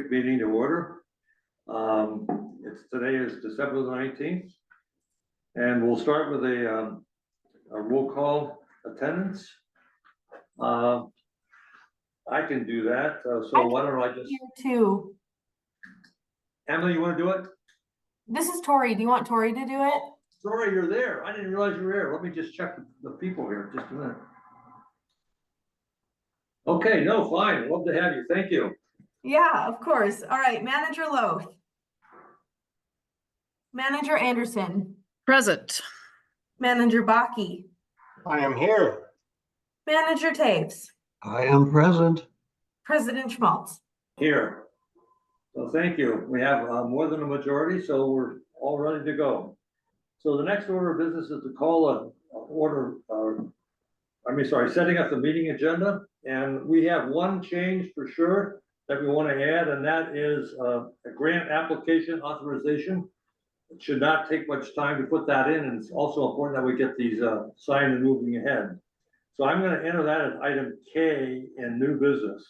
Meeting to order. Today is December the 19th. And we'll start with a roll call attendance. I can do that, so why don't I just. Here too. Emily, you wanna do it? This is Tori. Do you want Tori to do it? Sorry, you're there. I didn't realize you were there. Let me just check the people here, just a minute. Okay, no, fine. Love to have you. Thank you. Yeah, of course. All right, Manager Loth. Manager Anderson. Present. Manager Baki. I am here. Manager Taves. I am present. President Schmaltz. Here. So thank you. We have more than a majority, so we're all ready to go. So the next order of business is to call setting up the meeting agenda. And we have one change for sure that we want to add, and that is a grant application authorization. It should not take much time to put that in, and it's also important that we get these signed and moving ahead. So I'm going to enter that as item K in new business.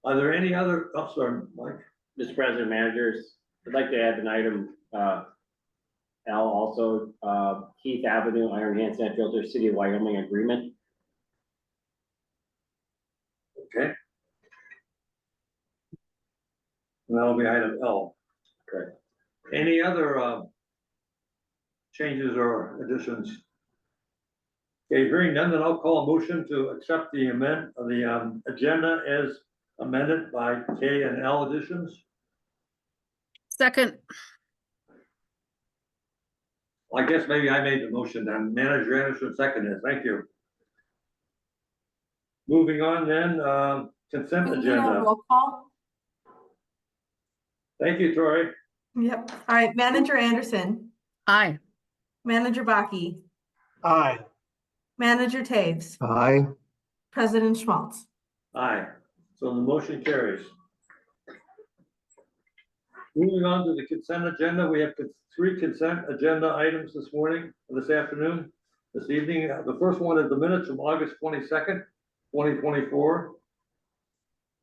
Are there any other, oh, sorry, Mike? Mr. President, managers, I'd like to add an item, L also, Keith Avenue, Iron Hand Sand Filter, City of Wyoming agreement. Okay. And that'll be item L. Correct. Any other changes or additions? Okay, hearing none, then I'll call a motion to accept the agenda as amended by K and L additions. Second. I guess maybe I made the motion then. Manager Anderson seconded. Thank you. Moving on then, consent We need a agenda. roll call. Thank you, Tori. Yep. All right, Manager Anderson. Aye. Manager Baki. Aye. Manager Taves. Aye. President Schmaltz. Aye. So the motion carries. Moving on to the consent agenda, we have three consent agenda items this afternoon, this evening. The first one is the minutes from August 22nd, 2024.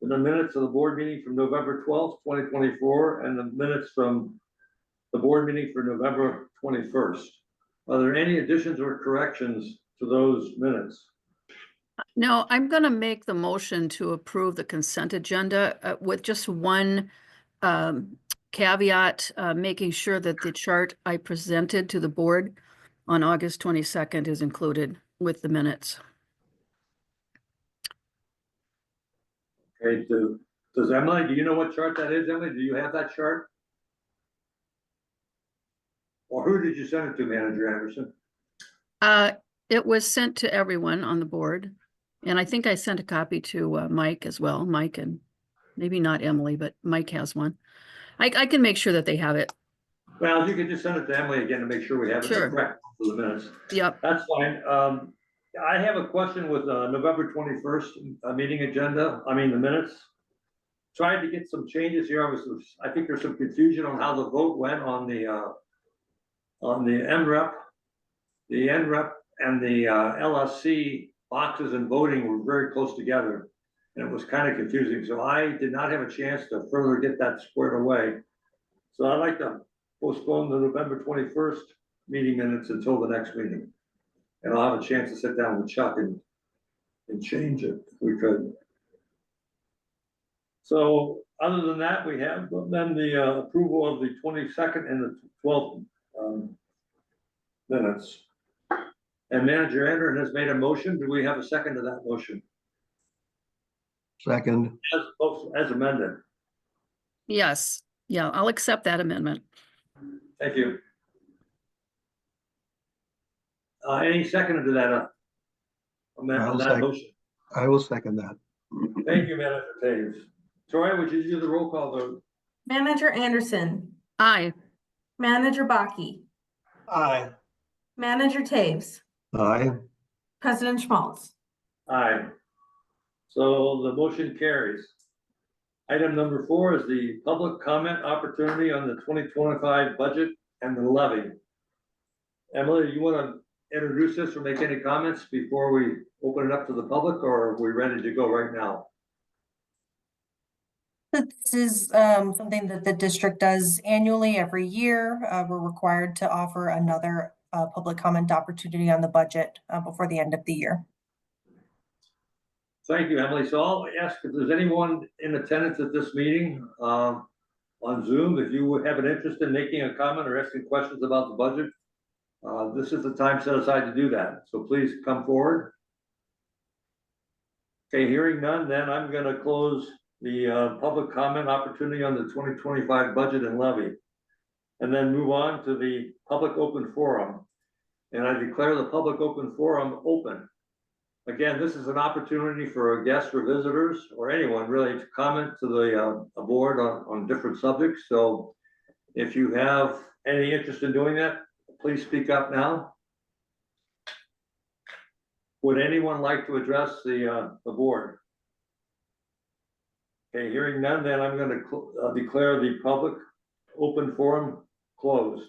And the minutes of the board meeting from November 12th, 2024, and the minutes from the board meeting for November 21st. Are there any additions or corrections to those minutes? No, I'm going to make the motion to approve the consent agenda with just one caveat, making sure that the chart I presented to the board on August 22nd is included with the minutes. Okay, does Emily, do you know what chart that is, Emily? Do you have that chart? Or who did you send it to, Manager Anderson? It was sent to everyone on the board, and I think I sent a copy to Mike as well. Mike, and maybe not Emily, but Mike has one. I can make sure that they have it. Well, you could just send it to Emily again to make sure we have it Sure. correct for the minutes. Yep. That's fine. I have a question with November 21st meeting agenda, the minutes. Tried to get some changes here. I think there's some confusion on how the vote went on the MREP. The NREP and the LSC boxes and voting were very close together. And it was kind of confusing. So I did not have a chance to further get that squared away. So I'd like to postpone the November 21st meeting minutes until the next meeting. And I'll have a chance to sit down with Chuck and change it if we could. So other than that, we have then the approval of the 22nd and the 12th minutes. And Manager Anderson has made a motion. Do we have a second to that motion? Second. As amended. Yes. Yeah, I'll accept that amendment. Thank you. Any second to that amendment, that motion? I will second that. Thank you, Manager Taves. Troy, would you do the roll call vote? Manager Anderson. Aye. Manager Baki. Aye. Manager Taves. Aye. President Schmaltz. Aye. So the motion carries. Item number 4 is the public comment opportunity on the 2025 budget and the levy. Emily, you want to introduce this or make any comments before we open it up to the public, or are we ready to go right now? that this is something that the district does annually every year. We're required to offer another public comment opportunity on the budget before the end of the year. Thank you, Emily. So I'll ask if there's anyone in attendance at this meeting, on Zoom, if you would have an interest in making a comment or asking questions about the budget. This is the time set aside to do that, so please come forward. Okay, hearing none, then I'm gonna close the public comment opportunity on the 2025 budget and levy. And then move on to the public open forum. And I declare the public open forum open. Again, this is an opportunity for guests or visitors or anyone really to comment to the board on different subjects. So if you have any interest in doing that, please speak up now. Would anyone like to address the board? Okay, hearing none, then I'm going to declare the public open forum closed.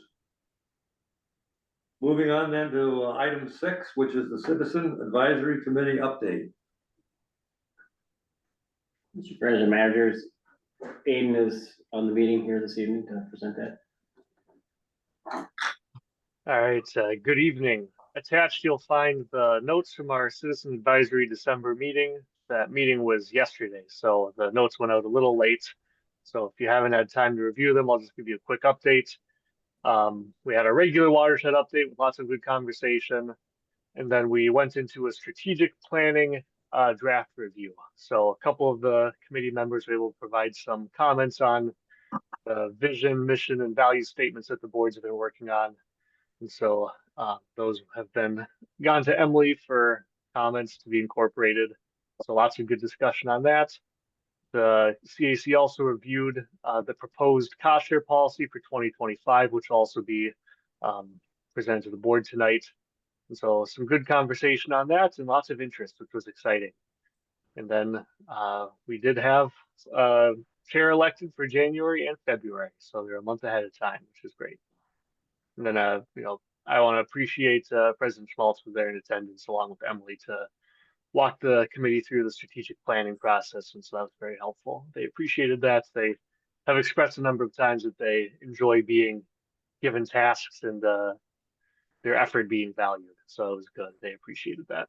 Moving on then to item 6, which is the Citizen Advisory Committee update. Mr. President, managers, Aiden is on the meeting here this evening to present that. All right, good evening. Attached, you'll find the notes from our Citizen Advisory December meeting. That meeting was yesterday, so the notes went out a little late. So if you haven't had time to review them, I'll just give you a quick update. We had a regular watershed update with lots of good conversation. And then we went into a strategic planning draft review. So a couple of the committee members were able to provide some comments on the vision, mission, and value statements that the boards have been working on. And so those have been gone to Emily for comments to be incorporated. So lots of good discussion on that. The CAC also reviewed the proposed cost share policy for 2025, which will also be presented to the board tonight. And so some good conversation on that and lots of interest, which was exciting. And then we did have chair elected for January and February. So they're a month ahead of time, which is great. And then, I want to appreciate President Schmaltz was there in attendance along with Emily to walk the committee through the strategic planning process. And so that was very helpful. They appreciated that. They have expressed a number of times that they enjoy being given tasks and their effort being valued. So it was good. They appreciated that.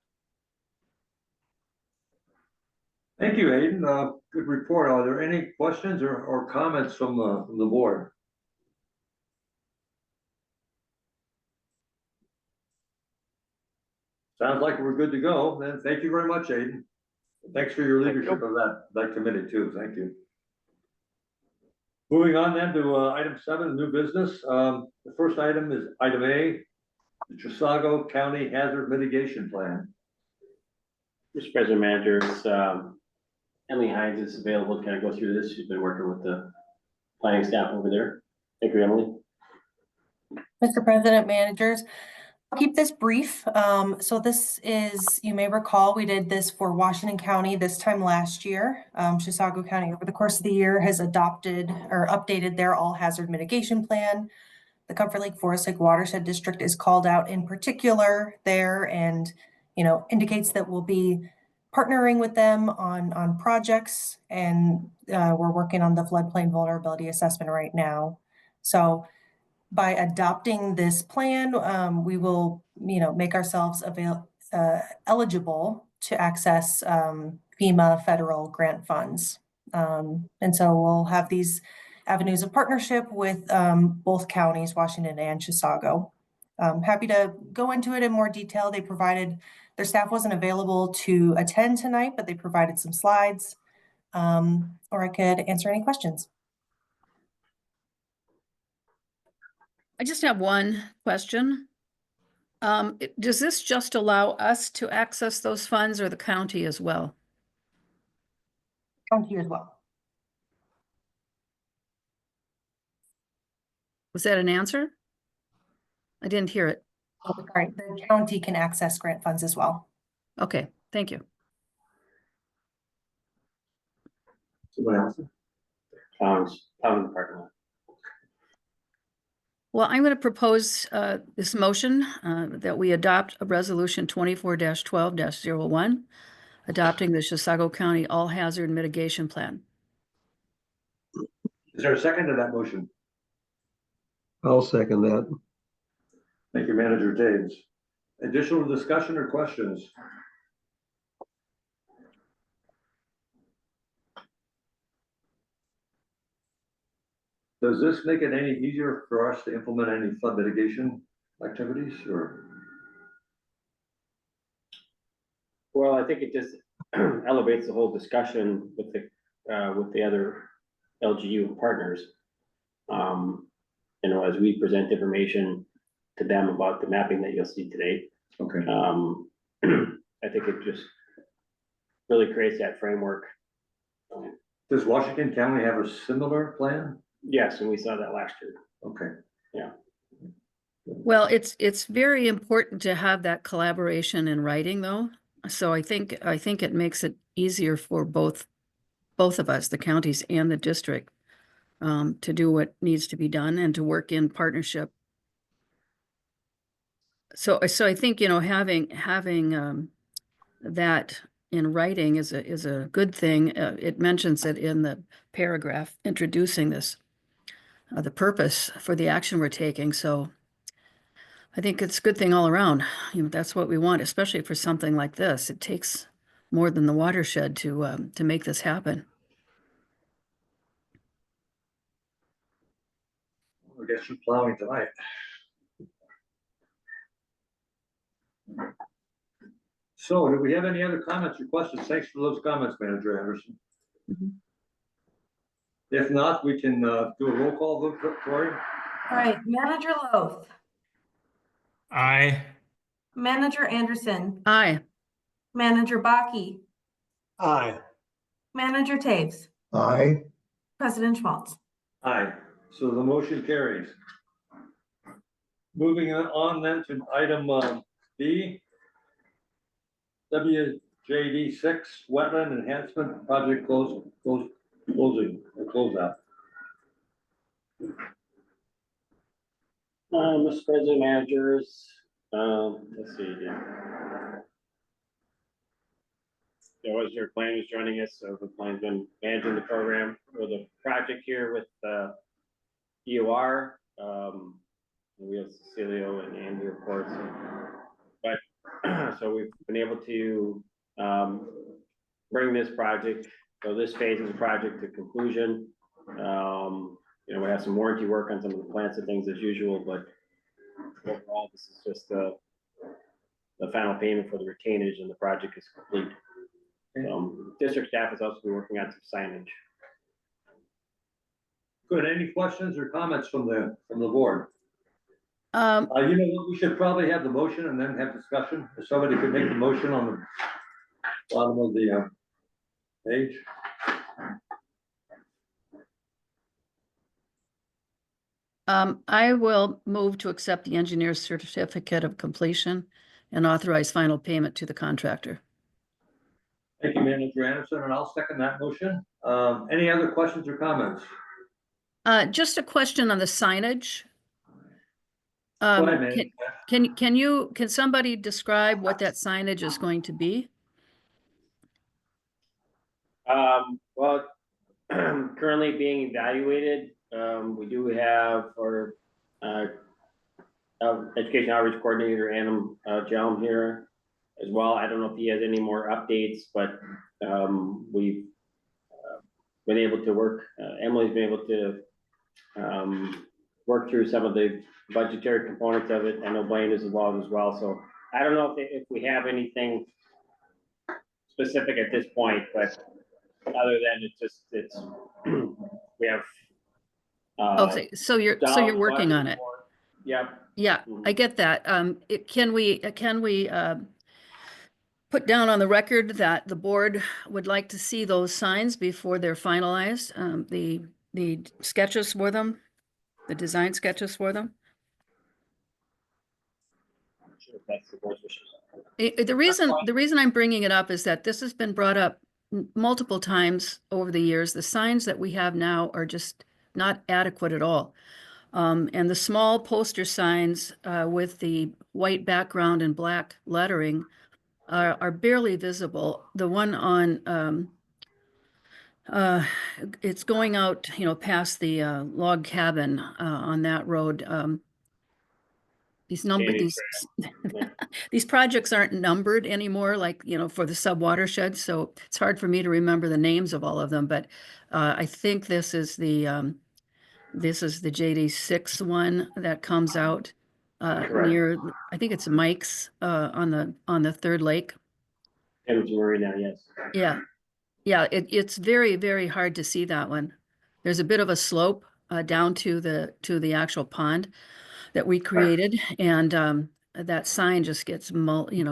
Thank you, Aiden. Good report. Are there any questions or comments from the board? Sounds like we're good to go. Then thank you very much, Aiden. Thanks for your leadership of that committee too. Thank you. Moving on then to item 7, new business. The first item is item A, the Chisago County Hazard Mitigation Plan. Mr. President, managers, Emily Hines is available to kind of go through this. She's been working with the planning staff over there. Thank you, Emily. Mr. President, managers, I'll keep this brief. So this is, you may recall, we did this for Washington County this time last year. Chisago County over the course of the year has adopted or updated their all hazard mitigation plan. The Comfort Lake Forest Lake Watershed District is called out in particular there and, indicates that we'll be partnering with them on projects, and we're working on the floodplain vulnerability assessment right now. So by adopting this plan, we will, make ourselves eligible to access FEMA federal grant funds. And so we'll have these avenues of partnership with both counties, Washington and Chisago. Happy to go into it in more detail. Their staff wasn't available to attend tonight, but they provided some slides, or I could answer any questions. I just have one question. Does this just allow us to access those funds or the county as well? County as well. Was that an answer? I didn't hear it. Oh, sorry, the county can access grant funds as well. Okay, thank you. Someone else? Town in the parking lot. Well, I'm going to propose this motion that we adopt a resolution 24-12-01, adopting the Chisago County All Hazard Mitigation Plan. Is there a second to that motion? I'll second that. Thank you, Manager Taves. Additional discussion or questions? Does this make it any easier for us to implement any flood mitigation activities or? Well, I think it just elevates the whole discussion with the other LGU partners. You know, as we present information to them about the mapping that you'll see today. Okay. I think it just really creates that framework. Does Washington County have a similar plan? Yes, and we saw that last year. Okay. Well, it's very important to have that collaboration in writing though. So I think it makes it easier for both of us, the counties and the district, to do what needs to be done and to work in partnership. So I think, you know, having that in writing is a good thing. It mentions it in the paragraph introducing this, the purpose for the action we're taking. So I think it's a good thing all around. You know, that's what we want, especially for something like this. It takes more than the watershed to make this happen. I guess you're plowing tonight. So do we have any other comments or questions? Thanks for those comments, Manager Anderson. Mhm. If not, we can do a roll call vote, Victoria. All right, Manager Loth, Aye. Manager Anderson, Aye. Manager Baki, Aye. Manager Taves, Aye. President Schmaltz. Aye, so the motion carries. Moving on then to item B. WJD 6 Wetland Enhancement Project closeout. Mr. President, managers, let's see here. So as your plan is joining us, so the plan's been managing the program for the project here with EOR. We have Cecilio and Andy, of course. But so we've been able to bring this project, so this phase of the project to conclusion. You know, we have some warranty work on some of the plants and things as usual, but overall, this is just the final payment for the retainage and the project is complete. District staff is also working on some signage. Good, any questions or comments from the board? You know what, we should probably have the motion and then have discussion. If somebody could make the motion on the bottom of the page. I will move to accept the engineer's certificate of completion and authorize final payment to the contractor. Thank you, Manager Anderson, and I'll second that motion. Any other questions or comments? Just a question on the signage. Go ahead, Manager. Can somebody describe what that signage is going to be? Well, currently being evaluated, we do have our education outreach coordinator, Adam Jelm here as well. I don't know if he has any more updates, but we've been able to work, Emily's been able to work through some of the budgetary components of it. I know Blaine is involved as well. So I don't know if we have anything specific at this point, but other than it's we have. Okay, so you're working on it. Yeah. Yeah, I get that. Can we put down on the record that the board would like to see those signs before they're finalized? The sketches for them, the design sketches for them? Sure, if that's the board's wishes. The reason I'm bringing it up is that this has been brought up multiple times over the years. The signs that we have now are just not adequate at all. And the small poster signs with the white background and black lettering are barely visible. The one on It's going out, past the log cabin on that road. Shady These projects aren't numbered anymore, like, for the sub watershed, so it's hard for me to remember the names of all of them, but I think this is the JD6 one that comes out Correct. near, I think it's Mike's on the third lake. Tim's Marina, yes. Yeah, yeah, it's very, very hard to see that one. There's a bit of a slope down to the actual pond that we created, and that sign just gets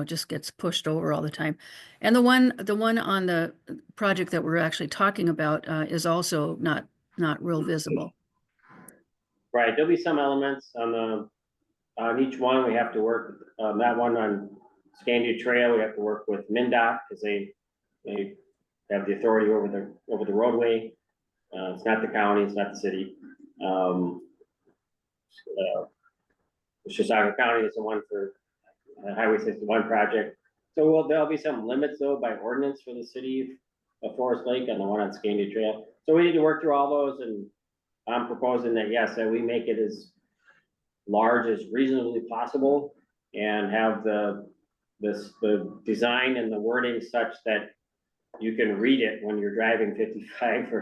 just gets pushed over all the time. And the one on the project that we're actually talking about is also not real visible. Right, there'll be some elements on each one, we have to work, that one on Scandia Trail, we have to work with MinDOT, because they have the authority over the roadway. It's not the county, it's not the city. Chisago County is the one for Highway 61 project. So there'll be some limits though by ordinance for the city of Forest Lake and the one on Scandia Trail. So we need to work through all those, and I'm proposing that, yes, that we make it as large as reasonably possible and have the design and the wording such that you can read it when you're driving 55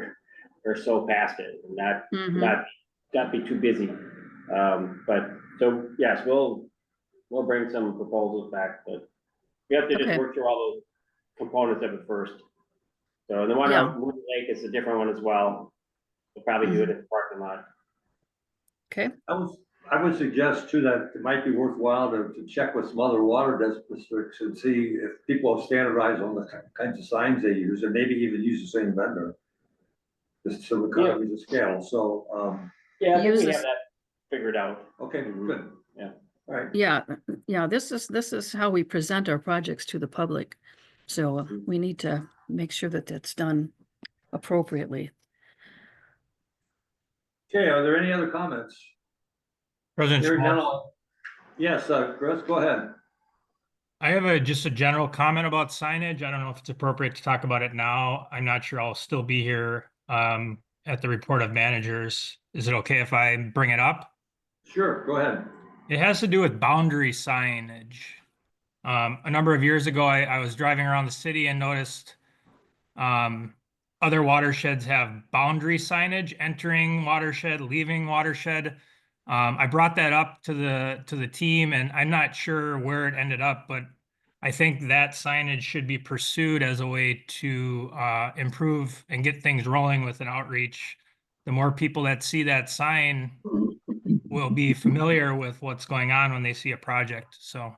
or so past it, and not be too busy. But so yes, we'll bring some proposals back, but we have to just Okay. work through all those components of it first. So the one on Moon Lake is a different one as well. We'll probably do it in the parking lot. Okay. I would suggest too that it might be worthwhile to check with some other water districts and see if people have standardized on the kinds of signs they use, and maybe even use the same vendor. Just so economies of scale, so, Yeah, I think we Uses- have that figured out. okay, good. Yeah. All right, Yeah, this is how we present our projects to the public. So we need to make sure that that's done appropriately. okay, are there any other comments? President Hearing none, Schmaltz, I'll- Yes, Chris, go ahead. I have just a general comment about signage. I don't know if it's appropriate to talk about it now. I'm not sure I'll still be here at the report of managers. Is it okay if I bring it up? Sure, go ahead. It has to do with boundary signage. A number of years ago, I was driving around the city and noticed other watersheds have boundary signage, entering watershed, leaving watershed. I brought that up to the team, and I'm not sure where it ended up, but I think that signage should be pursued as a way to improve and get things rolling with an outreach. The more people that see that sign will be familiar with what's going on when they see a project. So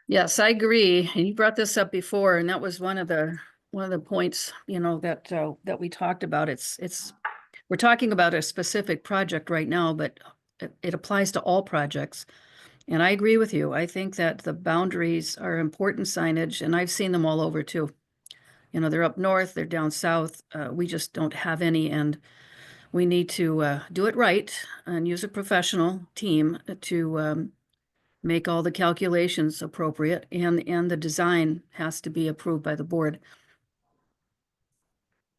Yes, I agree. And you brought this up before, and that was one of the points, that we talked about. We're talking about a specific project right now, but it applies to all projects. And I agree with you. I think that the boundaries are important signage, and I've seen them all over too. They're up north, they're down south. We just don't have any, and we need to do it right and use a professional team to make all the calculations appropriate, and the design has to be approved by the board.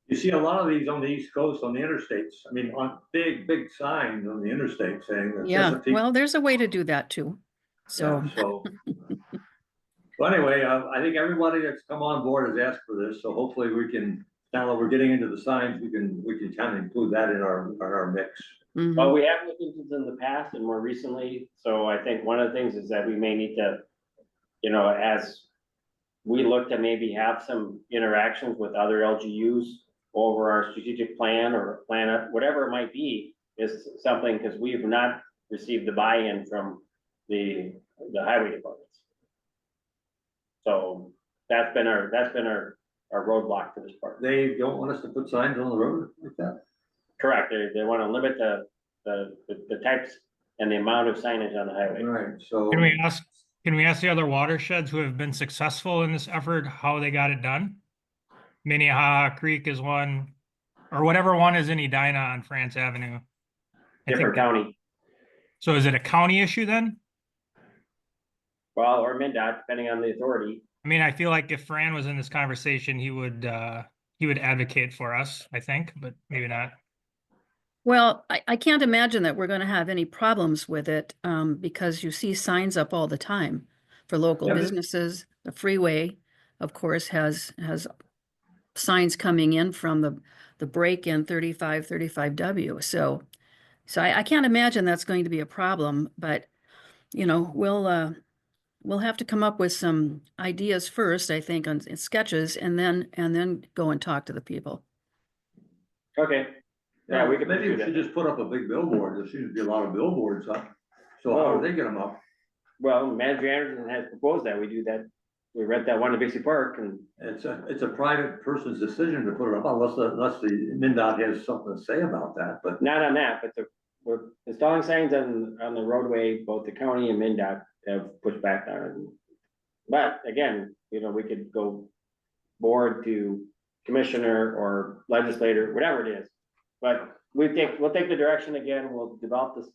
You see a lot of these on the East Coast, on the interstates, I mean, on big signs on the interstate saying that. Yeah, well, there's a way to do that too. So, Well, anyway, I think everybody that's come on board has asked for this, so hopefully we can, now that we're getting into the signs, we can kind of include that in our mix. mhm. Well, we have looked into this in the past and more recently, so I think one of the things is that we may need to, as we look to maybe have some interactions with other LGUs over our strategic plan or plan, whatever it might be, is something, because we've not received the buy-in from the highway departments. So that's been our roadblock for this part. They don't want us to put signs on the road like that? Correct, they want to limit the types and the amount of signage on the highway. Right, so. can we ask the other watersheds who have been successful in this effort how they got it done? Minnehaha Creek is one, or whatever one is in Edina on France Avenue. Different county, So is it a county issue then? well, or MinDOT, depending on the authority. I mean, I feel like if Fran was in this conversation, he he would advocate for us, I think, but maybe not. Well, I can't imagine that we're gonna have any problems with it, because you see signs up all the time for local Yeah, but- businesses. The freeway, of course, has signs coming in from the break-in 35W. So I can't imagine that's going to be a problem, but, you know, we'll have to come up with some ideas first, I think, on sketches, and then go and talk to the people. Okay, yeah, we could Maybe do we should that. just put up a big billboard. There seems to be a lot of billboards up. So how do they get them up? Well, Manager Anderson has proposed that we do that. We rent that one in Bixby Park and It's a private person's decision to put it up unless the MinDOT has something to say about that, but not on that, but we're installing signs on the roadway, both the county and MinDOT have pushed back on it. But again, you know, we could go board to commissioner or legislator, whatever it is. But we'll take the direction again, we'll develop this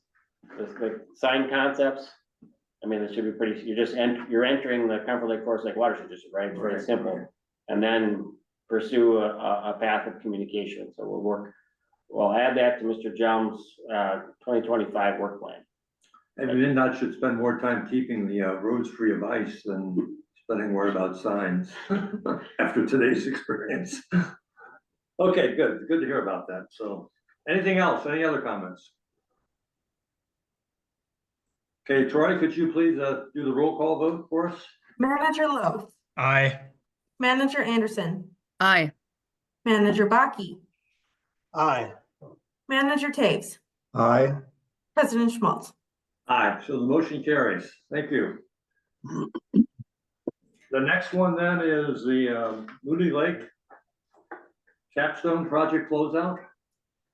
like sign concepts. I mean, it should be pretty, you're entering the Comfort Lake Forest Lake Watershed District, right? It's very simple. And then pursue a path of communication. So we'll add that to Mr. Jum's 2025 work plan. and MinDOT should spend more time keeping the roads free of ice than spending word about signs after today's experience. Okay, good to hear about that. So, anything else? Any other comments? Okay, Troy, could you please do the roll call vote for us? Manager Lowe, Aye. Manager Anderson, Aye. Manager Baki, Aye. Manager Taves, Aye. President Schmaltz. Aye, so the motion carries. Thank you. The next one then is the Moody Lake Capstone Project closeout.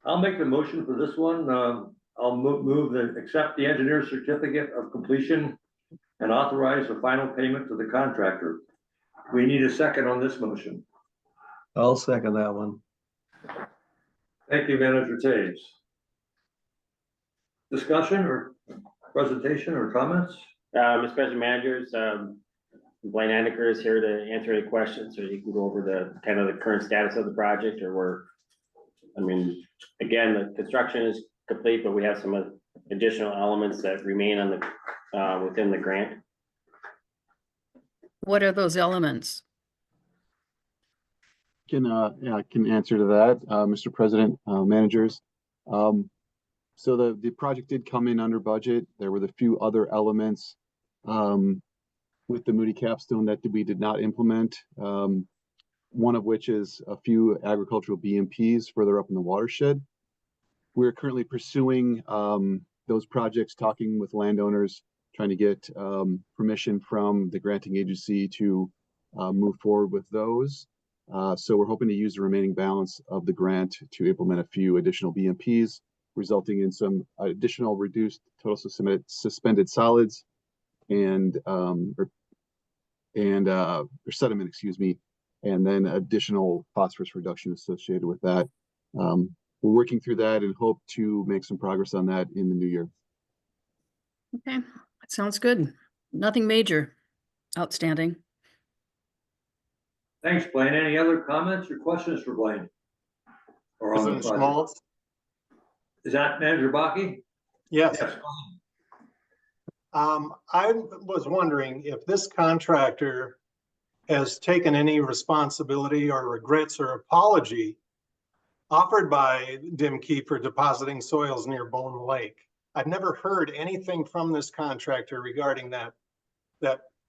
I'll make the motion for this one. I'll move that accept the engineer's certificate of completion and authorize the final payment to the contractor. We need a second on this motion. I'll second that one. Thank you, Manager Taves. Discussion or presentation or comments? Mr. President Managers, Blaine Andiker is here to answer any questions, or you can go over the kind of the current status of the project, or again, the construction is complete, but we have some additional elements that remain on the within the grant. What are those elements? I can answer to that, Mr. President, managers. So the project did come in under budget. There were the few other elements with the Moody Capstone that we did not implement. One of which is a few agricultural BMPs further up in the watershed. We're currently pursuing those projects, talking with landowners, trying to get permission from the granting agency to move forward with those. So we're hoping to use the remaining balance of the grant to implement a few additional BMPs, resulting in some additional reduced total suspended solids and sediment, excuse me, and then additional phosphorus reduction associated with that. We're working through that and hope to make some progress on that in the new year. Okay, that sounds good. Nothing major, outstanding. Thanks, Blaine. Any other comments or questions for Blaine? Or on the President project? Schmaltz? Is that Manager Baki? Yes. Yes. I was wondering if this contractor has taken any responsibility or regrets or apology offered by Dimkey for depositing soils near Bone Lake. I've never heard anything from this contractor regarding that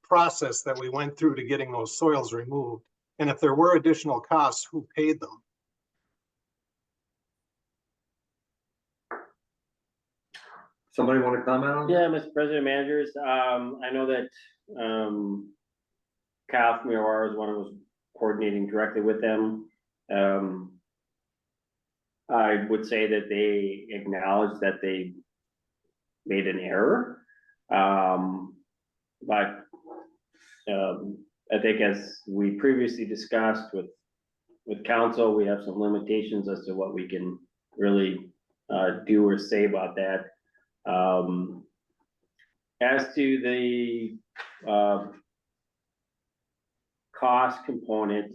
process that we went through to getting those soils removed. And if there were additional costs, who paid them? Somebody want to comment on that? Yeah, Mr. President Managers, I know that Kyle from Mirawar is one who was coordinating directly with them. I would say that they acknowledge that they made an error. But I think as we previously discussed with council, we have some limitations as to what we can really do or say about that. As to the cost component,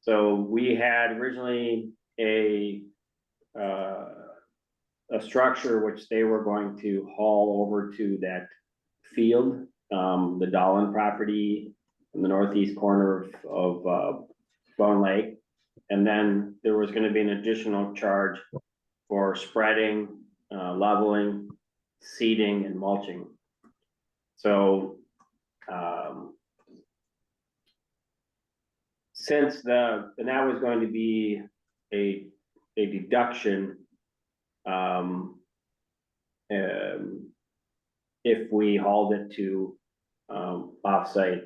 So we had originally a structure which they were going to haul over to that field, the Dolan property in the northeast corner of Bone Lake. And then there was gonna be an additional charge for spreading, leveling, seeding and mulching. So, since and that was going to be a deduction, if we hauled it to, offsite.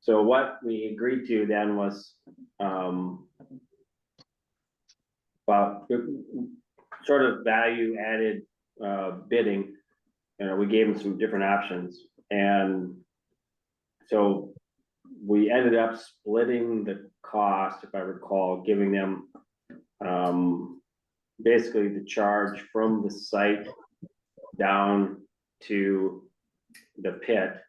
So what we agreed to then was, about sort of value added, bidding. You know, we gave them some different options, and so we ended up splitting the cost, if I recall, giving them, basically the charge from the site down to the pit,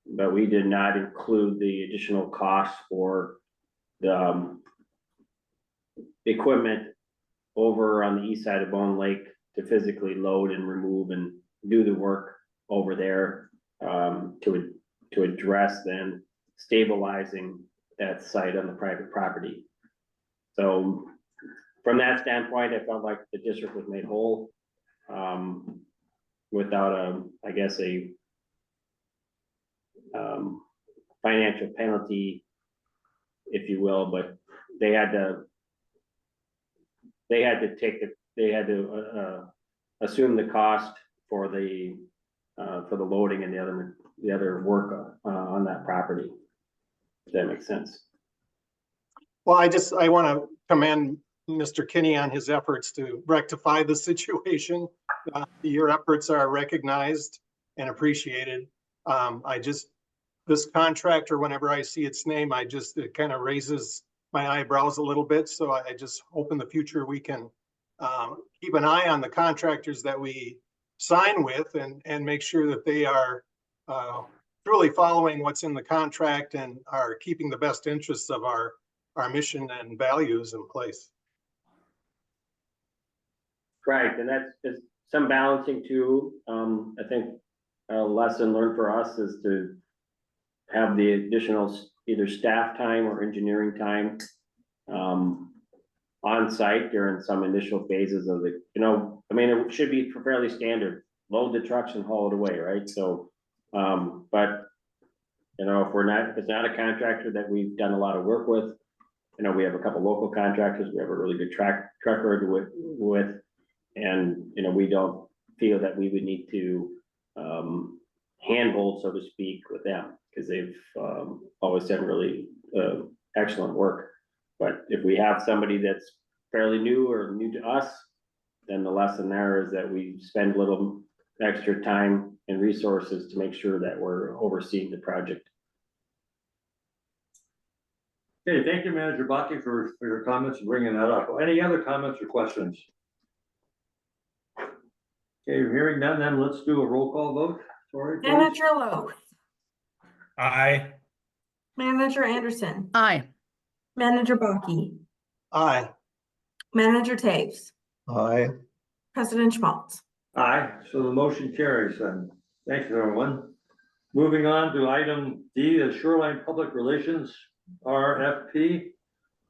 but we did not include the additional costs for the equipment over on the east side of Bone Lake to physically load and remove and do the work over there, to address then stabilizing that site on the private property. So from that standpoint, I felt like the district was made whole, without I guess a financial penalty, if you will, but they had to assume the cost for the loading and the other work on that property. If that makes sense. Well, I want to commend Mr. Kinney on his efforts to rectify the situation. Your efforts are recognized and appreciated. This contractor, whenever I see its name, it kind of raises my eyebrows a little bit. So I just hope in the future we can keep an eye on the contractors that we sign with and make sure that they are truly following what's in the contract and are keeping the best interests of our mission and values in place. Right, and that's some balancing too. I think a lesson learned for us is to have the additional either staff time or engineering time on site during some initial phases of the, it should be fairly standard. Load the trucks and haul it away, right? So, but if it's not a contractor that we've done a lot of work with, we have a couple local contractors we have a really good track record with, and we don't feel that we would need to handhold, so to speak, with them, because they've always done really excellent work. But if we have somebody that's fairly new or new to us, then the lesson there is that we spend a little extra time and resources to make sure that we're overseeing the project. Okay, thank you, Manager Baki, for your comments and bringing that up. Any other comments or questions? Okay, hearing none, then let's do a roll call vote. Sorry, please. Manager Lowe, Aye. Manager Anderson, Aye. Manager Baki, Aye. Manager Taves, Aye. President Schmaltz. Aye, so the motion carries then. Thanks, everyone. Moving on to item D, the Shoreline Public Relations, RFP.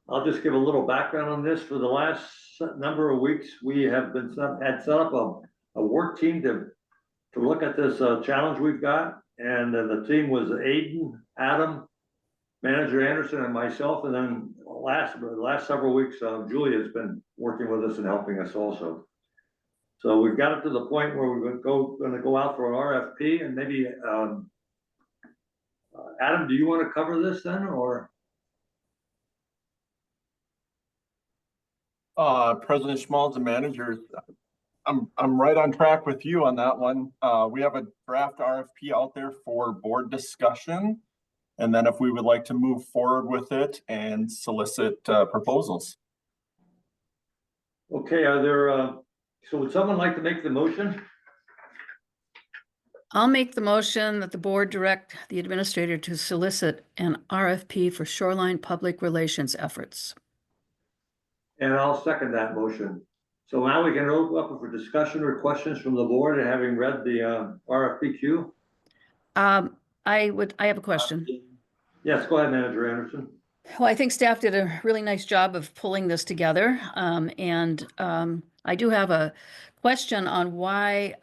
I'll just give a little background on this. For the last number of weeks, we have had set up a work team to look at this challenge we've got. And the team was Aiden, Adam, Manager Anderson, and myself. And then the last several weeks, Julia has been working with us and helping us also. So we've got it to the point where we're going to go out for an RFP, and maybe Adam, do you want to cover this then, or? President Schmaltz and managers, I'm right on track with you on that one. We have a draft RFP out there for board discussion. And then if we would like to move forward with it and solicit proposals. Okay, so would someone like to make the motion? I'll make the motion that the board direct the administrator to solicit an RFP for shoreline public relations efforts. And I'll second that motion. So now we can open up for discussion or questions from the board, and having read the RFPQ. I have a question. Yes, go ahead, Manager Anderson. Well, I think staff did a really nice job of pulling this together. I do have a question on why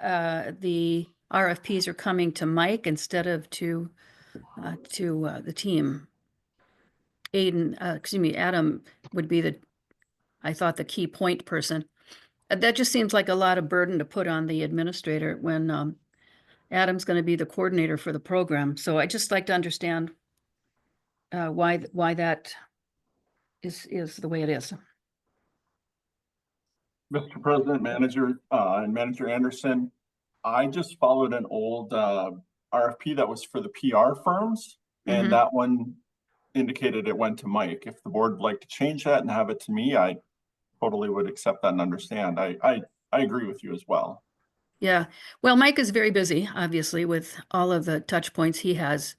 the RFPs are coming to Mike instead of to the team. Adam would be I thought the key point person. That just seems like a lot of burden to put on the administrator when Adam's going to be the coordinator for the program. So I just like to understand why that is the way it is. Mr. President, Manager, and Manager Anderson, I just followed an old RFP that was for the PR firms, Mhm. and that one indicated it went to Mike. If the board would like to change that and have it to me, I totally would accept that and understand. I agree with you as well. Yeah. Well, Mike is very busy, obviously, with all of the touch points he has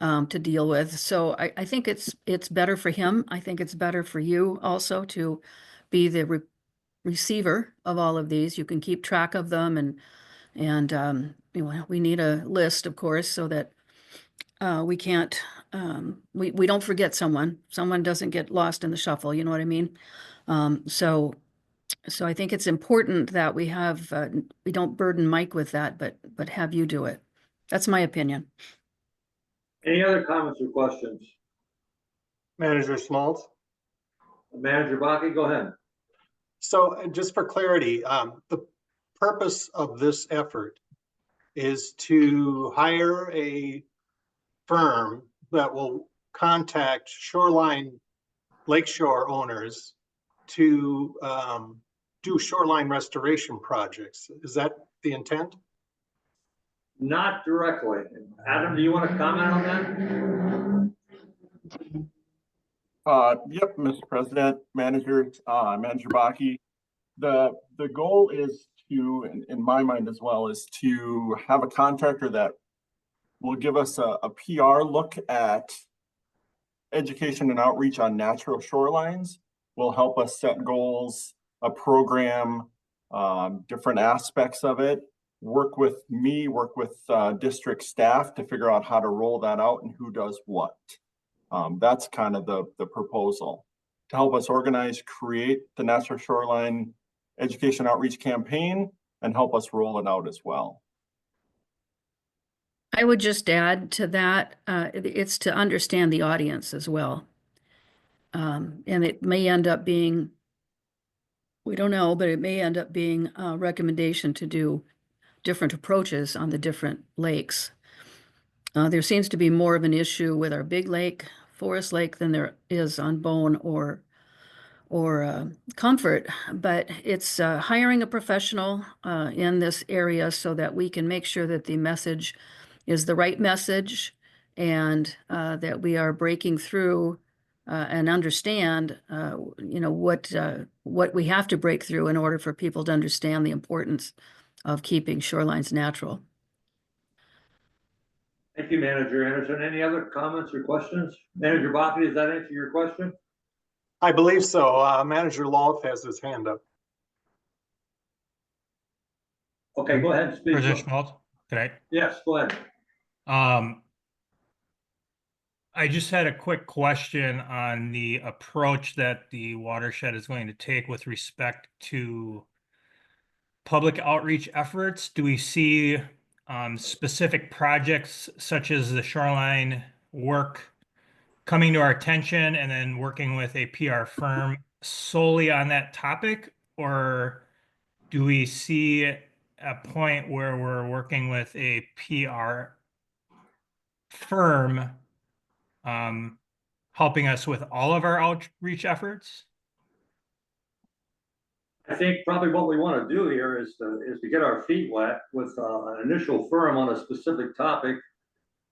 to deal with. So I think it's better for him. I think it's better for you also to be the receiver of all of these. You can keep track of them, and we need a list, of course, so that we can't we don't forget someone. Someone doesn't get lost in the shuffle. You know what I mean? So I think it's important that we have we don't burden Mike with that, but have you do it. That's my opinion. Any other comments or questions? Manager Schmaltz? Manager Baki, go ahead. So just for clarity, the purpose of this effort is to hire a firm that will contact shoreline, lakeshore owners to do shoreline restoration projects. Is that the intent? Not directly. Adam, do you want to comment on that? Yep, Mr. President, Manager Baki. The goal is to, in my mind as well, is to have a contractor that will give us a PR look at education and outreach on natural shorelines, will help us set goals, a program, different aspects of it, work with district staff to figure out how to roll that out and who does what. That's kind of the proposal, to help us organize, create the natural shoreline education outreach campaign and help us roll it out as well. I would just add to that, it's to understand the audience as well. And it may end up being, we don't know, but it may end up being a recommendation to do different approaches on the different lakes. There seems to be more of an issue with our big lake, Forest Lake, than there is on Bone or Comfort, but it's hiring a professional in this area so that we can make sure that the message is the right message, and that we are breaking through and understand, what we have to break through in order for people to understand the importance of keeping shorelines natural. Thank you, Manager Anderson. Any other comments or questions? Manager Baki, does that answer your question? I believe so. Manager Loth has his hand up. Okay, go ahead and speak. President Schmaltz, could I? Yes, go ahead. I just had a quick question on the approach that the watershed is going to take with respect to public outreach efforts. Do we see specific projects such as the shoreline work coming to our attention and then working with a PR firm solely on that topic? Or do we see a point where we're working with a PR firm helping us with all of our outreach efforts? I think probably what we want to do here is to get our feet wet with an initial firm on a specific topic.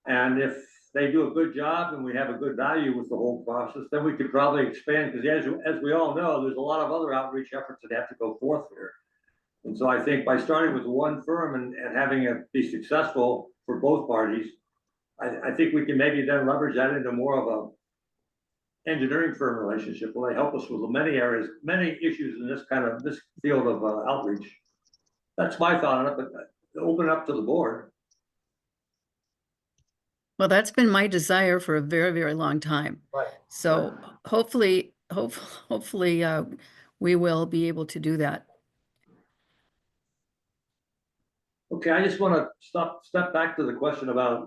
And if they do a good job and we have a good value with the whole process, then we could probably expand, because as we all know, there's a lot of other outreach efforts that have to go forth here. And so I think by starting with one firm and having it be successful for both parties, I think we can maybe then leverage that into more of a engineering firm relationship where they help us with many areas, many issues in this field of outreach. That's my thought on it, but open it up to the board. Well, that's been my desire for a very, very long time. Right. So hopefully, we will be able to do that. Okay, I just want to step back to the question about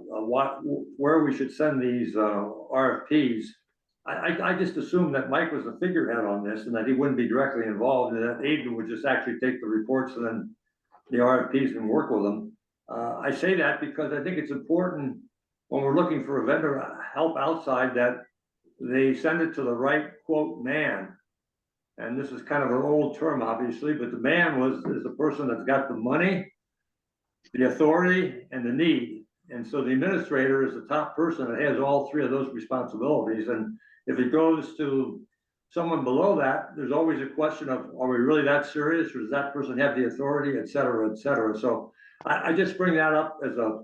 where we should send these RFPs. I just assumed that Mike was the figurehead on this and that he wouldn't be directly involved and that Aiden would just actually take the reports and then the RFPs and work with them. I say that because I think it's important when we're looking for a vendor help outside that they send it to the right quote man. And this is kind of an old term, obviously, but the man is the person that's got the money, the authority, and the need. And so the administrator is the top person that has all three of those responsibilities. And if it goes to someone below that, there's always a question of, are we really that serious, or does that person have the authority, et cetera, et cetera. So I just bring that up as a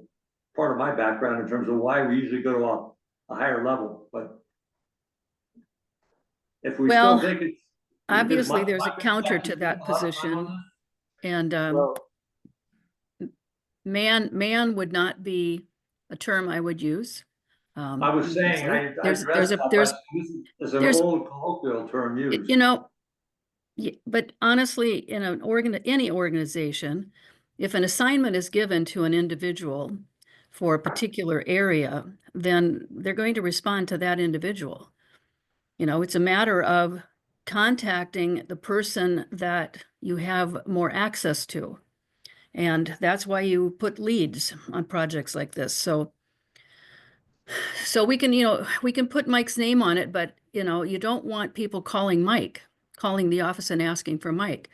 part of my background in terms of why we usually go to a higher level. But if we Well, still think it's obviously, because there's a my counter to perspective, that a lot of time position. on And this. man would not be a term I would use. I was saying, I There's addressed a- that, there's- but this is an there's- old colloquial term used. You know, but honestly, in any organization, if an assignment is given to an individual for a particular area, then they're going to respond to that individual. You know, it's a matter of contacting the person that you have more access to. And that's why you put leads on projects like this. So we can, we can put Mike's name on it, but you don't want people calling the office and asking for Mike.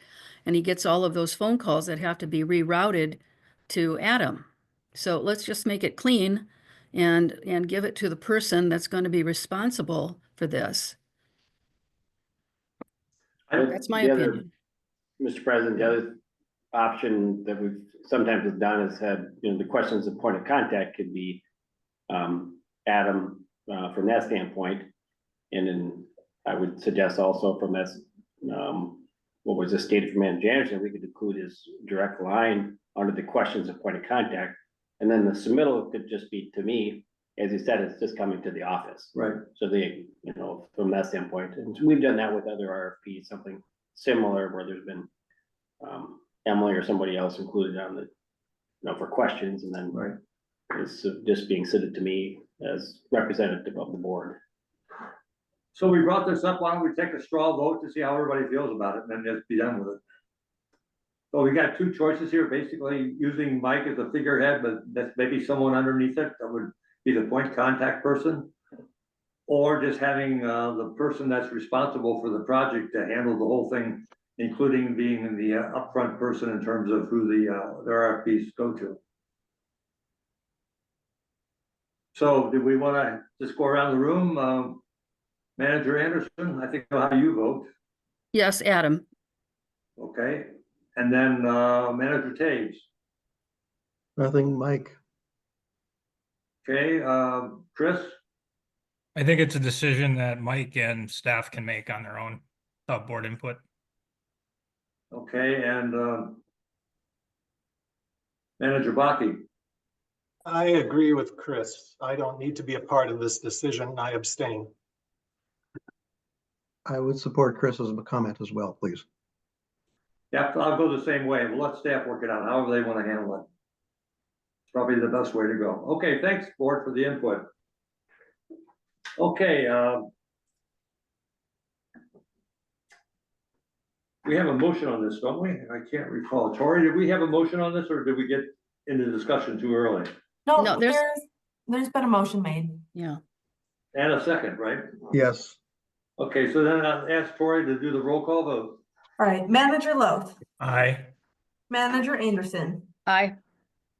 And he gets all of those phone calls that have to be rerouted to Adam. So let's just make it clean and give it to the person that's going to be responsible for this. That's my The other- opinion. Mr. President, the other option that we've sometimes done is had, the questions of point of contact could be Adam from that standpoint. And then I would suggest also from this, what was just stated from Manager Anderson, we could include his direct line under the questions of point of contact. And then the submittal could just be to me, as you said, it's just coming to the office. Right. So they, from that standpoint, and we've done that with other RFPs, something similar where there's been Emily or somebody else included on the, for questions, and then Right. it's just being sent to me as representative of the board. So we brought this up, why don't we take a straw vote to see how everybody feels about it, and then just be done with it. So we got two choices here, basically using Mike as a figurehead, but that's maybe someone underneath it that would be the point contact person. Or just having the person that's responsible for the project to handle the whole thing, including being the upfront person in terms of who the RFPs go to. So do we want to just go around the room? Manager Anderson, I think how you vote, Yes, Adam. okay? And then Manager Taves, Nothing, Mike. okay? Chris, I think it's a decision that Mike and staff can make on their own without board input. okay, and Manager Baki, I agree with Chris. I don't need to be a part of this decision. I abstain. I would support Chris's comment as well, please. yeah, I'll go the same way. We'll let staff work it out, however they want to handle it. It's probably the best way to go. Okay, thanks, board, for the input. Okay, we have a motion on this, don't we? I can't recall. Tori, did we have a motion on this, or did we get into discussion too early? No, No, there's been a motion made. Yeah. And a second, right? Yes, Okay, so then I'll ask Tori to do the roll call vote. All right, Manager Loth, Aye. Manager Anderson, Aye.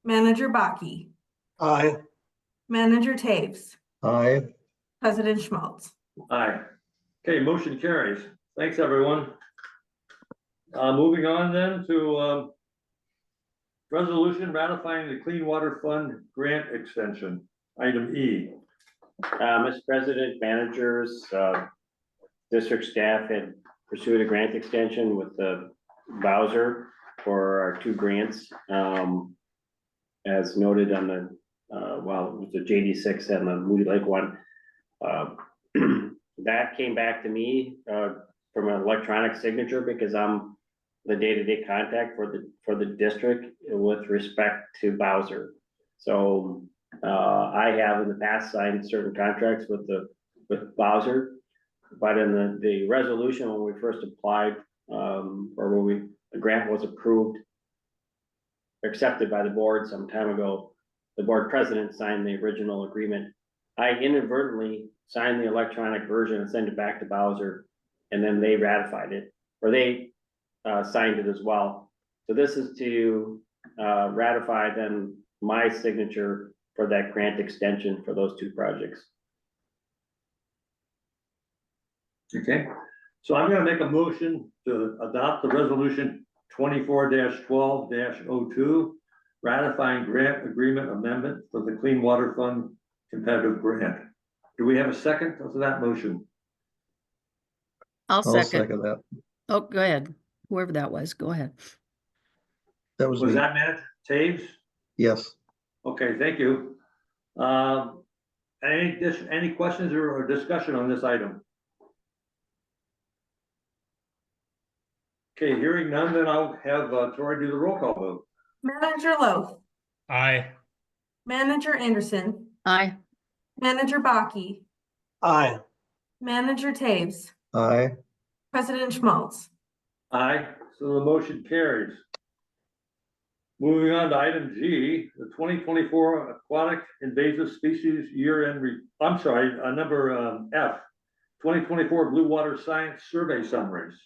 Manager Baki, Aye. Manager Taves, aye. President Schmaltz. Aye. Okay, motion carries. Thanks, everyone. Moving on then to, resolution ratifying the Clean Water Fund grant extension, item E. Mr. President, managers, district staff had pursued a grant extension with the Bowser for our 2 grants. As noted on the, well, it was the JD6 and the Moody Lake one. That came back to me, from an electronic signature because I'm the day-to-day contact for the district with respect to Bowser. So, I have in the past signed certain contracts with Bowser. But in the resolution, when we first applied, or when the grant was approved, accepted by the board some time ago, the board president signed the original agreement. I inadvertently signed the electronic version and sent it back to Bowser, and then they ratified it, or they signed it as well. So this is to ratify then my signature for that grant extension for those 2 projects. Okay, so I'm gonna make a motion to adopt the resolution 24-12-02, ratifying grant agreement amendment for the Clean Water Fund competitive grant. Do we have a second to that motion? I'll I'll second. second that. Oh, go ahead. Whoever that was, go ahead. That was Was me. that Manager Taves? Yes. Okay, thank you. Any questions or discussion on this item? Okay, hearing none, then I'll have Tori do the roll call vote. Manager Lowe, Aye. Manager Anderson, Aye. Manager Baki, Aye. Manager Taves, Aye. President Schmaltz. Aye, so the motion carries. Moving on to item G, the 2024 Aquatic Invasive Species Year-End, number F, 2024 Blue Water Science Survey Summaries.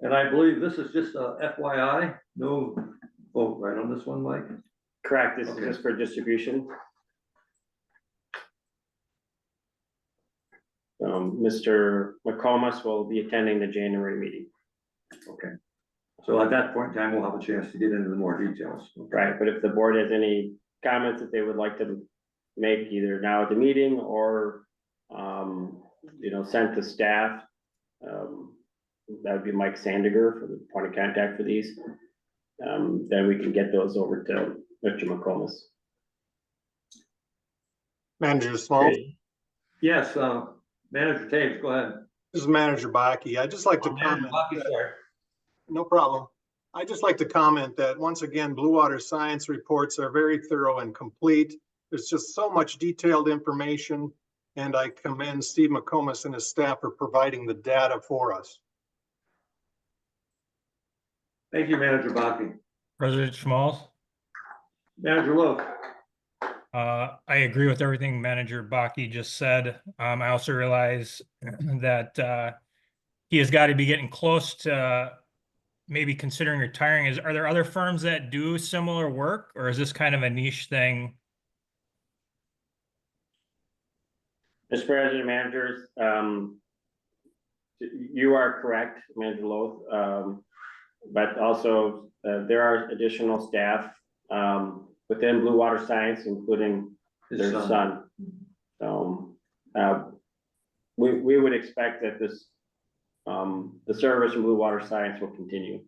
And I believe this is just a FYI, no vote right on this one, Mike? Correct, this is Okay. just for distribution. Mr. McComas will be attending the January meeting. Okay. So at that point in time, we'll have a chance to get into the more details. Right, but if the board has any comments that they would like to make either now at the meeting or, sent to staff, that would be Mike Sandiger for the point of contact for these. Then we can get those over to Mr. McComas. Manager Small, Yes, Manager Taves, go ahead. this is Manager Baki. I'd just like to Manager comment. Bucky, sorry. No problem. I'd just like to comment that once again, Blue Water Science reports are very thorough and complete. There's just so much detailed information, and I commend Steve McComas and his staff for providing the data for us. Thank you, Manager Baki. President Schmalz. Manager Lowe. I agree with everything Manager Baki just said. I also realize that he has got to be getting close to maybe considering retiring. Are there other firms that do similar work, or is this kind of a niche thing? Mr. President, managers, you are correct, Manager Lowe. But also there are additional staff within Blue Water Science, including their son. So we would expect that this the service in Blue Water Science will continue.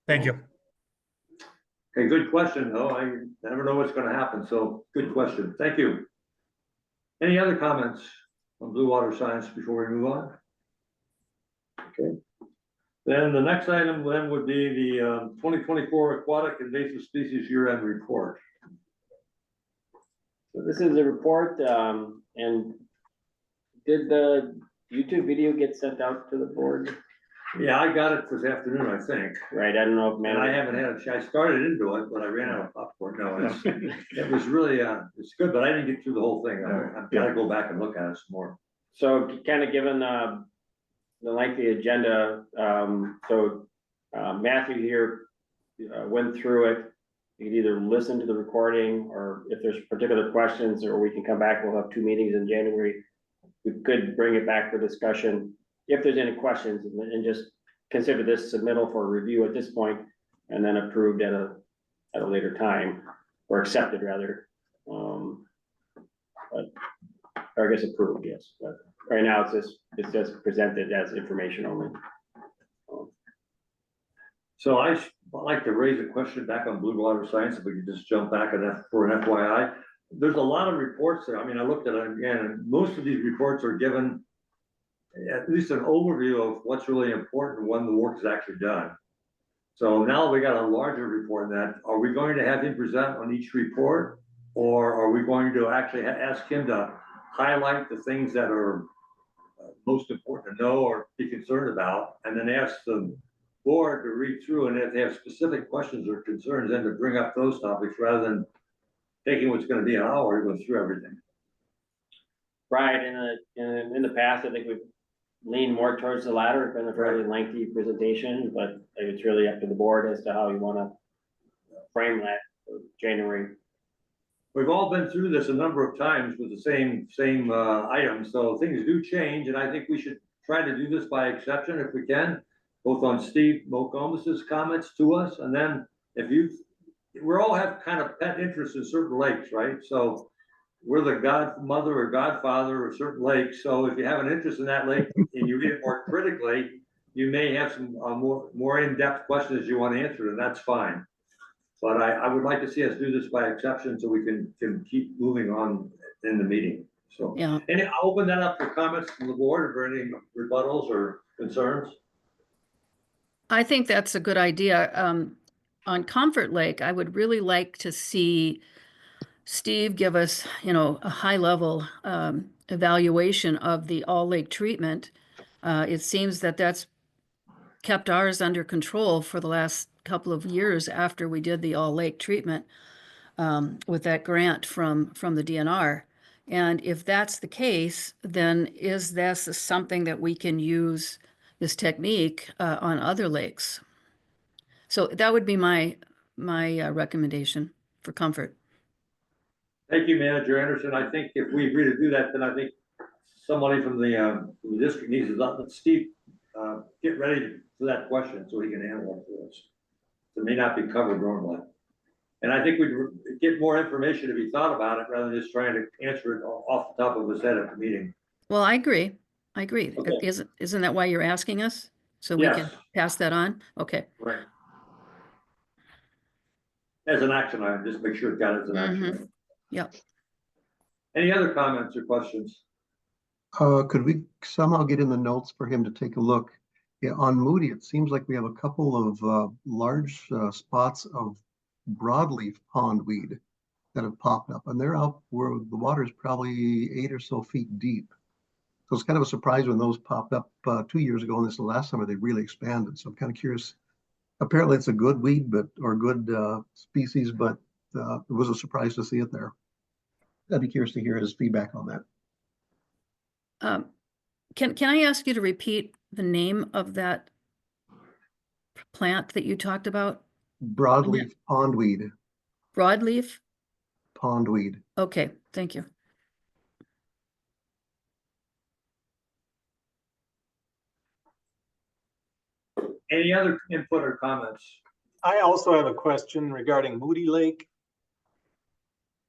Thank you. Okay, good question, though. I never know what's gonna happen, so good question. Thank you. Any other comments on Blue Water Science before we move on? Okay. Then the next item then would be the 2024 Aquatic Invasive Species Year-End Report. So this is a report, and did the YouTube video get sent out to the board? Yeah, I got it this afternoon, I think. Right, I don't know if And I manager. haven't had a chance. I started into it, but I ran out of popcorn. No, it was really, it's good, but I didn't get through the whole thing. I've gotta go back and look at it some more. So kind of given the lengthy agenda, Matthew here went through it. You can either listen to the recording, or if there's particular questions, or we can come back. We'll have 2 meetings in January. We could bring it back for discussion if there's any questions, and just consider this submittal for review at this point and then approved at a later time, or accepted rather. But, or I guess approved, yes, but right now it's just presented as information only. So I'd like to raise a question back on blue water science, if we could just jump back and for an FYI. There's a lot of reports there. I mean, I looked at it again, and most of these reports are given at least an overview of what's really important when the work is actually done. So now we got a larger report than that. Are we going to have him present on each report? Or are we going to actually ask him to highlight the things that are most important to know or be concerned about, and then ask the board to read through, and if they have specific questions or concerns, then to bring up those topics rather than taking what's going to be an hour to go through everything. Right, in the past, I think we've leaned more towards the latter. It's been a fairly lengthy presentation, but it's really up to the board as to how you want to frame that for January. We've all been through this a number of times with the same items, so things do change, and I think we should try to do this by exception if we can, both on Steve Mokomas's comments to us, and then we all have kind of pet interests in certain lakes, right? So we're the godmother or godfather of certain lakes, so if you have an interest in that lake and you read it more critically, you may have some more in-depth questions you want answered, and that's fine. But I would like to see us do this by exception so we can keep moving on in the meeting. So, Yeah. and I'll open that up for comments from the board or any rebuttals or concerns. I think that's a good idea. On Comfort Lake, I would really like to see Steve give us, a high level evaluation of the all lake treatment. It seems that that's kept ours under control for the last couple of years after we did the all lake treatment with that grant from the DNR. And if that's the case, then is this something that we can use this technique on other lakes? So that would be my recommendation for Comfort. Thank you, Manager Anderson. I think if we agree to do that, then I think somebody from the district needs to let Steve get ready for that question so he can handle it for us. It may not be covered normally. And I think we'd get more information if he thought about it rather than just trying to answer it off the top of his head at the meeting. Well, I agree. Okay. Isn't that why you're asking us? So we can pass that on? Okay. Right. As an action item, just make sure it got it as an action item. Yep. Any other comments or questions? Could we somehow get in the notes for him to take a look? Yeah, on Moody, it seems like we have a couple of large spots of broadleaf pondweed that have popped up, and they're out where the water is probably 8 or so feet deep. So it's kind of a surprise when those popped up 2 years ago, and this is the last summer they really expanded. So I'm kind of curious. Apparently it's a good weed, or good species, but it was a surprise to see it there. I'd be curious to hear his feedback on that. Can I ask you to repeat the name of that plant that you talked about? Broadleaf pondweed. Broadleaf? Pondweed. Okay, thank you. Any other input or comments? I also have a question regarding Moody Lake.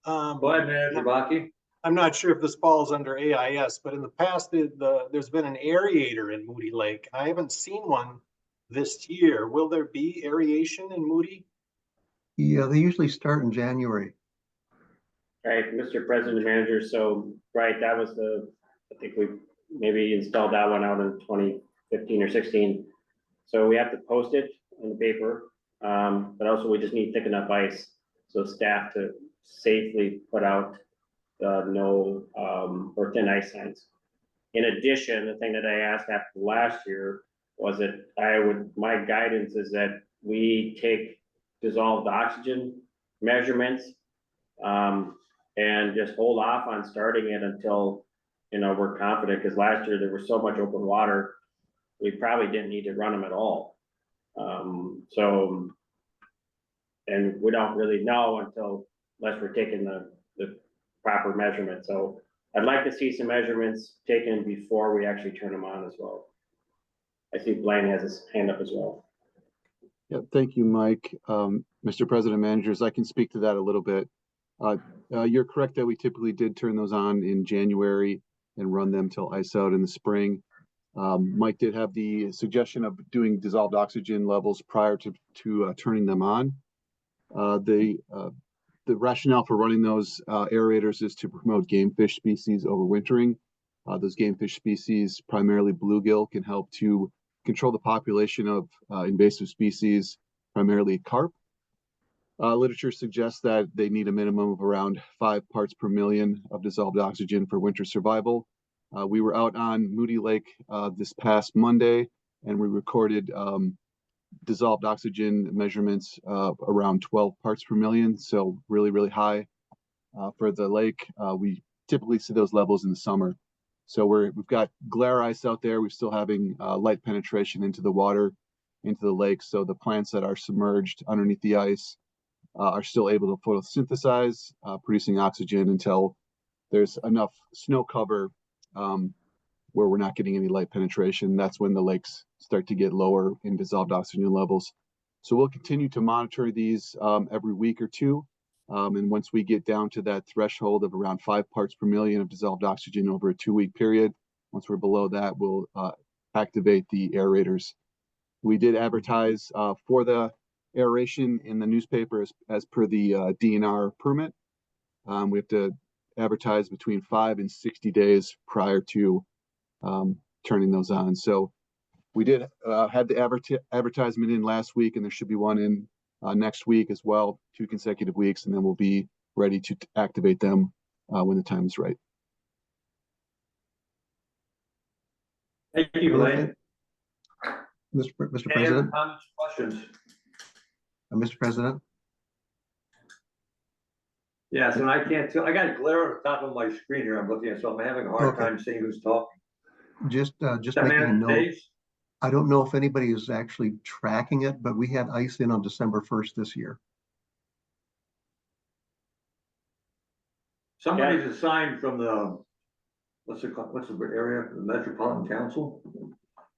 Go ahead, Manager Baki. I'm not sure if this falls under AIS, but in the past, there's been an aerator in Moody Lake. I haven't seen one this year. Will there be aeration in Moody? Yeah, they usually start in January. Right, Mr. President Manager, so, right, that was I think we maybe installed that one out in 2015 or 16. So we have to post it in the paper, but also we just need thick enough ice so staff to safely put out no or thin ice signs. In addition, the thing that I asked after last year was that my guidance is that we take dissolved oxygen measurements and just hold off on starting it until we're confident, because last year there was so much open water we probably didn't need to run them at all. And we don't really know unless we're taking the proper measurement. So I'd like to see some measurements taken before we actually turn them on as well. I see Blaine has his hand up as well. Yeah, thank you, Mike. Mr. President, managers, I can speak to that a little bit. You're correct that we typically did turn those on in January and run them till ice out in the spring. Mike did have the suggestion of doing dissolved oxygen levels prior to turning them on. The rationale for running those aerators is to promote game fish species overwintering. Those game fish species, primarily bluegill, can help to control the population of invasive species, primarily carp. Literature suggests that they need a minimum of around 5 parts per million of dissolved oxygen for winter survival. We were out on Moody Lake this past Monday, and we recorded dissolved oxygen measurements around 12 parts per million, so really, really high for the lake. We typically see those levels in the summer. So we've got glare ice out there. We're still having light penetration into the water, into the lake. So the plants that are submerged underneath the ice are still able to photosynthesize, producing oxygen until there's enough snow cover where we're not getting any light penetration. That's when the lakes start to get lower in dissolved oxygen levels. So we'll continue to monitor these every week or two. And once we get down to that threshold of around 5 parts per million of dissolved oxygen over a 2-week period, once we're below that, we'll activate the aerators. We did advertise for the aeration in the newspaper as per the DNR permit. We have to advertise between 5 and 60 days prior to turning those on. So we did had the advertisement in last week, and there should be one in next week as well, 2 consecutive weeks, and then we'll be ready to activate them when the time is right. Thank you, Blaine. Mr. Any other President, comments, questions? Mr. President, Yes, and I can't tell, I got a glare on the top of my screen here I'm looking at, so I'm having a hard Okay. time seeing who's talking. just That making a man note. Dave's? I don't know if anybody is actually tracking it, but we had ice in on December 1st this year. Somebody's assigned from the, what's the area, the Metropolitan Council?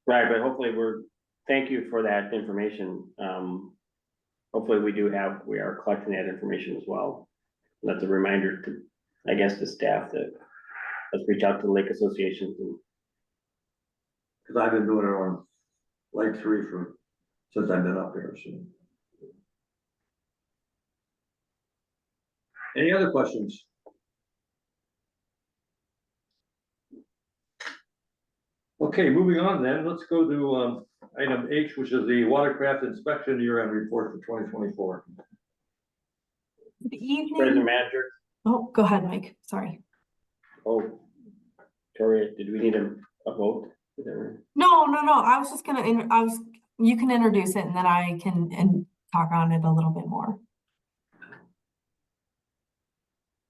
Right, but hopefully thank you for that information. Hopefully we are collecting that information as well. That's a reminder to, I guess, the staff that let's reach out to the lake associations. Cause I've been doing it on Lake 3 since I've been up here, so. Any other questions? Okay, moving on then, let's go to item H, which is the watercraft inspection year-end report for 2024. Good President evening. Manager, Oh, go ahead, Mike. Sorry. Tori, did we need a vote? No. I was just gonna, you can introduce it and then I can talk on it a little bit more.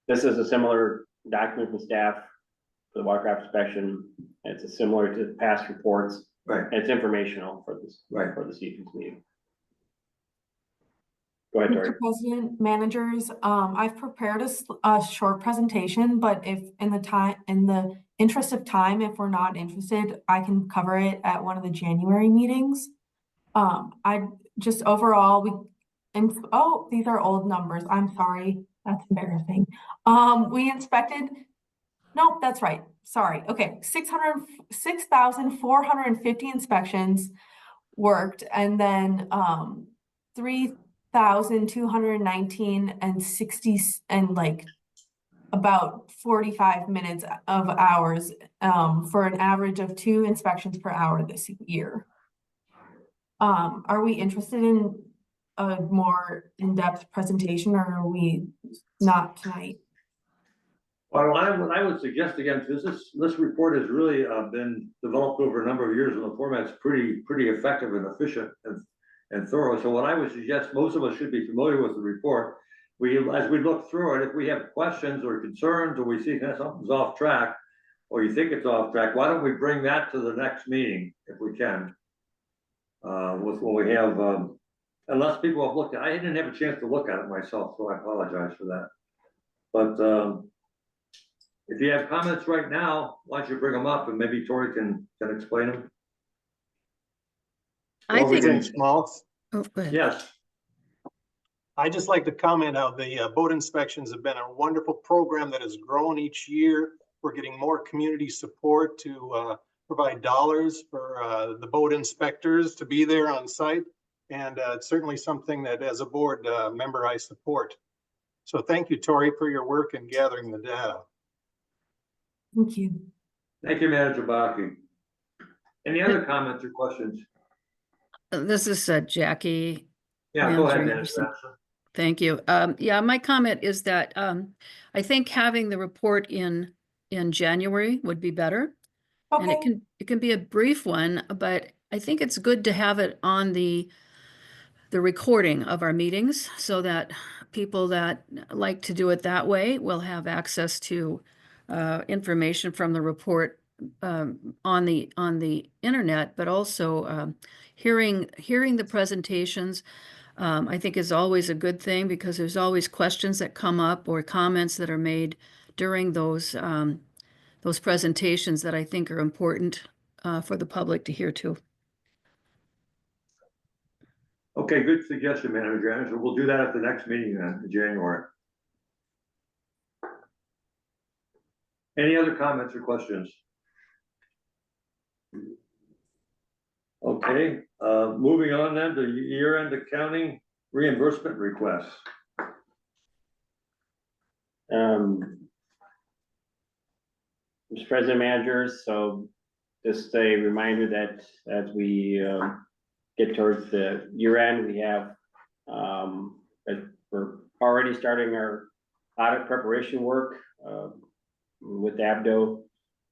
This is a similar document from staff for the watercraft inspection. It's similar to past reports. Right. And it's informational for this, Right. for this evening's meeting. Go ahead, Tori. Mr. President, managers, I've prepared a short presentation, but if in the interest of time, if we're not interested, I can cover it at one of the January meetings. I just overall, these are old numbers. I'm sorry. That's embarrassing. We inspected, nope, that's right. Sorry. Okay. 6,450 inspections worked, and then 3,219 and 60 and like about 45 minutes of hours for an average of 2 inspections per hour this year. Are we interested in a more in-depth presentation, or are we not tonight? Well, I would suggest again, because this report has really been developed over a number of years, and the format's pretty effective and efficient and thorough. So what I would suggest, most of us should be familiar with the report. As we look through it, if we have questions or concerns, or we see that something's off track, or you think it's off track, why don't we bring that to the next meeting if we can? With what we have, unless people have looked at it. I didn't have a chance to look at it myself, so I apologize for that. But if you have comments right now, why don't you bring them up and maybe Tori can explain them? I Well, we think, can- Representative Schmaltz? oh, go ahead. Yes, I just like to comment how the boat inspections have been a wonderful program that has grown each year. We're getting more community support to provide dollars for the boat inspectors to be there on site. And it's certainly something that as a board member, I support. So thank you, Tori, for your work in gathering the data. Thank you. thank you, Manager Baki. Any other comments or questions? This is Yeah, Jackie. go ahead, Manager Manager Anderson. Anderson. Thank you. Yeah, my comment is that I think having the report in January would be better. And Okay, it can be a brief one, but I think it's good to have it on the recording of our meetings so that people that like to do it that way will have access to information from the report on the internet, but also hearing the presentations. I think is always a good thing because there's always questions that come up or comments that are made during those presentations that I think are important for the public to hear too. Okay, good suggestion, Manager Anderson. We'll do that at the next meeting then, in January. Any other comments or questions? Okay, moving on then to year-end accounting reimbursement requests. Mr. President, managers, so just a reminder that as we get towards the year end, we have, we're already starting our audit preparation work with Abdo,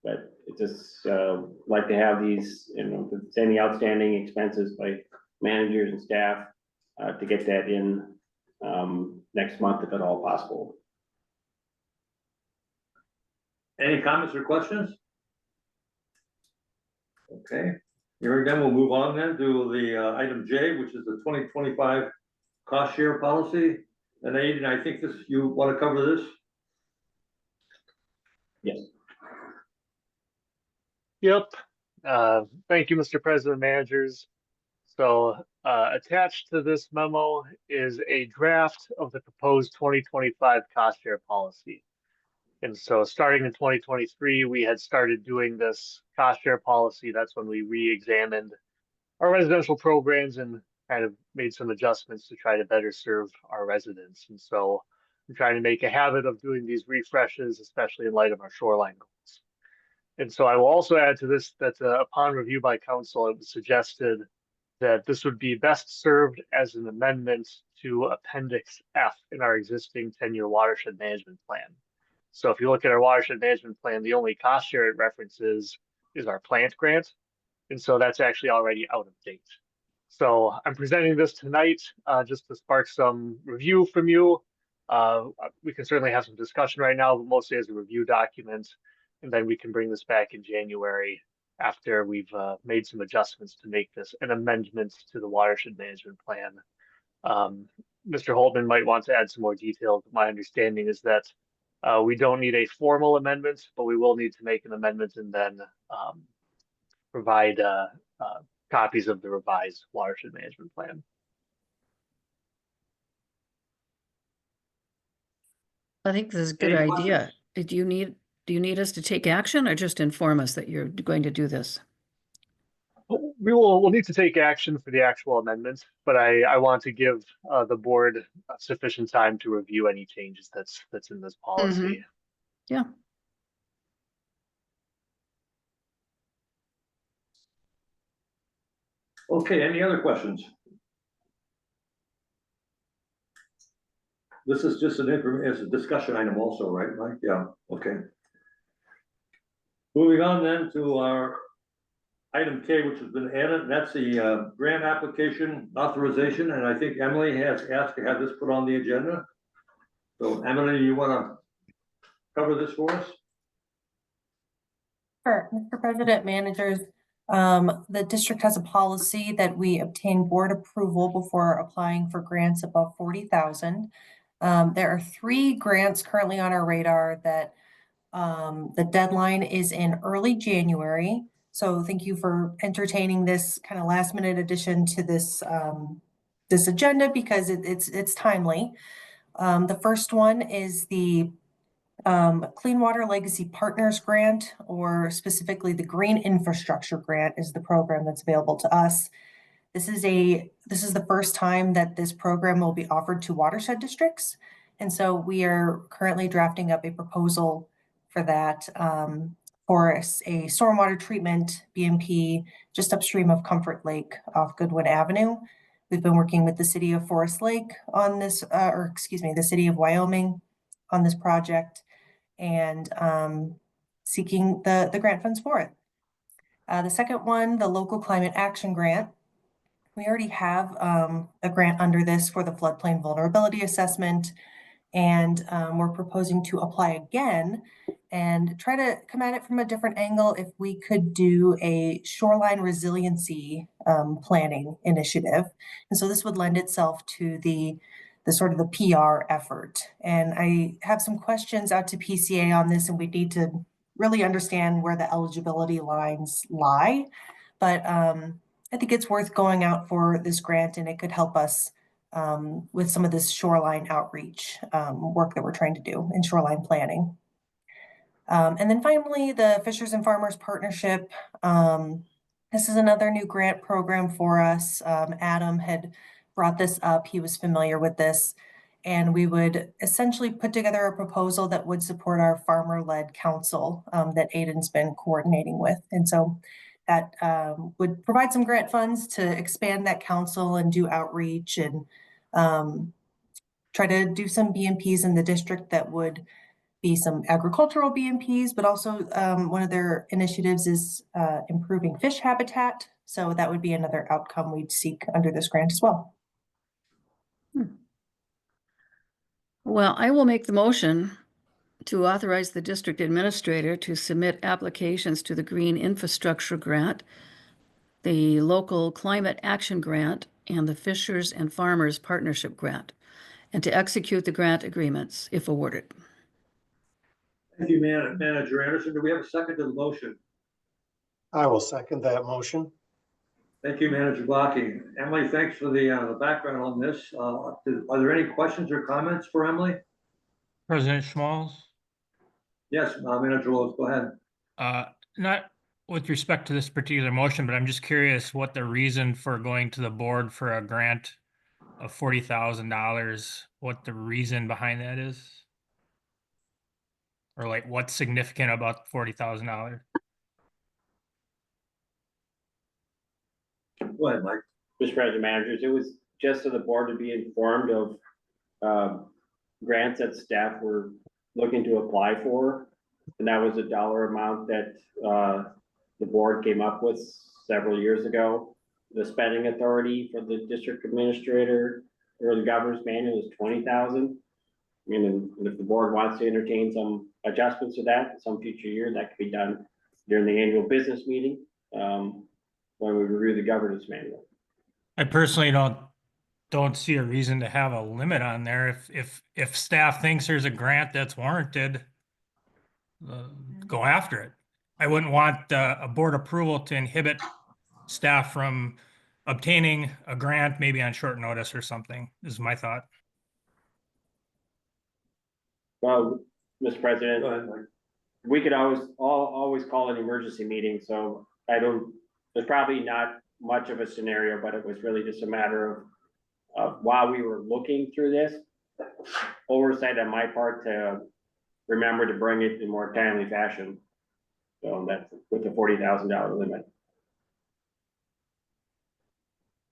but it just like to have these, you know, if there's any outstanding expenses by managers and staff to get that in next month, if at all possible. Any comments or questions? Okay, hearing then we'll move on then to the item J, which is the 2025 cost share policy. And Aiden, I think this, you want to cover this? Yes. Yep. Thank you, Mr. President, managers. So attached to this memo is a draft of the proposed 2025 cost share policy. And so starting in 2023, we had started doing this cost share policy. That's when we re-examined our residential programs and kind of made some adjustments to try to better serve our residents. And so I'm trying to make a habit of doing these refreshes, especially in light of our shoreline goals. And so I will also add to this that upon review by council, it was suggested that this would be best served as an amendment to Appendix F in our existing 10-year watershed management plan. So if you look at our watershed management plan, the only cost share it references is our plant grant. And so that's actually already out of date. So I'm presenting this tonight just to spark some review from you. We can certainly have some discussion right now, but mostly as a review document. And then we can bring this back in January after we've made some adjustments to make this an amendment to the watershed management plan. Mr. Holtman might want to add some more detail. My understanding is that we don't need a formal amendment, but we will need to make an amendment and then provide copies of the revised watershed management plan. I think this is a good Any idea. questions? Do you need us to take action or just inform us that you're going to do this? We'll need to take action for the actual amendment, but I want to give the board sufficient time to review any changes that's in this policy. Yeah. Okay, any other questions? This is just it's a discussion item also, right, Mike? Yeah, okay. Moving on then to our item K, which has been added, and that's the grant application authorization, and I think Emily has asked to have this put on the agenda. So Emily, you wanna cover this for us? Sure, Mr. President, managers, the district has a policy that we obtain board approval before applying for grants above 40,000. There are 3 grants currently on our radar that the deadline is in early January. So thank you for entertaining this kind of last minute addition to this, this agenda because it's timely. The first one is the Clean Water Legacy Partners Grant, or specifically the Green Infrastructure Grant is the program that's available to us. This is the first time that this program will be offered to watershed districts. And so we are currently drafting up a proposal for that, for a stormwater treatment BMP just upstream of Comfort Lake off Goodwood Avenue. We've been working with the city of Forest Lake on this, the city of Wyoming on this project, and seeking the grant funds for it. The second one, the Local Climate Action Grant. We already have a grant under this for the floodplain vulnerability assessment, and we're proposing to apply again and try to come at it from a different angle if we could do a shoreline resiliency planning initiative. And so this would lend itself to the sort of the PR effort. And I have some questions out to PCA on this, and we need to really understand where the eligibility lines lie. But I think it's worth going out for this grant, and it could help us with some of this shoreline outreach work that we're trying to do in shoreline planning. And then finally, the Fishers and Farmers Partnership. This is another new grant program for us. Adam had brought this up. He was familiar with this. And we would essentially put together a proposal that would support our farmer-led council that Aiden's been coordinating with. And so that would provide some grant funds to expand that council and do outreach and try to do some BMPs in the district that would be some agricultural BMPs, but also one of their initiatives is improving fish habitat. So that would be another outcome we'd seek under this grant as well. Well, I will make the motion to authorize the district administrator to submit applications to the Green Infrastructure Grant, the Local Climate Action Grant, and the Fishers and Farmers Partnership Grant, and to execute the grant agreements if awarded. Thank you, Manager Anderson. Do we have a second to the motion? I will second that motion. Thank you, Manager Blocky. Emily, thanks for the background on this. Are there any questions or comments for Emily? President Schmalz? Yes, Manager Lewis, go ahead. Not with respect to this particular motion, but I'm just curious what the reason for going to the board for a grant of $40,000, what the reason behind that is? Or like what's significant about $40,000? Go ahead, Mike. Mr. President, managers, it was just so the board to be informed of grants that staff were looking to apply for. And that was a dollar amount that the board came up with several years ago. The spending authority for the district administrator or the governor's manual is $20,000. I mean, and if the board wants to entertain some adjustments to that some future year, that could be done during the annual business meeting when we review the governance manual. I personally don't see a reason to have a limit on there. If staff thinks there's a grant that's warranted, go after it. I wouldn't want a board approval to inhibit staff from obtaining a grant, maybe on short notice or something, is my thought. Well, Mr. President, Go ahead, Mike. we could always call an emergency meeting, so there's probably not much of a scenario, but it was really just a matter of while we were looking through this, oversight on my part to remember to bring it in more timely fashion. So that's with the $40,000 limit.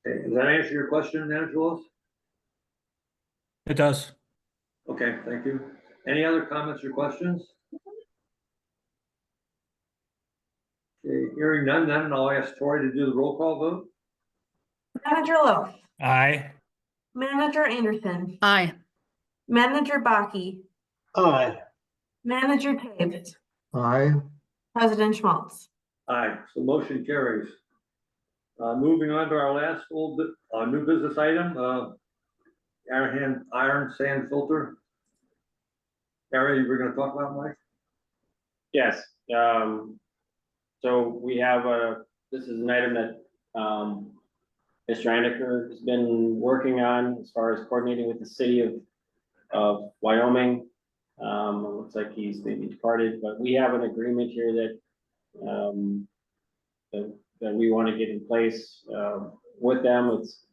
Okay, does that answer your question, Manager Lewis? It does. Okay, thank you. Any other comments or questions? Okay, hearing none, then I'll ask Tori to do the roll call vote. Manager Lowe, Aye. Manager Anderson, Aye. Manager Baki, Aye. Manager Taves, Aye. President Schmaltz. Aye, so motion carries. Moving on to our last new business item, iron sand filter. Area you were gonna talk about, Mike? Yes, So we have this is an item that, Mr. Einicker has been working on as far as coordinating with the city of Wyoming. It looks like he's maybe departed, but we have an agreement here that, that we want to get in place, with them. It's,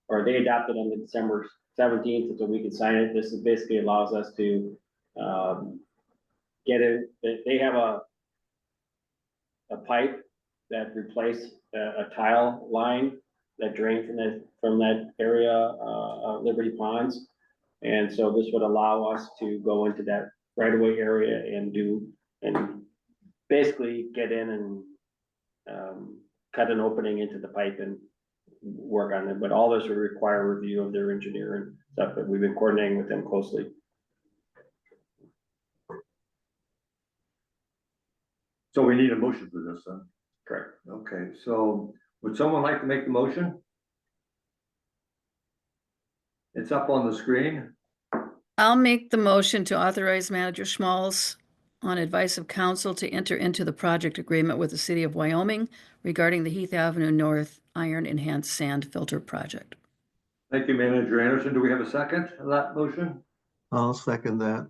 or they adopted on the December 17th, so we can sign it. This is basically allows us to, get it, they have a pipe that replaced a tile line that drained from that area, Liberty Ponds. And so this would allow us to go into that right of way area and basically get in and, cut an opening into the pipe and work on it. But all this would require review of their engineer and stuff, but we've been coordinating with them closely. So we need a motion for this then? Correct. Okay, so would someone like to make the motion? It's up on the screen. I'll make the motion to authorize Manager Schmalz on advice of council to enter into the project agreement with the city of Wyoming regarding the Heath Avenue North Iron Enhanced Sand Filter Project. Thank you, Manager Anderson. Do we have a second on that motion? I'll second that.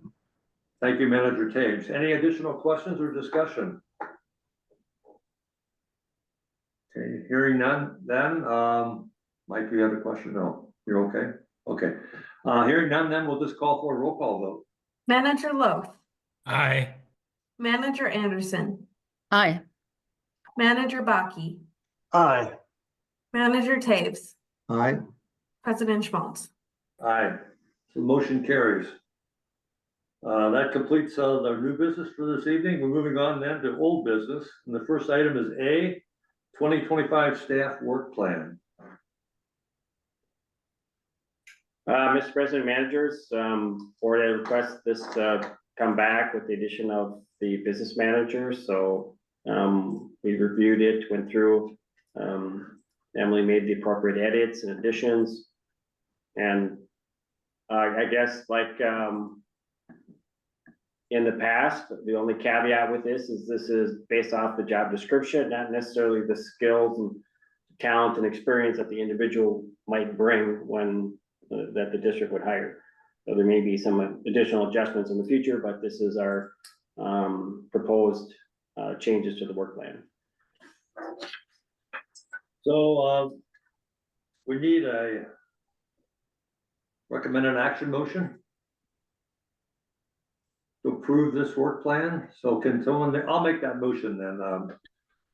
Thank you, Manager Taves. Any additional questions or discussion? Okay, hearing none, then, Mike, do you have a question? No, you're okay? Okay, hearing none, then we'll just call for a roll call vote. Manager Loth, Aye. Manager Anderson, Aye. Manager Baki, Aye. Manager Taves, Aye. President Schmaltz. Aye, so motion carries. That completes, the new business for this evening. We're moving on then to old business, and the first item is A, 2025 staff work plan. Mr. President, managers, board had requested this to come back with the addition of the business manager. So, we reviewed it, went through, Emily made the appropriate edits and additions. And, I guess like, in the past, the only caveat with this is based off the job description, not necessarily the skills and talent and experience that the individual might bring when that the district would hire. So there may be some additional adjustments in the future, but this is our proposed changes to the work plan. So, we need a recommended action motion to approve this work plan. So can someone, I'll make that motion then.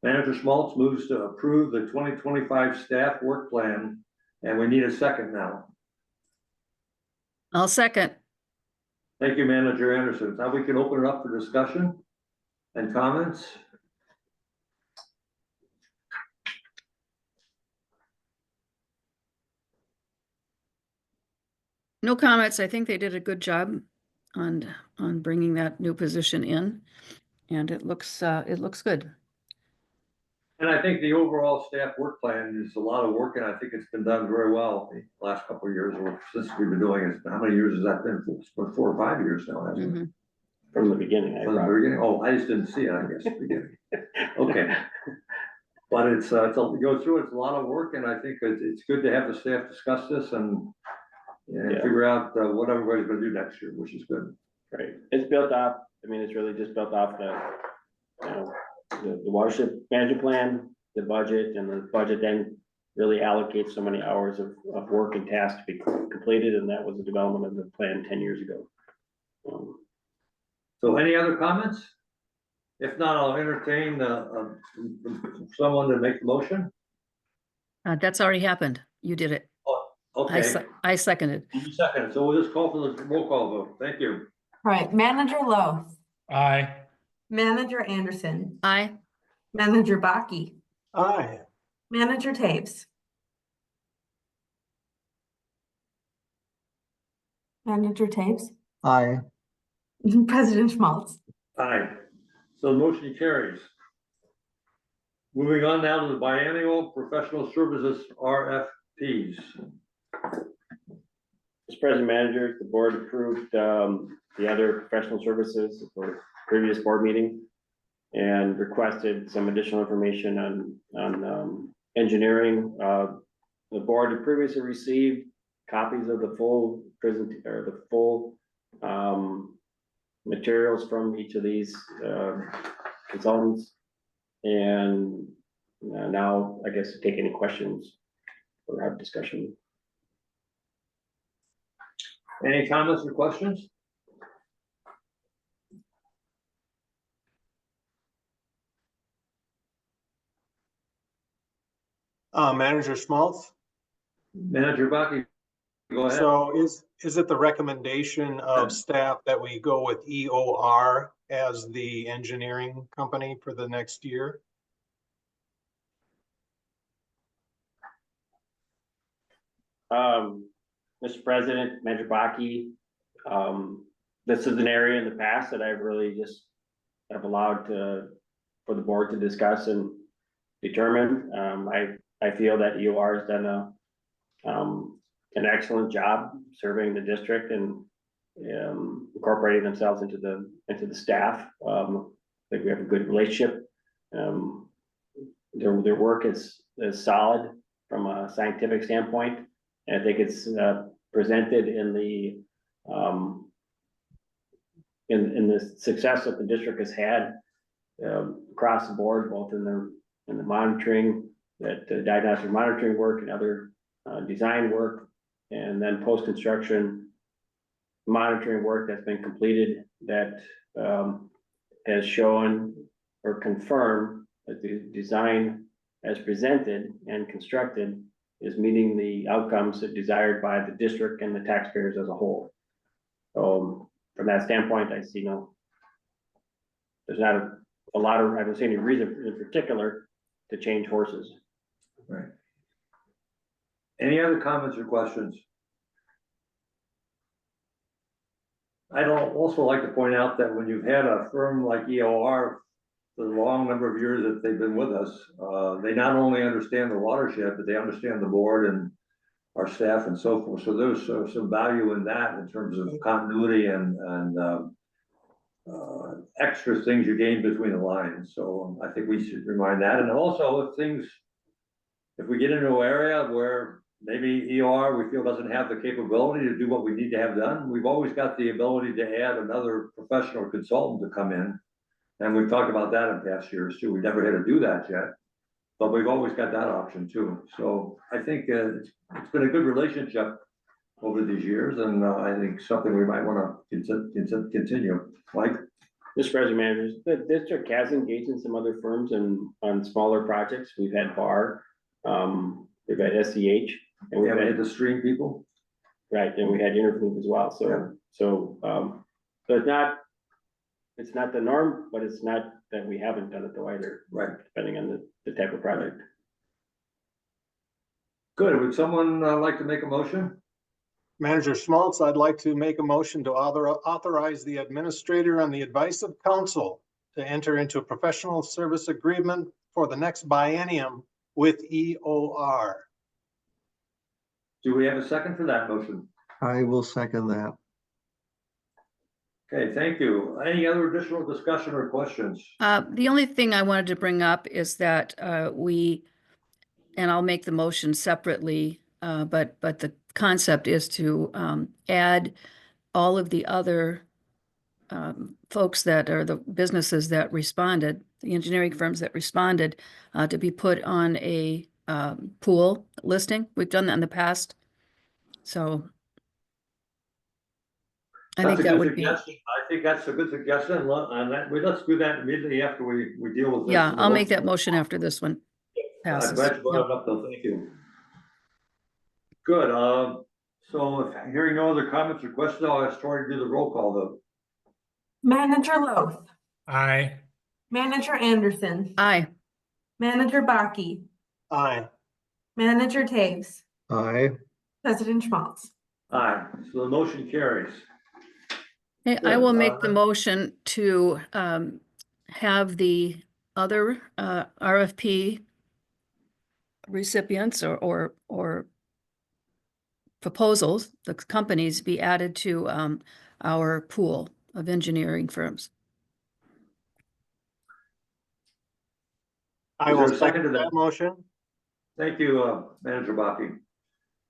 Manager Schmaltz moves to approve the 2025 staff work plan, and we need a second now. I'll second. Thank you, Manager Anderson. Now we can open it up for discussion and comments. No comments. I think they did a good job on bringing that new position in, and it looks good. And I think the overall staff work plan is a lot of work, and I think it's been done very well the last couple of years, or since we've been doing it. How many years has that been? For 4 or 5 years now, hasn't it? Mhm. From the beginning. From the beginning? Oh, I just didn't see it, I guess, at the beginning. Okay. But it's you go through, it's a lot of work, and I think it's good to have the staff discuss this and Yeah. figure out what everybody's gonna do next year, which is good. Right, it's built off, I mean, it's really just built off the watershed management plan, the budget, and the budget then really allocates so many hours of work and tasks to be completed, and that was the development of the plan 10 years ago. So any other comments? If not, I'll entertain someone to make the motion. That's already happened. You did it. Okay, I seconded. you second, so we'll just call for the roll call vote. Thank you. All right, Manager Loth, Aye. Manager Anderson, Aye. Manager Baki, Aye. Manager Taves. Manager Taves, Aye. President Schmaltz. Aye. So the motion carries. Moving on now to the biannual professional services RFPs. Mr. President Manager, the board approved the other professional services for previous board meeting. and requested some additional information on engineering. The board had previously received copies of the full materials from each of these consultants. And now I guess to take any questions or have discussion. Any comments or questions? Manager Schmaltz? Manager Bucky, go ahead. So is it the recommendation of staff that we go with EOR as the engineering company for the next year? Mr. President, Manager Baki, this is an area in the past that I've really just have allowed for the board to discuss and determine. I feel that EOR has done an excellent job serving the district and incorporating themselves into the staff. I think we have a good relationship. Their work is solid from a scientific standpoint. And I think it's presented in the success that the district has had across the board, both in the monitoring, diagnostic monitoring work and other design work, and then post-construction monitoring work that's been completed that has shown or confirmed that the design as presented and constructed is meeting the outcomes that desired by the district and the taxpayers as a whole. So from that standpoint, I see there's not a lot of, I don't see any reason in particular to change horses. Right. Any other comments or questions? I'd also like to point out that when you've had a firm like EOR for the long number of years that they've been with us, they not only understand the watershed, but they understand the board and our staff and so forth. So there's some value in that in terms of continuity and extra things you gain between the lines. So I think we should remind that. And also if we get into an area where maybe EOR we feel doesn't have the capability to do what we need to have done, we've always got the ability to add another professional consultant to come in. And we've talked about that in past years too. We never had to do that yet, but we've always got that option too. So I think it's been a good relationship over these years, and I think something we might want to continue. Mike? Mr. President, managers, the district has engaged in some other firms on smaller projects. We've had BAR, we've had SEH, and we've had the stream people. Right, and we had Intergroup as well. So it's not the norm, but it's not that we haven't done it though either. Right. Depending on the type of project. Good. Would someone like to make a motion? Manager Schmaltz, I'd like to make a motion to authorize the administrator on the advice of council to enter into a professional service agreement for the next biennium with EOR. Do we have a second for that motion? I will second that. Okay, thank you. Any other additional discussion or questions? The only thing I wanted to bring up is that and I'll make the motion separately, but the concept is to add all of the other folks that are the businesses that responded, the engineering firms that responded, to be put on a pool listing. We've done that in the past. So I think that would be. I think that's a good suggestion, and let's do that immediately after we deal with this. Yeah, I'll make that motion after this one I'm passes. glad you brought it up though, thank you. Good, so if hearing no other comments or questions, I'll ask Tori to do the roll call though. Manager Loth, Aye. Manager Anderson, Aye. Manager Baki, Aye. Manager Taves, Aye. President Schmaltz. Aye, so the motion carries. Hey, I Good, will make the motion to have the other RFP recipients or proposals, the companies be added to our pool of engineering firms. I Is will there a second to second that? that motion. Thank you, Manager Baki.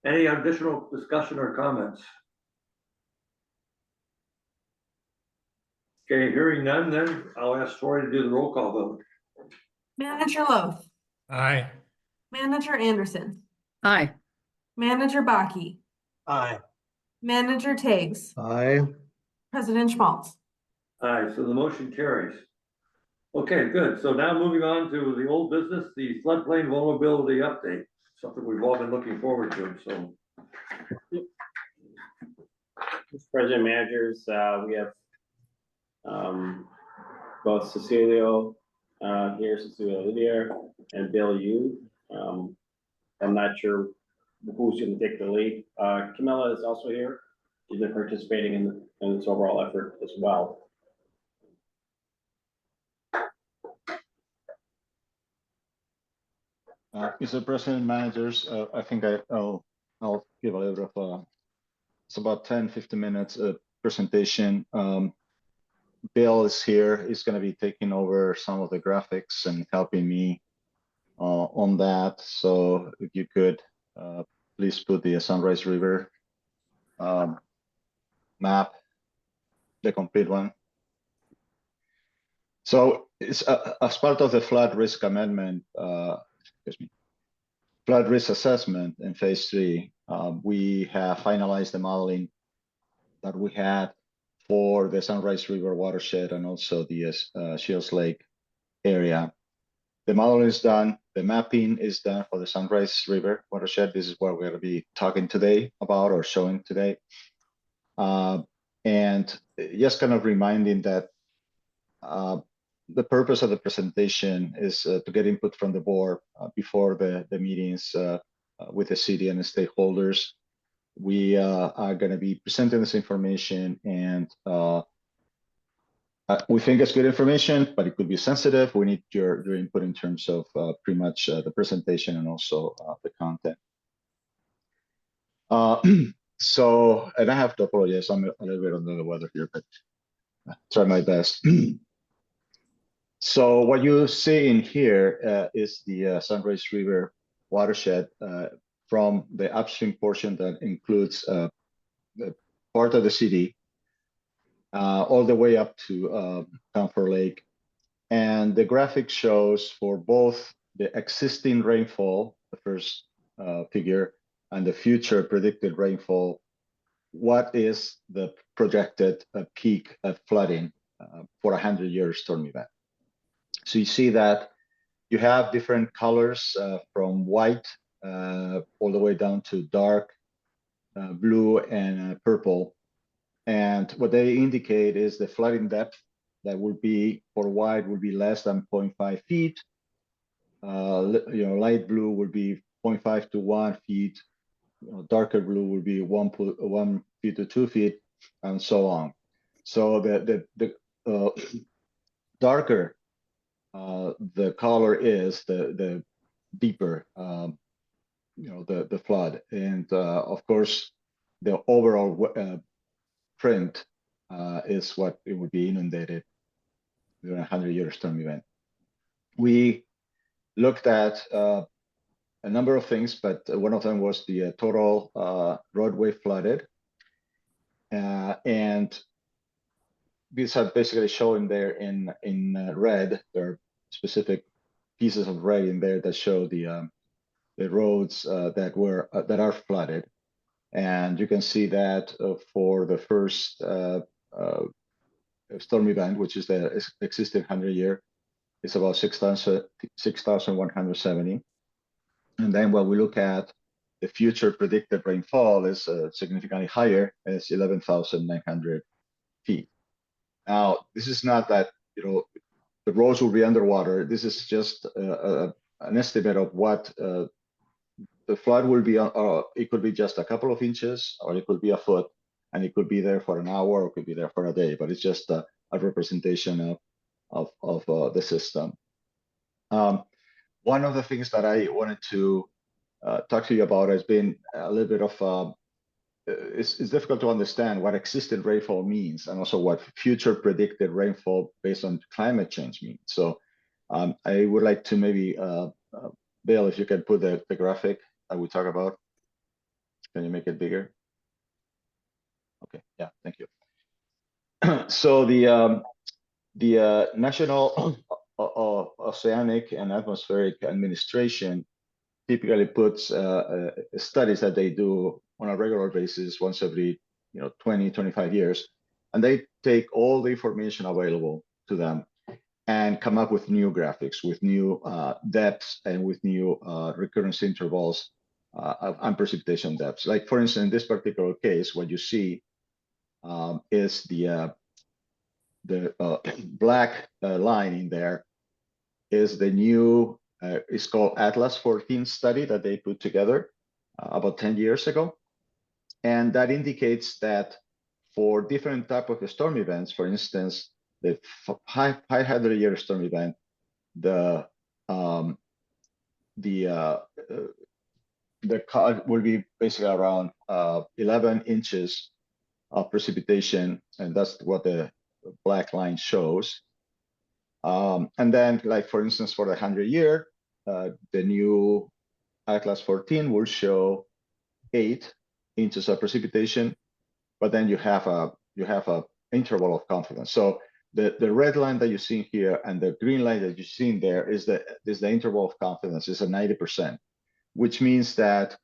Any additional discussion or comments? Okay, hearing none, then I'll ask Tori to do the roll call vote. Manager Loth, Aye. Manager Anderson, Aye. Manager Baki, Aye. Manager Tags, Aye. President Schmaltz. Aye, so the motion carries. Okay, good. So now moving on to the old business, the floodplain vulnerability update, something we've all been looking forward to, so. Mr. President, managers, we have both Cecilio here, Cecilio Lidier, and Bill Yu. I'm not sure who's going to take the lead. Camilla is also here. She's been participating in this overall effort as well. Mr. President, managers, I think I'll give a little of it's about 10-15 minutes presentation. Bill is here. He's going to be taking over some of the graphics and helping me on that. So if you could please put the Sunrise River map, the complete one. So it's as part of the flood risk amendment, flood risk assessment in phase 3, we have finalized the modeling that we had for the Sunrise River watershed and also the Shields Lake area. The modeling is done, the mapping is done for the Sunrise River watershed. This is what we're going to be talking today about or showing today. And just kind of reminding that the purpose of the presentation is to get input from the board before the meetings with the city and the stakeholders. We are going to be presenting this information, and we think it's good information, but it could be sensitive. We need your input in terms of pretty much the presentation and also the content. So, and I have to apologize, I'm a little bit under the weather here, but I'll try my best. So what you see in here is the Sunrise River watershed from the upstream portion that includes the part of the city all the way up to Comfort Lake. And the graphic shows for both the existing rainfall, the first figure, and the future predicted rainfall, what is the projected peak of flooding for 100-year storm event. So you see that you have different colors from white all the way down to dark blue and purple. And what they indicate is the flooding depth that will be for white will be less than 0.5 feet. Light blue will be 0.5 to 1 feet. Darker blue will be 1 feet to 2 feet, and so on. So the darker the color is, the deeper the flood, and of course the overall print is what it would be inundated during a 100-year storm event. We looked at a number of things, but one of them was the total roadway flooded, and these are basically shown there in red. There are specific pieces of red in there that show the roads that are flooded, and you can see that for the first storm event, which is the existing 100-year, it's about 6,170. And then when we look at the future predicted rainfall is significantly higher, it's 11,900 feet. Now, this is not that, the roads will be underwater. This is just an estimate of what the flood will be. It could be just a couple of inches, or it could be a foot, and it could be there for an hour, or it could be there for a day, but it's just a representation of the system. One of the things that I wanted to talk to you about has been a little bit of it's difficult to understand what existing rainfall means, and also what future predicted rainfall based on climate change means. So I would like to maybe, Bill, if you can put the graphic I would talk about. Can you make it bigger? Okay, yeah, thank you. So the National Oceanic and Atmospheric Administration typically puts studies that they do on a regular basis once every 20, 25 years, and they take all the information available to them and come up with new graphics, with new depths and with new recurrence intervals and precipitation depths. Like for instance, in this particular case, what you see is the black line in there is the new, it's called Atlas 14 study that they put together about 10 years ago. And that indicates that for different type of storm events, for instance, the 500-year storm event, the cloud will be basically around 11 inches of precipitation, and that's what the black line shows. And then, like for instance, for the 100-year, the new Atlas 14 will show 8 inches of precipitation, but then you have a interval of confidence. So the red line that you see here and the green line that you see in there is the interval of confidence. It's a 90%, which means that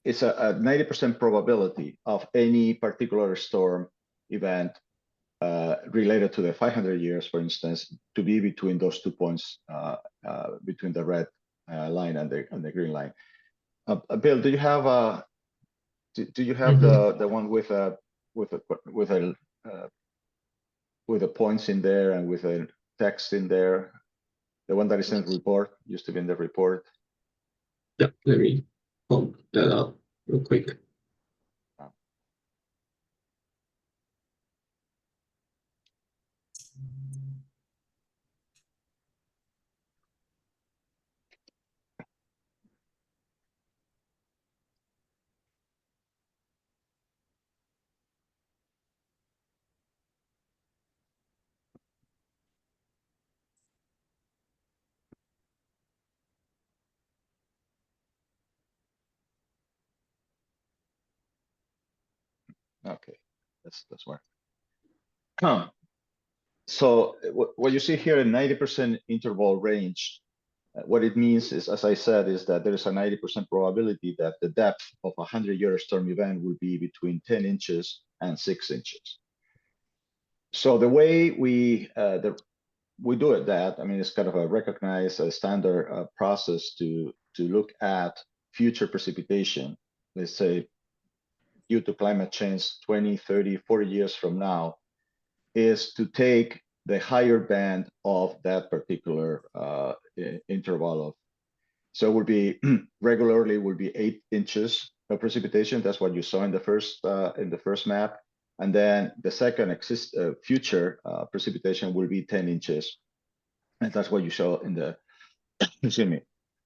it's a 90% probability of any particular storm event related to the 500 years, for instance, to be between those 2 points, between the red line and the green line. Bill, do you have the one with the points in there and with a text in there? The one that is in the report, used to be in the report. Yeah, let me pull that up real quick. Okay, that's where. So what you see here in 90% interval range, what it means is, as I said, is that there is a 90% probability that the depth of a 100-year storm event will be between 10 inches and 6 inches. So the way we do it, I mean, it's kind of a recognized standard process to look at future precipitation, let's say, due to climate change 20, 30, 40 years from now, is to take the higher band of that particular interval of, so it would be regularly would be 8 inches of precipitation. That's what you saw in the first map. And then the second future precipitation will be 10 inches. And that's what you saw in the, excuse me,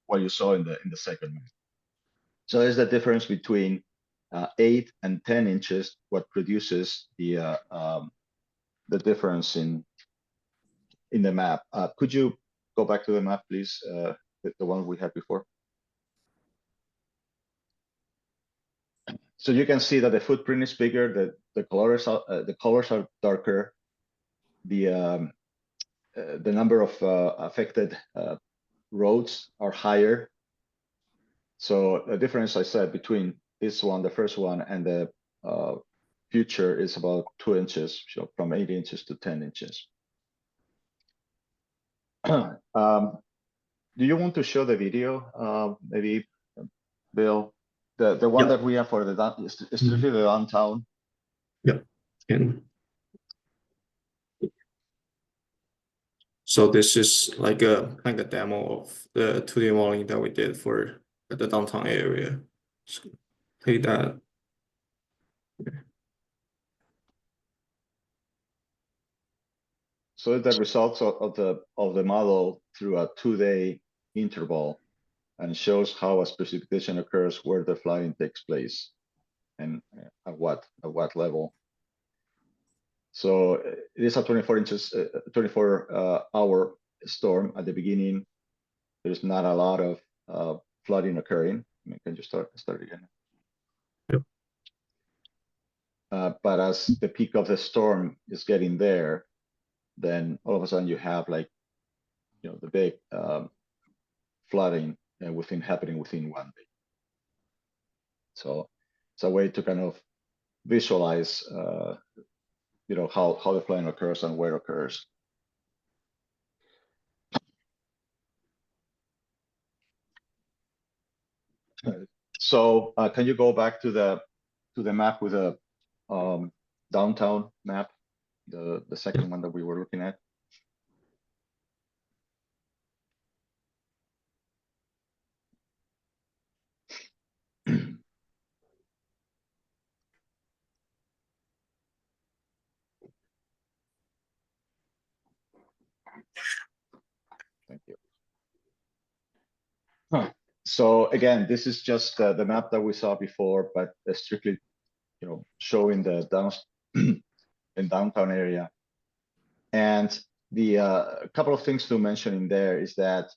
what you saw in the second map. So there's the difference between 8 and 10 inches, what produces the difference in the map. Could you go back to the map, please? The one we had before. So you can see that the footprint is bigger. The colors are darker. The number of affected roads are higher. So the difference, I said, between this one, the first one, and the future is about 2 inches, so from 8 inches to 10 inches. Do you want to show the video, maybe, Bill? The one that we have for the strictly the downtown. Yeah. And so this is like a demo of the 2D modeling that we did for the downtown area. So take that. So the results of the model through a 2-day interval, and shows how as precipitation occurs, where the flooding takes place, and at what level. So it is a 24 hour storm. At the beginning, there's not a lot of flooding occurring. I mean, can you start again? Yep. But as the peak of the storm is getting there, then all of a sudden you have like, the big flooding happening within 1 day. So it's a way to kind of visualize, how the flooding occurs and where it occurs. So can you go back to the map with the downtown map, the second one that we were looking at? Thank you. So again, this is just the map that we saw before, but strictly, showing the downtown area. And the couple of things to mention in there is that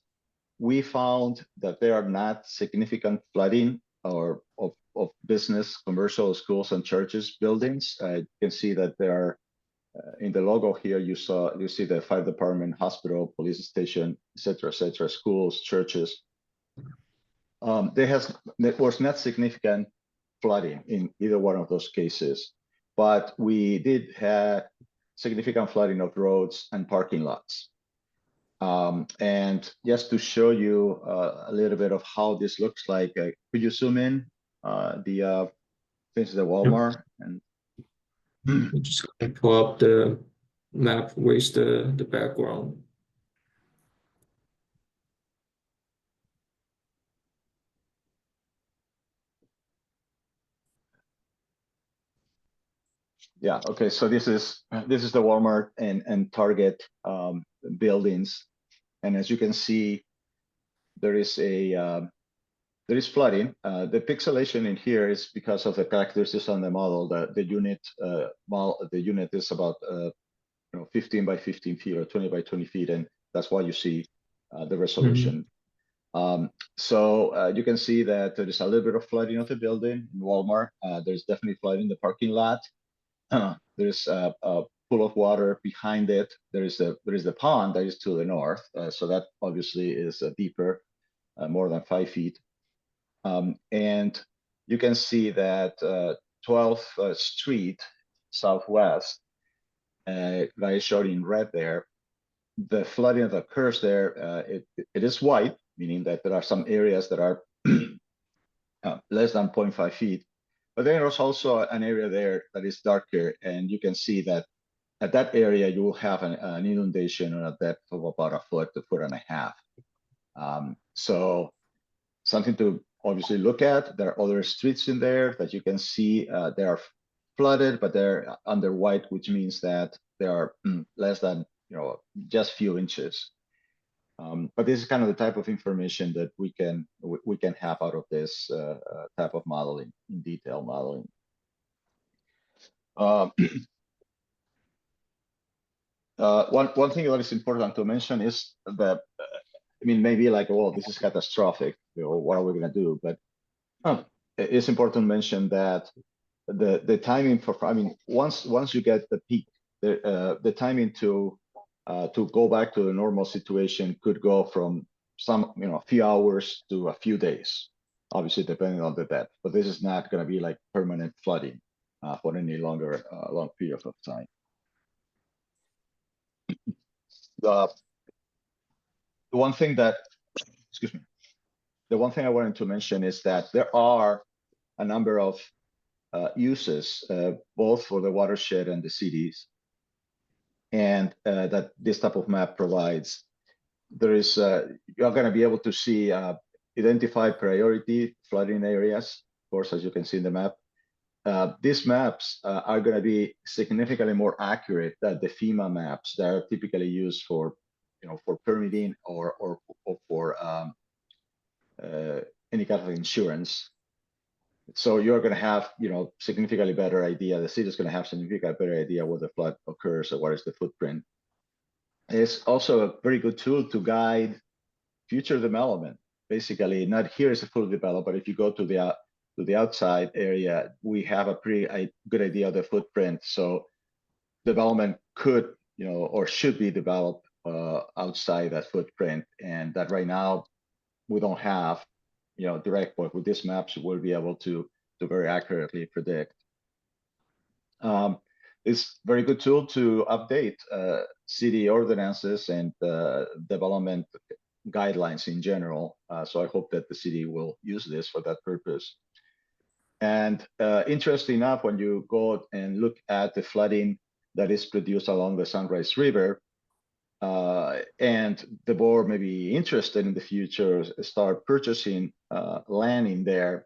we found that there are not significant flooding or of business, commercial, schools, and churches buildings. You can see that there are in the logo here. You see the fire department, hospital, police station, etc., schools, churches. There was not significant flooding in either one of those cases, but we did have significant flooding of roads and parking lots. And just to show you a little bit of how this looks like, could you zoom in this is the Walmart, and I'm just gonna pull up the map with the background. yeah, okay, so this is the Walmart and Target buildings, and as you can see, there is flooding. The pixelation in here is because of the characteristics on the model. The unit is about 15 by 15 feet or 20 by 20 feet, and that's why you see the resolution. So you can see that there is a little bit of flooding of the building in Walmart. There's definitely flooding in the parking lot. There's a pool of water behind it. There is the pond that is to the north. So that obviously is deeper, more than 5 feet. And you can see that 12th Street Southwest, that is shown in red there, the flooding that occurs there, it is white, meaning that there are some areas that are less than 0.5 feet. But then there's also an area there that is darker, and you can see that at that area you will have an inundation on a depth of about 1 foot to 1.5 feet. So something to obviously look at. There are other streets in there that you can see they are flooded, but they're under white, which means that they are less than just few inches. But this is kind of the type of information that we can have out of this type of modeling, in detail modeling. One thing that is important to mention is that, maybe like, well, this is catastrophic, what are we going to do? But it's important to mention that the timing once you get the peak, the timing to go back to the normal situation could go from a few hours to a few days, obviously depending on the depth. But this is not going to be like permanent flooding for any long period of time. The one thing I wanted to mention is that there are a number of uses, both for the watershed and the cities, and that this type of map provides. There is you're going to be able to see identify priority flooding areas, of course, as you can see in the map. These maps are going to be significantly more accurate than the FEMA maps that are typically used for permitting or for any kind of insurance. So you're gonna have, you know, significantly better idea, the city is gonna have significantly better idea where the flood occurs or what is the footprint. It's also a very good tool to guide future development. Basically, not here is a fully developed, but if you go to the outside area, we have a pretty good idea of the footprint. So development could, you know, or should be developed outside that footprint, and that right now we don't have, you know, direct, but with these maps we'll be able to very accurately predict. It's very good tool to update city ordinances and development guidelines in general. So I hope that the city will use this for that purpose. And interesting enough, when you go and look at the flooding that is produced along the Sunrise River, and the board may be interested in the future, start purchasing land in there,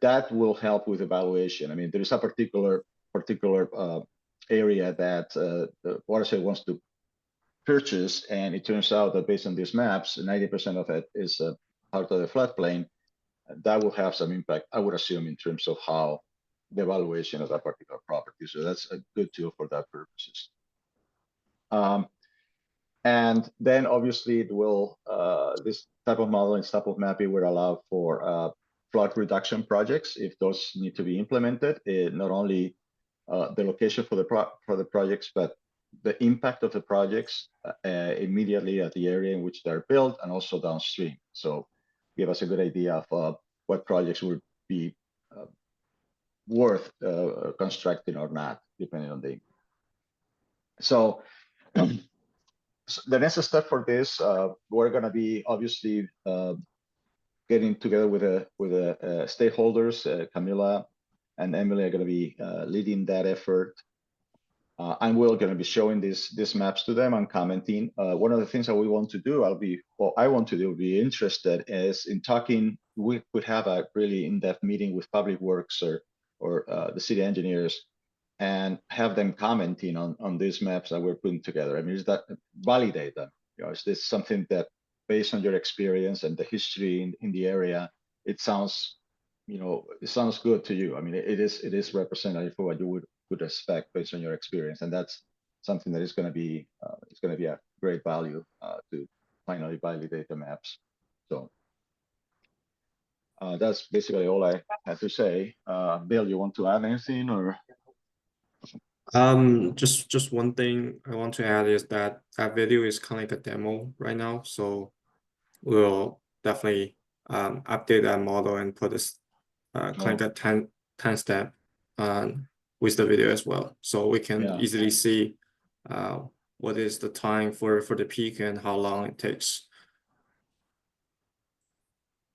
that will help with evaluation. I mean, there is a particular area that the watershed wants to purchase, and it turns out that based on these maps, 90% of it is part of the floodplain. That will have some impact, I would assume, in terms of how the evaluation of that particular property. So that's a good tool for that purposes. And then obviously it will, this type of modeling, this type of mapping would allow for flood reduction projects if those need to be implemented. Not only the location for the projects, but the impact of the projects immediately at the area in which they're built and also downstream. So give us a good idea of what projects would be worth constructing or not, depending on the. So the next step for this, we're going to be obviously getting together with the stakeholders. Camila and Emily are going to be leading that effort. And we're going to be showing these maps to them and commenting. One of the things that we want to do, I want to do, be interested is in talking. We could have a really in-depth meeting with Public Works or the city engineers, and have them commenting on these maps that we're putting together. I mean, is that validate them? You know, is this something that, based on your experience and the history in the area, it sounds, you know, it sounds good to you? I mean, it is representative for what you would expect based on your experience, and that's something that is going to be a great value to finally validate the maps. So that's basically all I had to say. Bill, you want to add anything, or? Just one thing I want to add is that video is kind of like a demo right now, so we'll definitely update that model and put this kind of a timestamp with the video as well, so we can easily see what is the time for the peak and how long it takes.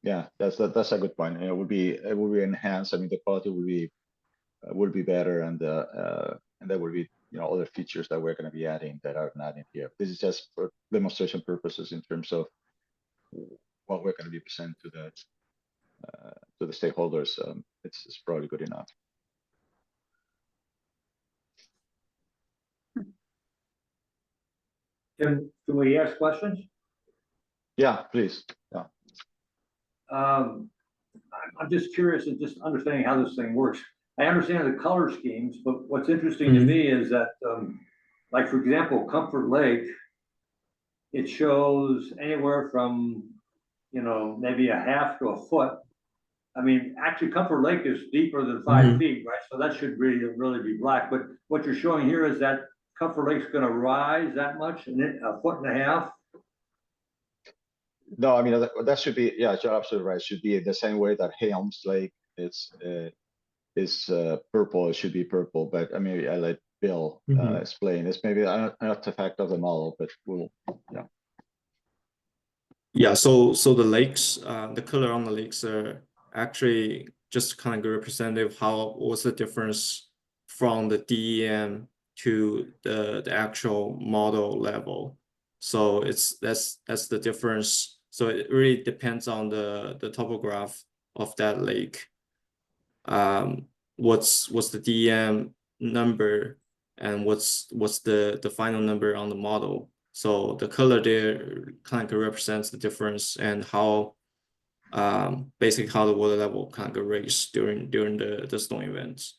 Yeah, that's a good point. It will be enhanced. I mean, the quality will be better, and there will be, you know, other features that we're going to be adding that are not in here. This is just for demonstration purposes in terms of what we're going to be presenting to the stakeholders. It's probably good enough. Can we ask questions? Yeah, please. Yeah. I'm just curious and just understanding how this thing works. I understand the color schemes, but what's interesting to me is that, like, for example, Comfort Lake, it shows anywhere from, you know, maybe a half to a foot. I mean, actually, Comfort Lake is deeper than 5 feet, right? So that should really be black. But what you're showing here is that Comfort Lake's going to rise that much, and a foot and a half. No, I mean, that should be, yeah, you're absolutely right. It should be the same way that Helms Lake is purple. It should be purple, but I mean, I let Bill explain. It's maybe an artifact of the model, but we'll, yeah. Yeah, so the lakes, the color on the lakes are actually just kind of representative what's the difference from the DEM to the actual model level. So that's the difference. So it really depends on the topograph of that lake. What's the DEM number and what's the final number on the model. So the color there kind of represents the difference and how basically how the water level kind of raise during the storm events.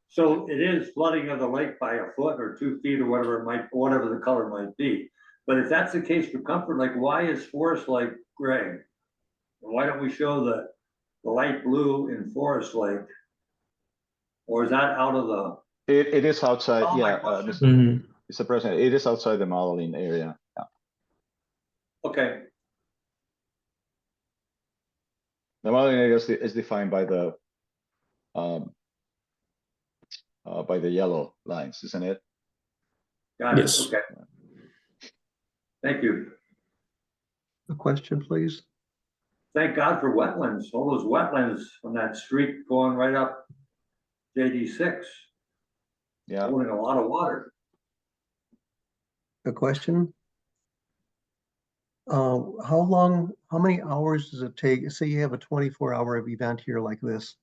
So it is flooding of the lake by a foot or 2 feet or whatever it might, whatever the color might be. But if that's the case for Comfort Lake, why is Forest Lake gray? Why don't we show the light blue in Forest Lake? Or is that out of the? It is outside, Oh, my yeah, question. Mr. President, it is outside the modeling area. Yeah. Okay, The modeling area is defined by the yellow lines, isn't it? got it, Yes. okay. Thank you. A question, please. Thank God for wetlands, all those wetlands on that street going right up JD6, Yeah. holding a lot of water. A question? How many hours does it take? Say you have a 24-hour event here like this.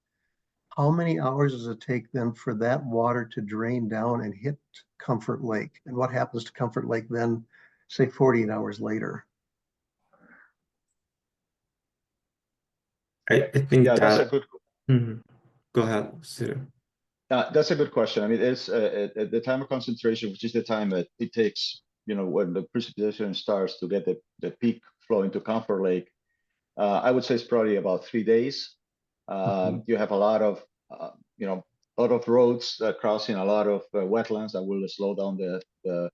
How many hours does it take then for that water to drain down and hit Comfort Lake? And what happens to Comfort Lake then, say 48 hours later? I think Yeah, that's a that. good. Mhm. Go ahead, Cedar. That's a good question. I mean, it's at the time of concentration, which is the time that it takes, when the precipitation starts to get the peak flow into Comfort Lake. I would say it's probably about 3 days. You have a lot of, roads crossing a lot of wetlands that will slow down the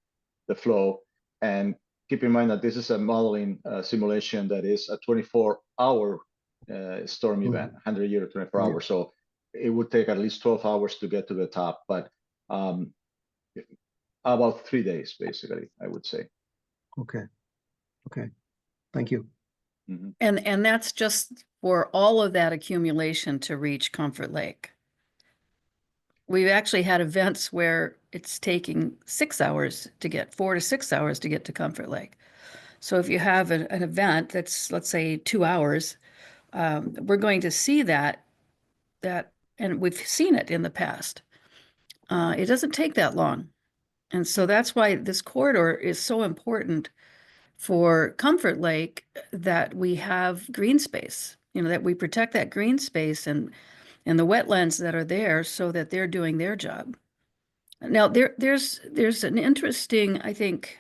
flow. And keep in mind that this is a modeling simulation that is a 24-hour storm event, 100-year, 24 hours. So it would take at least 12 hours to get to the top, but about 3 days, basically, I would say. Okay. Okay. Thank you. And that's just for all of that accumulation to reach Comfort Lake. We've actually had events where it's taking 6 hours to get, 4 to 6 hours to get to Comfort Lake. So if you have an event that's, let's say, 2 hours, we're going to see that, and we've seen it in the past. It doesn't take that long. And so that's why this corridor is so important for Comfort Lake, that we have green space, that we protect that green space and the wetlands that are there so that they're doing their job. Now, there's an interesting, I think,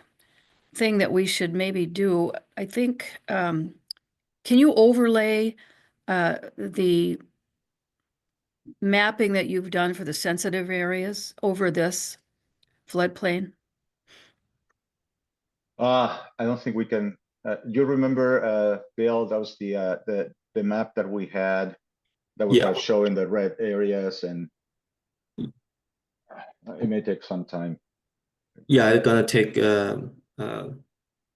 thing that we should maybe do. I think, can you overlay the mapping that you've done for the sensitive areas over this floodplain? I don't think we can. You remember, Bill? That was the map that we had that was showing the red areas, and it may take some time. Yeah, it's gonna take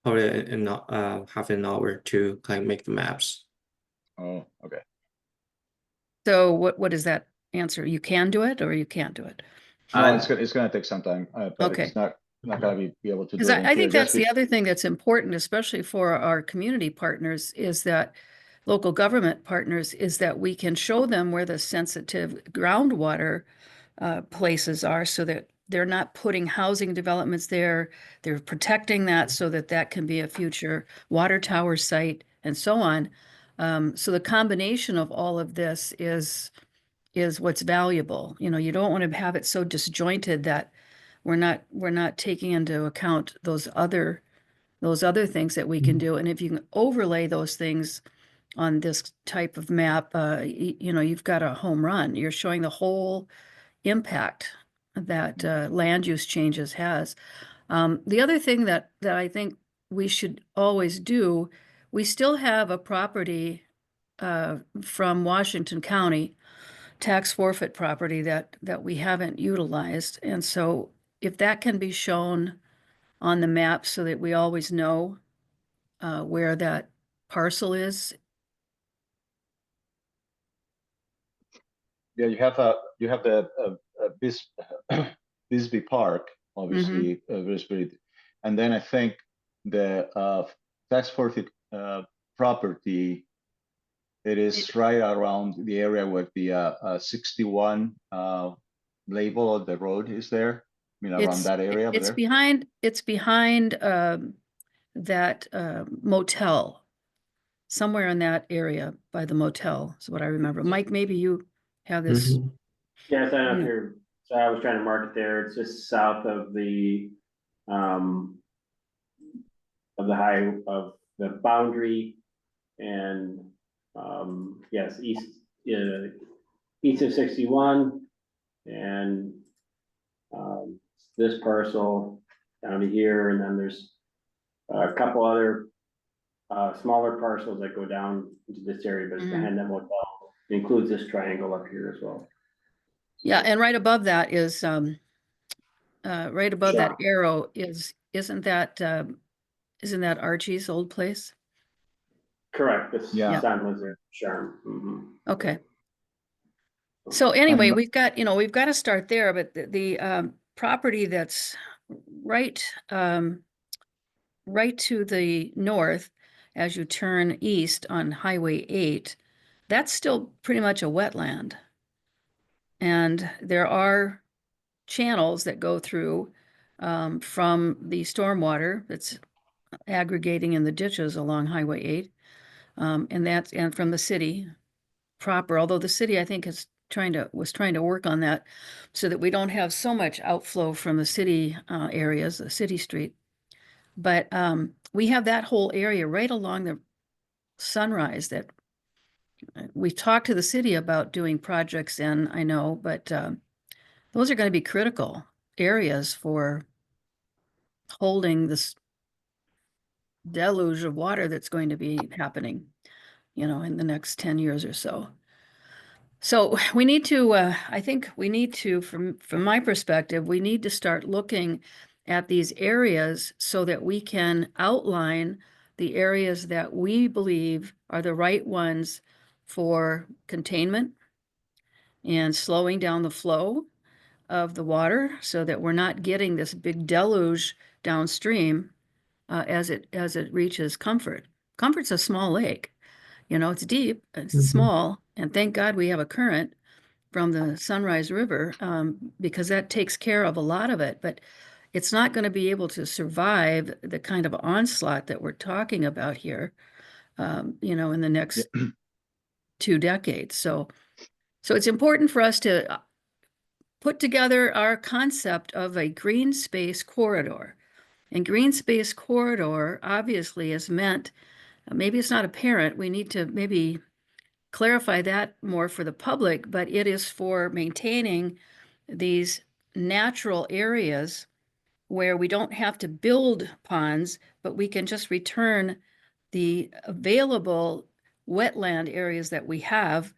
probably half an hour to kind of make the maps. Oh, okay. So what does that answer? You can do it or you can't do it? No, it's gonna take some time, but Okay. it's not gonna be able to do Because it. I think that's the other thing that's important, especially for our community partners, is that local government partners, is that we can show them where the sensitive groundwater places are, so that they're not putting housing developments there. They're protecting that so that that can be a future water tower site and so on. So the combination of all of this is what's valuable. You don't want to have it so disjointed that we're not taking into account those other things that we can do. And if you can overlay those things on this type of map, you've got a home run. You're showing the whole impact that land use changes has. The other thing that I think we should always do, we still have a property from Washington County, tax forfeit property that we haven't utilized. And so if that can be shown on the map so that we always know where that parcel is. Yeah, you have the Bisbee Park, obviously, and then I think the tax forfeit property. It is right around the area where the 61 label of the road is there. I mean, around that area. It's behind that motel. somewhere in that area by the motel, is what I remember. Mike, maybe you have this. Yes, I don't know if Yeah. you're, so I was trying to mark it there. It's just south of the boundary and, yes, east of 61 and, this parcel down to here, and then there's a couple other, smaller parcels that go down into this area, but the Hennett Motel includes this triangle up here as well. Yeah, and right above that is, right above that Yeah. arrow isn't that Archie's old place? Correct, this Yeah. San Jose Charm. Okay. So anyway, And- we've got to start there, but the property that's right, right to the north as you turn east on Highway 8, that's still pretty much a wetland. And there are channels that go through from the stormwater that's aggregating in the ditches along Highway 8. And from the city proper, although the city, I think, was trying to work on that so that we don't have so much outflow from the city areas, the city street. But we have that whole area right along the Sunrise that we've talked to the city about doing projects in, I know, but those are going to be critical areas for holding this deluge of water that's going to be happening, in the next 10 years or so. So we need to, I think we need to, from my perspective, we need to start looking at these areas so that we can outline the areas that we believe are the right ones for containment and slowing down the flow of the water so that we're not getting this big deluge downstream as it reaches Comfort. Comfort's a small lake. It's deep, it's small, and thank God we have a current from the Sunrise River because that takes care of a lot of it, but it's not going to be able to survive the kind of onslaught that we're talking about here, in the next 2 decades. So it's important for us to put together our concept of a green space corridor. And green space corridor obviously is meant, maybe it's not apparent, we need to maybe clarify that more for the public, but it is for maintaining these natural areas where we don't have to build ponds, but we can just return the available wetland areas that we have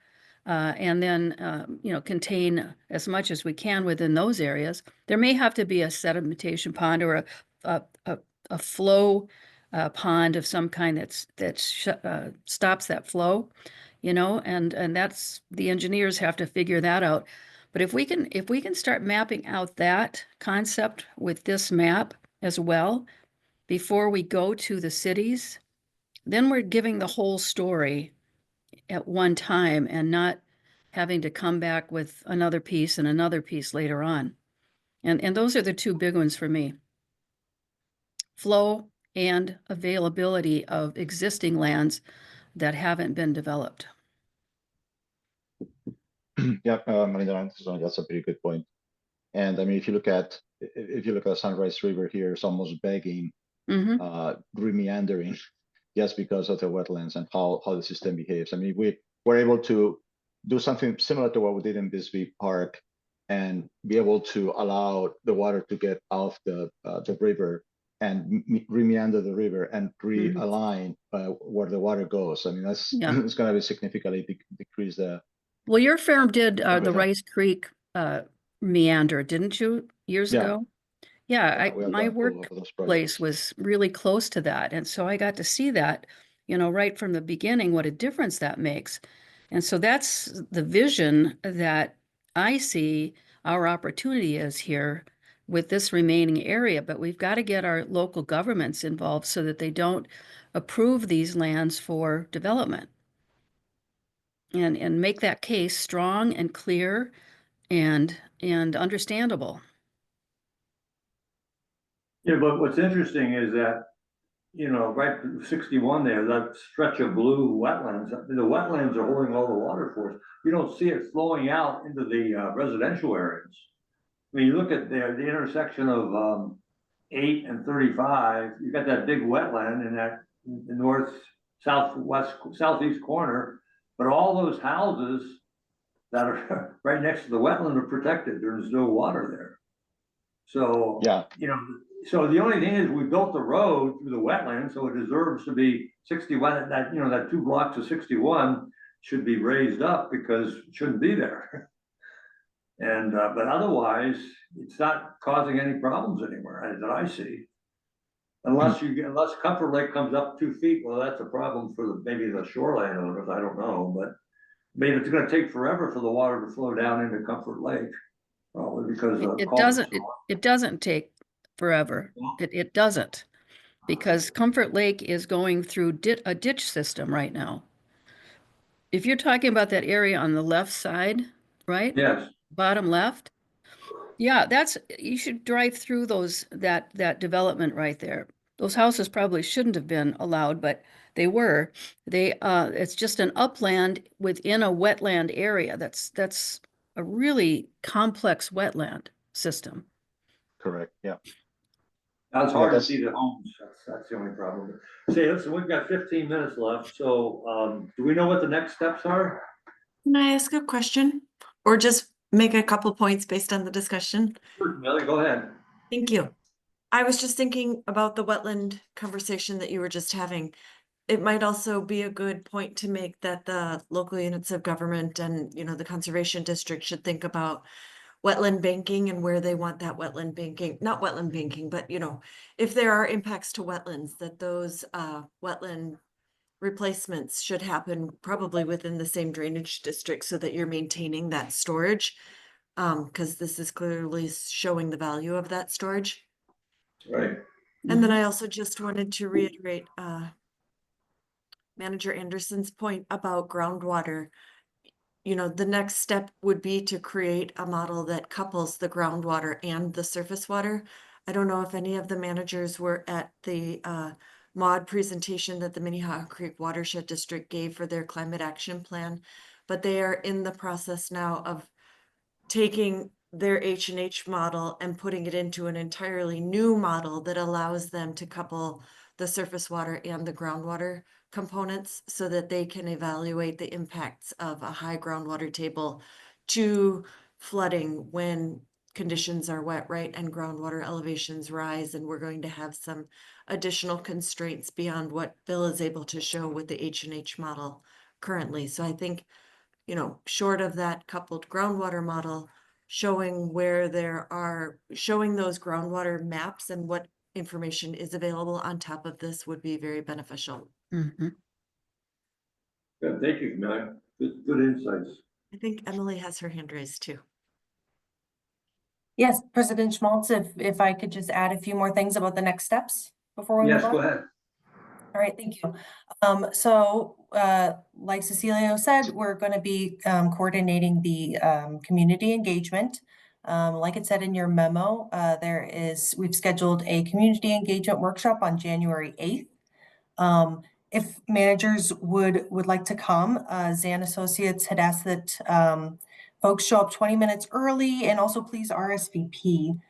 and then, contain as much as we can within those areas. There may have to be a sedimentation pond or a flow pond of some kind that stops that flow, and that's, the engineers have to figure that out. But if we can start mapping out that concept with this map as well, before we go to the cities, then we're giving the whole story at one time and not having to come back with another piece and another piece later on. And those are the 2 big ones for me. Flow and availability of existing lands that haven't been developed. Yeah, Marina, that's a pretty good point. And I mean, if you look at Sunrise River here, it's almost begging, remeandering, just because of the wetlands and how the system behaves. I mean, we were able to do something similar to what we did in Bisbee Park and be able to allow the water to get off the river and remeander the river and realign where the water goes. I mean, that's it's going to be significantly decrease the. Well, your firm did the Rice Creek meander, didn't you, years ago? Yeah, my workplace was really close to that. And so I got to see that, right from the beginning, what a difference that makes. And so that's the vision that I see our opportunity is here with this remaining area. But we've got to get our local governments involved so that they don't approve these lands for development. And make that case strong and clear and understandable. Yeah, but what's interesting is that you know, right to 61 there, that stretch of blue wetlands, the wetlands are holding all the water for us. You don't see it flowing out into the residential areas. I mean, you look at the intersection of 8 and 35, you got that big wetland in that north, southwest, southeast corner, but all those houses that are right next to the wetland are protected. There's no water there. So, Yeah. you know, so the only thing is we built the road through the wetland, so it deserves to be 61, that, you know, that 2 blocks of 61 should be raised up because it shouldn't be there. And, but otherwise, it's not causing any problems anywhere that I see. Unless unless Comfort Lake comes up 2 feet, well, that's a problem for maybe the shoreline owners, I don't know, but maybe it's gonna take forever for the water to flow down into Comfort Lake. Probably because of. It doesn't take forever. It doesn't. Because Comfort Lake is going through a ditch system right now. If you're talking about that area on the left side, right? Yes. Bottom left. Yeah, you should drive through that development right there. Those houses probably shouldn't have been allowed, but they were. It's just an upland within a wetland area. That's a really complex wetland system. Correct, yeah. Now, it's hard to see the homes, that's the only problem. Say, listen, we've got 15 minutes left, so, do we know what the next steps are? Can I ask a question? Or just make a couple points based on the discussion? Sure, Millie, go ahead. Thank you. I was just thinking about the wetland conversation that you were just having. It might also be a good point to make that the local units of government and, you know, the conservation district should think about wetland banking and where they want that wetland banking, not wetland banking, but, you know, if there are impacts to wetlands, that those wetland replacements should happen probably within the same drainage district so that you're maintaining that storage. Because this is clearly showing the value of that storage. Right. And then I also just wanted to reiterate Manager Anderson's point about groundwater. You know, the next step would be to create a model that couples the groundwater and the surface water. I don't know if any of the managers were at the MAUD presentation that the Minnehaha Creek Watershed District gave for their climate action plan, but they are in the process now of taking their H&H model and putting it into an entirely new model that allows them to couple the surface water and the groundwater components so that they can evaluate the impacts of a high groundwater table to flooding when conditions are wet, right? And groundwater elevations rise, and we're going to have some additional constraints beyond what Bill is able to show with the H&H model currently. So I think, you know, short of that coupled groundwater model, showing where showing those groundwater maps and what information is available on top of this would be very beneficial. Mm-hmm. Good, thank you, Camilla. Good insights. I think Emily has her hand raised too. Yes, President Schmaltz, if I could just add a few more things about the next steps before we move on. Yes, go ahead. All right, thank you. Like Cecilio said, we're going to be coordinating the community engagement. Like it said in your memo, we've scheduled a community engagement workshop on January 8th. If managers would like to come, Zan Associates had asked that folks show up 20 minutes early and also please RSVP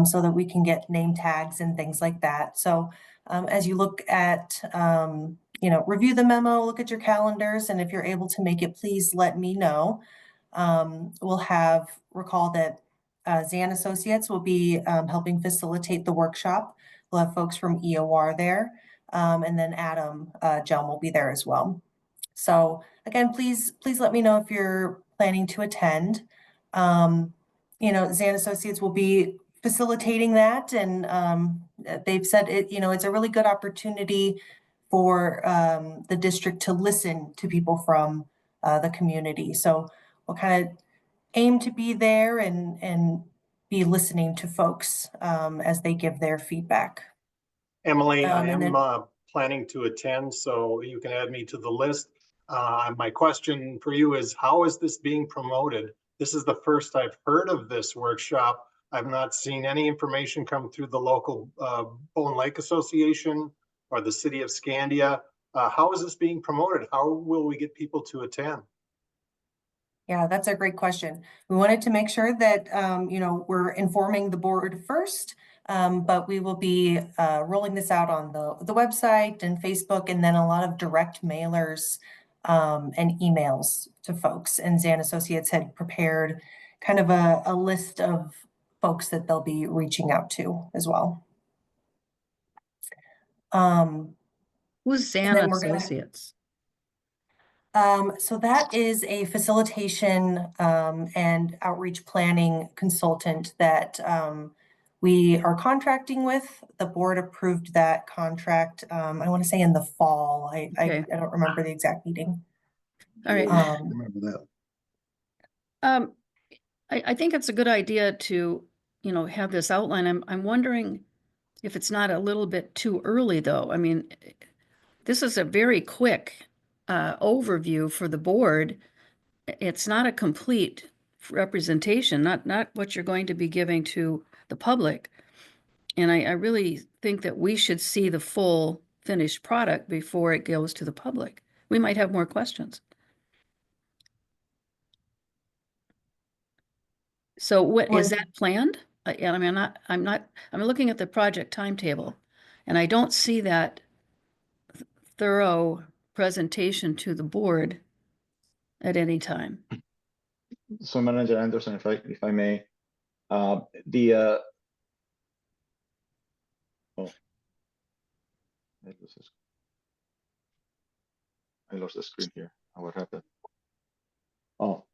so that we can get name tags and things like that. So as you look at, review the memo, look at your calendars, and if you're able to make it, please let me know. Recall that Zan Associates will be helping facilitate the workshop. We'll have folks from EOR there, and then Adam Jelm will be there as well. So again, please let me know if you're planning to attend. Zan Associates will be facilitating that, and they've said it's a really good opportunity for the district to listen to people from the community. So we'll kind of aim to be there and be listening to folks as they give their feedback. Emily, I am planning to attend, so you can add me to the list. My question for you is, how is this being promoted? This is the first I've heard of this workshop. I've not seen any information come through the local Bowen Lake Association or the city of Scandia? How is this being promoted? How will we get people to attend? Yeah, that's a great question. We wanted to make sure that, you know, we're informing the board first, but we will be rolling this out on the website and Facebook, and then a lot of direct mailers and emails to folks. And Zan Associates had prepared kind of a list of folks that they'll be reaching out to as well. Who's Zan then we're gonna- Associates? So that is a facilitation and outreach planning consultant that we are contracting with. The board approved that contract, I want to say in the fall. I don't remember the exact meeting. All right. Remember that. I think it's a good idea to, you know, have this outline. I'm wondering if it's not a little bit too early, though. I mean, this is a very quick overview for the board. It's not a complete representation, not what you're going to be giving to the public. And I really think that we should see the full finished product before it goes to the public. We might have more questions. So what is that planned? And I mean, I'm looking at the project timetable, and I don't see that thorough presentation to the board at any time. So Manager Anderson, if I may, oh, I lost the screen here. What happened? Oh,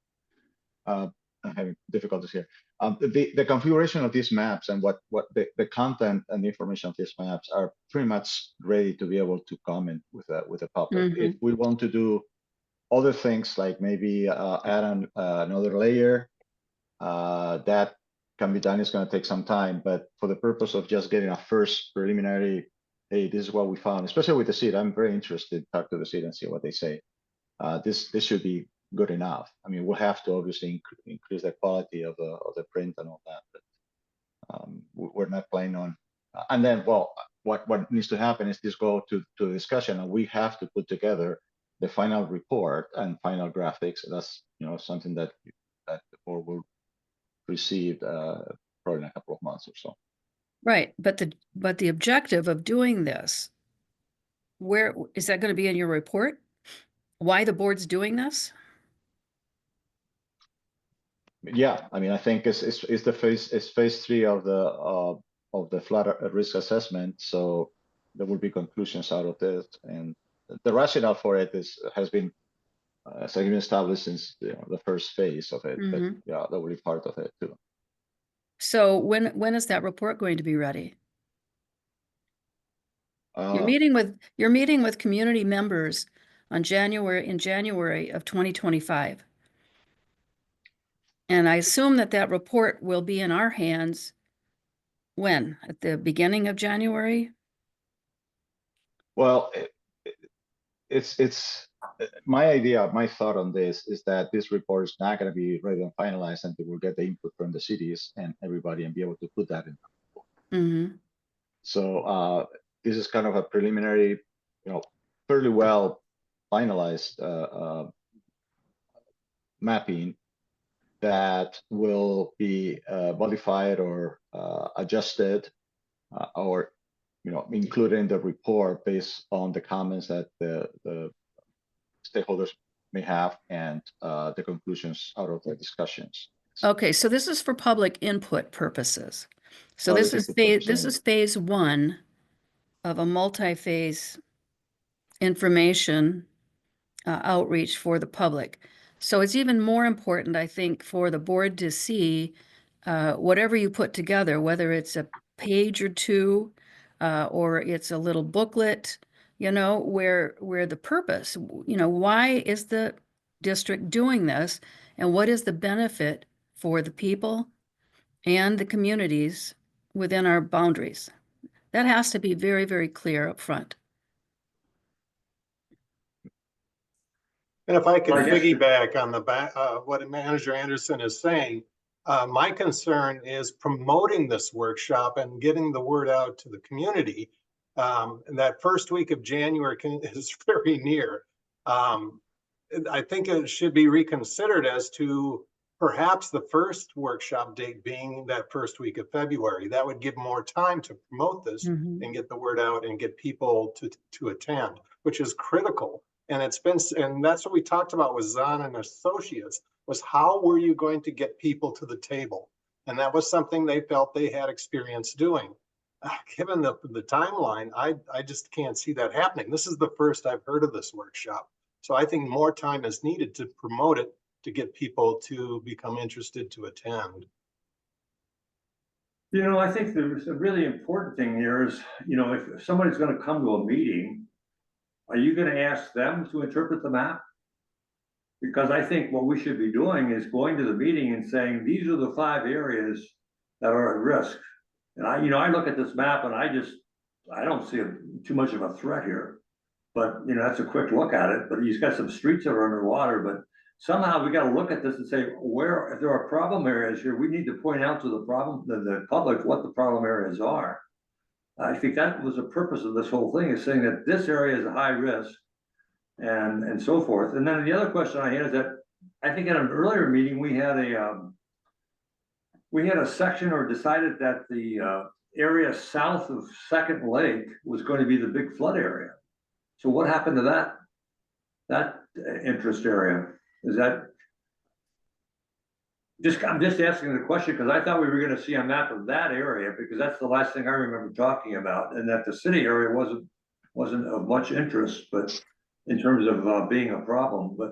I'm having difficulties here. The configuration of these maps and what the content and the information of these maps are pretty much ready to be able to comment with the public. If we want to do other things like maybe add another layer, that can be done. It's going to take some time, but for the purpose of just getting a first preliminary, hey, this is what we found, especially with the city. I'm very interested to talk to the city and see what they say. This should be good enough. I mean, we'll have to obviously increase the quality of the print and all that, but we're not planning on. And then, well, what needs to happen is this go to the discussion, and we have to put together the final report and final graphics. That's, you know, something that the board will receive probably in a couple of months or so. Right, but the objective of doing this, where is that going to be in your report? Why the board's doing this? Yeah, I mean, I think it's phase 3 of the flood risk assessment. So there will be conclusions out of this, and the rationale for it has been established since the first phase of it. But yeah, that will be part of it too. So when is that report going to be ready? You're meeting with community members in January of 2025. And I assume that report will be in our hands when? At the beginning of January? Well, it's my idea, my thought on this is that this report is not going to be ready and finalized until we get the input from the cities and everybody and be able to put that in. So this is kind of a preliminary, fairly well finalized mapping that will be modified or adjusted or included in the report based on the comments that the stakeholders may have and the conclusions out of the discussions. Okay, so this is for public input purposes. So this is phase 1 of a multi-phase information outreach for the public. So it's even more important, I think, for the board to see whatever you put together, whether it's a page or two or it's a little booklet, where the purpose, why is the district doing this and what is the benefit for the people and the communities within our boundaries. That has to be very, very clear up front. And if I could piggyback on the back, what Manager Anderson is saying, my concern is promoting this workshop and getting the word out to the community. And that first week of January is very near. I think it should be reconsidered as to perhaps the first workshop date being that first week of February. That would give more time to promote this and get the word out and get people to attend, which is critical. And and that's what we talked about with Zahn and Associates, was how were you going to get people to the table? And that was something they felt they had experience doing. Given the timeline, I just can't see that happening. This is the first I've heard of this workshop. So I think more time is needed to promote it, to get people to become interested to attend. You know, I think the really important thing here is, you know, if somebody's gonna come to a meeting, are you gonna ask them to interpret the map? Because I think what we should be doing is going to the meeting and saying, these are the 5 areas that are at risk. And I look at this map and I don't see too much of a threat here. But, you know, that's a quick look at it, but he's got some streets that are underwater, but somehow we gotta look at this and say, if there are problem areas here, we need to point out to the public what the problem areas are. I think that was the purpose of this whole thing, is saying that this area is a high risk and so forth. And then the other question I had is that I think at an earlier meeting, we had a section, or decided that the area south of Second Lake was going to be the big flood area. So what happened to that interest area? Is that I'm just asking the question because I thought we were gonna see a map of that area, because that's the last thing I remember talking about, and that the city area wasn't of much interest, but in terms of being a problem, but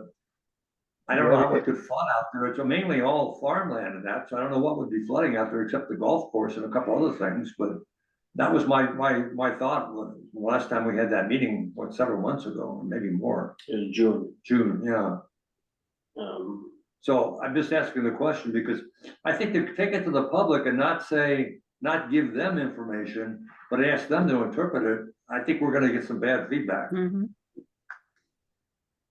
I don't know how it could flood out there. It's mainly all farmland and that, so I don't know what would be flooding out there except the golf course and a couple other things, but that was my thought the last time we had that meeting, several months ago, maybe more. In June. June, yeah. So I'm just asking the question because I think to take it to the public and not give them information, but ask them to interpret it, I think we're gonna get some bad feedback.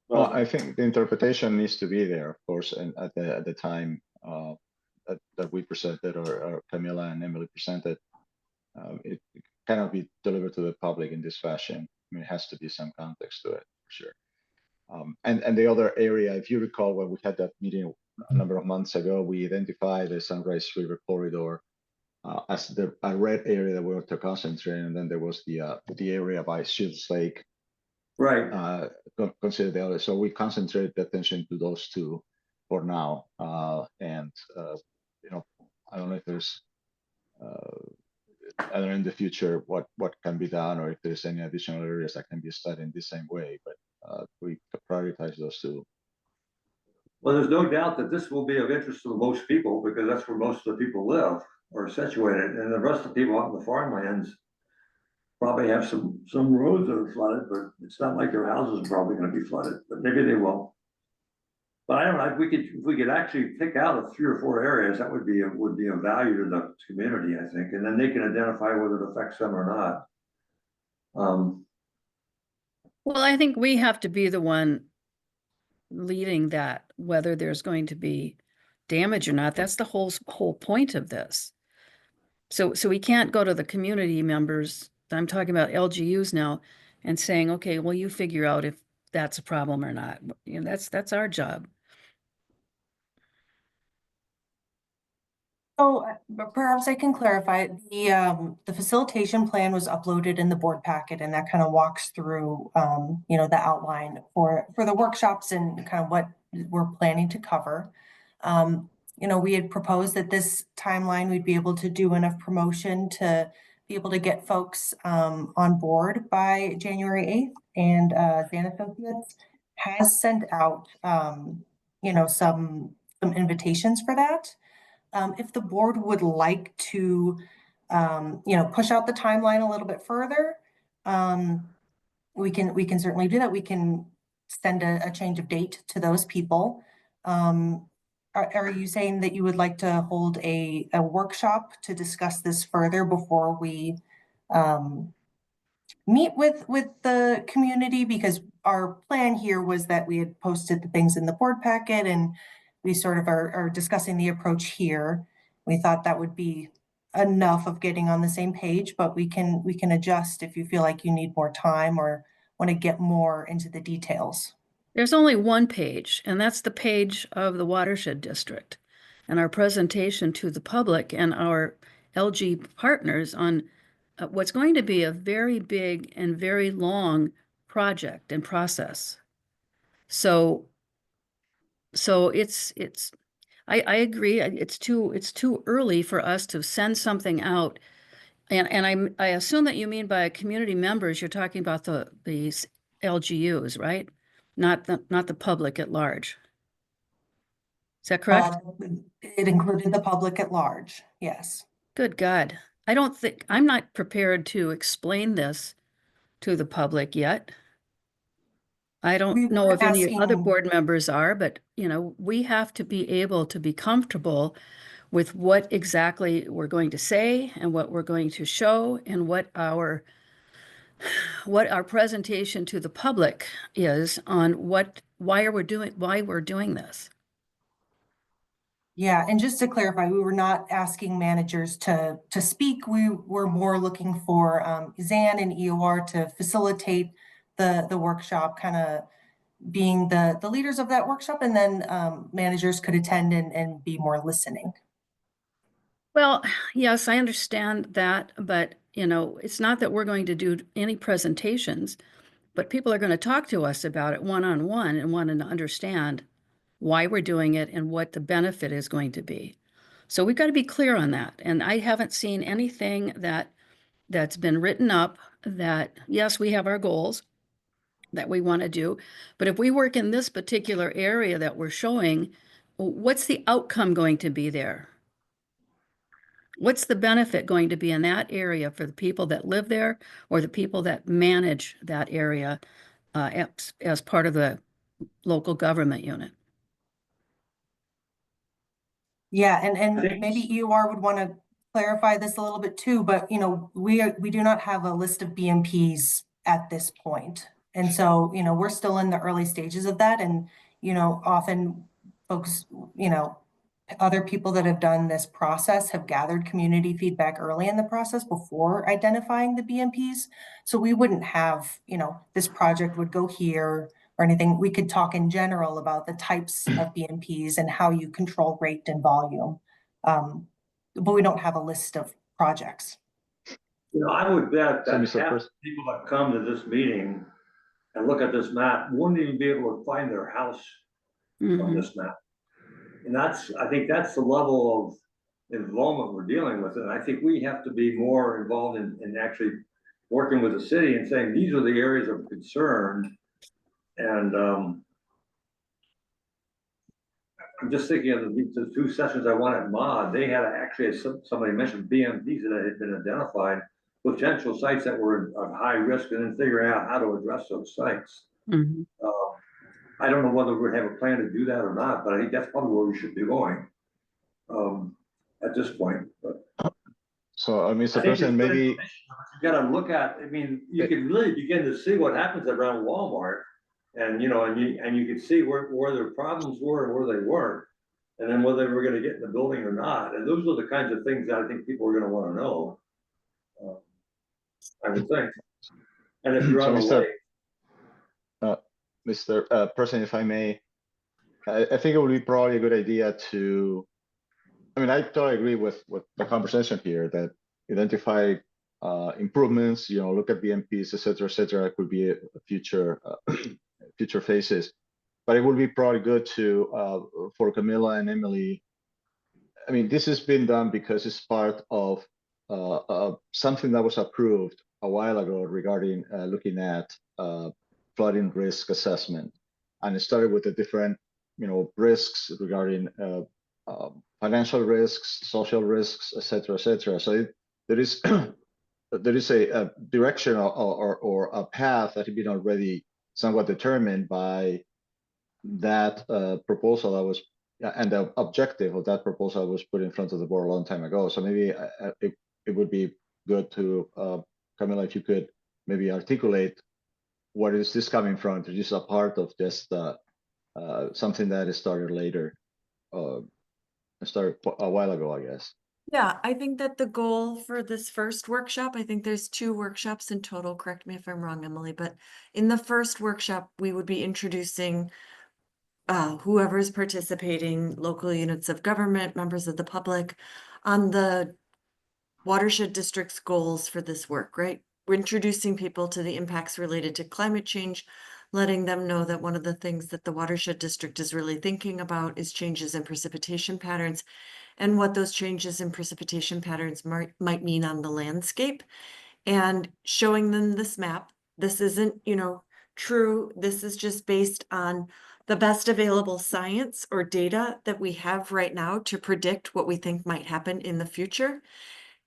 Well, I think the interpretation needs to be there, of course, and at the time that we presented, or Camilla and Emily presented, it cannot be delivered to the public in this fashion. I mean, it has to be some context to it, for sure. And the other area, if you recall, when we had that meeting a number of months ago, we identified the Sunrise River corridor as a red area that we were to concentrate, and then there was the area by Shields Lake. Right. Consider the other. So we concentrate the attention to those two for now. And you know, I don't know if there's either in the future what can be done, or if there's any additional areas that can be studied in the same way, but we prioritize those two. Well, there's no doubt that this will be of interest to most people, because that's where most of the people live or are situated, and the rest of the people out in the farmlands probably have some roads that are flooded, but it's not like their houses are probably gonna be flooded, but maybe they will. But I don't know, if we could actually pick out of 3 or 4 areas, that would be of value to the community, I think, and then they can identify whether it affects them or not. Well, I think we have to be the one leading that, whether there's going to be damage or not. That's the whole point of this. So we can't go to the community members, I'm talking about LGUs now, and saying, okay, well, you figure out if that's a problem or not. You know, that's our job. So perhaps I can clarify, the facilitation plan was uploaded in the board packet, and that kind of walks through, you know, the outline for the workshops and kind of what we're planning to cover. You know, we had proposed that this timeline, we'd be able to do enough promotion to be able to get folks on board by January 8th. And Zahn Associates has sent out, you know, some invitations for that. If the board would like to, you know, push out the timeline a little bit further, we can certainly do that. We can send a change of date to those people. Are you saying that you would like to hold a workshop to discuss this further before we meet with the community? Because our plan here was that we had posted the things in the board packet, and we sort of are discussing the approach here. We thought that would be enough of getting on the same page, but we can adjust if you feel like you need more time or want to get more into the details. There's only one page, and that's the page of the watershed district and our presentation to the public and our LG partners on what's going to be a very big and very long project and process. So I agree. It's too early for us to send something out. And I assume that you mean by community members, you're talking about these LGUs, right? Not the public at large. Is that correct? It included the public at large, yes. Good God. I'm not prepared to explain this to the public yet. I don't know if any other board members are, but we have to be able to be comfortable with what exactly we're going to say and what we're going to show and what our presentation to the public is on why we're doing this. Yeah, and just to clarify, we were not asking managers to speak. We were more looking for Zan and EOR to facilitate the workshop, kind of being the leaders of that workshop, and then managers could attend and be more listening. Well, yes, I understand that, but it's not that we're going to do any presentations, but people are going to talk to us about it one-on-one and want to understand why we're doing it and what the benefit is going to be. So we've got to be clear on that. And I haven't seen anything that's been written up that, yes, we have our goals that we want to do, but if we work in this particular area that we're showing, what's the outcome going to be there? What's the benefit going to be in that area for the people that live there or the people that manage that area as part of the local government unit? Yeah, and maybe EOR would want to clarify this a little bit too, but we do not have a list of BMPs at this point. And so, we're still in the early stages of that. And, often folks, other people that have done this process have gathered community feedback early in the process before identifying the BMPs. So we wouldn't have, this project would go here or anything. We could talk in general about the types of BMPs and how you control rate and volume. But we don't have a list of projects. I would bet that half Mr. the people that come to this meeting and look at this map wouldn't even be able to find their house on this map. And I think that's the level of involvement we're dealing with. And I think we have to be more involved in actually working with the city and saying, these are the areas of concern. And I'm just thinking of the two sessions I won at MOD, they had actually, somebody mentioned BMPs that had been identified, potential sites that were of high risk, and then figuring out how to address those sites. Mm-hmm. I don't know whether we have a plan to do that or not, but I think that's probably where we should be going at this point. But so, Mr. President, maybe you got to look at. I mean, you can really begin to see what happens around Walmart, and you can see where their problems were and where they weren't, and then whether we're going to get in the building or not. And those are the kinds of things that I think people are going to want to know. I would think. And if you're on the way. Mr. President, if I may, I think it would be probably a good idea to, I totally agree with the conversation here that identify improvements, look at BMPs, et cetera, could be a future phases. But it would be probably good to, for Camilla and Emily, this has been done because it's part of something that was approved a while ago regarding looking at flooding risk assessment, and it started with the different, risks regarding financial risks, social risks, et cetera, et cetera. So there is a direction or a path that had been already somewhat determined by that proposal that was, and the objective of that proposal was put in front of the board a long time ago. So maybe it would be good to, Camilla, if you could maybe articulate where is this coming from? Is this a part of just something that is started later, started a while ago, I guess? Yeah, I think that the goal for this first workshop, I think there's 2 workshops in total, correct me if I'm wrong, Emily, but in the first workshop, we would be introducing whoever is participating, local units of government, members of the public, on the watershed district's goals for this work, right? We're introducing people to the impacts related to climate change, letting them know that one of the things that the watershed district is really thinking about is changes in precipitation patterns and what those changes in precipitation patterns might mean on the landscape, and showing them this map. This isn't, true. This is just based on the best available science or data that we have right now to predict what we think might happen in the future,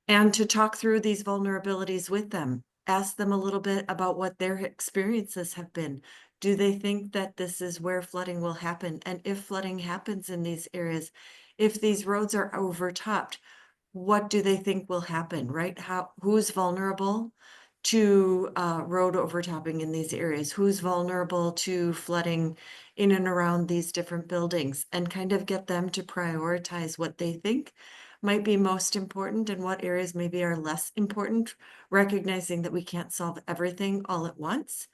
and to talk through these vulnerabilities with them. Ask them a little bit about what their experiences have been. Do they think that this is where flooding will happen? And if flooding happens in these areas, if these roads are overtopped, what do they think will happen, right? Who's vulnerable to road overtopping in these areas? Who's vulnerable to flooding in and around these different buildings? And kind of get them to prioritize what they think might be most important and what areas maybe are less important, recognizing that we can't solve everything all at once.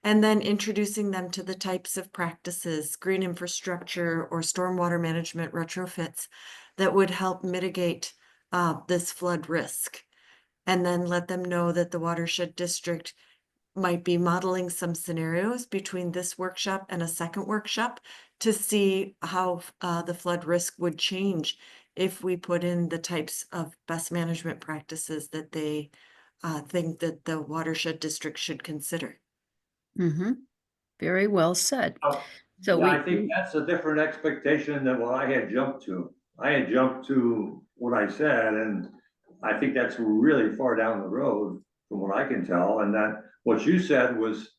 And then introducing them to the types of practices, green infrastructure or stormwater management retrofits that would help mitigate this flood risk. And then let them know that the watershed district might be modeling some scenarios between this workshop and a second workshop to see how the flood risk would change if we put in the types of best management practices that they think that the watershed district should consider. Mm-hmm. Very well said. So Yeah, I think that's a different expectation than what I had jumped to. I had jumped to what I said, and I think that's really far down the road from what I can tell, and that what you said was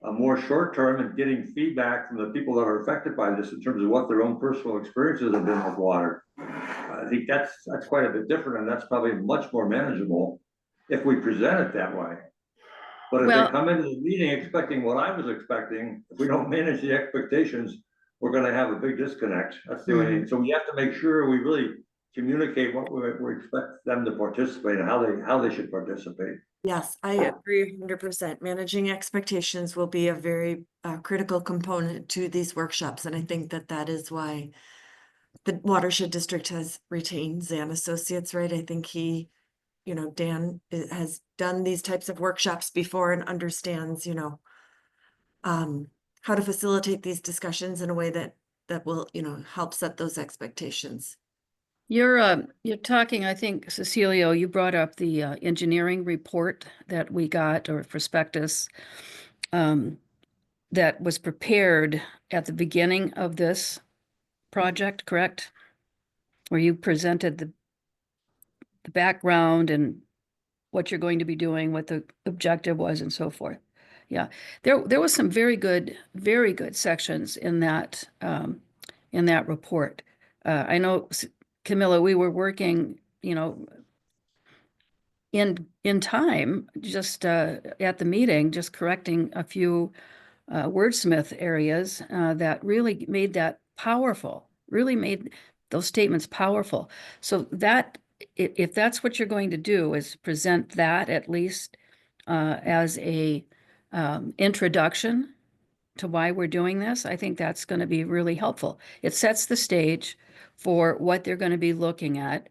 a more short term and getting feedback from the people that are affected by this in terms of what their own personal experiences have been with water. I think that's quite a bit different, and that's probably much more manageable if we present it that way. But if Well- they come into the meeting expecting what I was expecting, if we don't manage the expectations, we're gonna have a big disconnect. That's the only, so we have to make sure we really communicate what we expect them to participate and how they should participate. Yes, I agree 100%. Managing expectations will be a very critical component to these workshops. And I think that that is why the watershed district has retained Zan Associates, right? I think Dan has done these types of workshops before and understands, how to facilitate these discussions in a way that will, help set those expectations. You're talking, I think, Cecilio, you brought up the engineering report that we got, or prospectus, that was prepared at the beginning of this project, correct? Where you presented the background and what you're going to be doing, what the objective was, and so forth. Yeah, there was some very good sections in that report. I know, Camilla, we were working, in time, just at the meeting, just correcting a few wordsmith areas that really made that powerful, really made those statements powerful. So that, if that's what you're going to do, is present that at least as a introduction to why we're doing this, I think that's going to be really helpful. It sets the stage for what they're going to be looking at,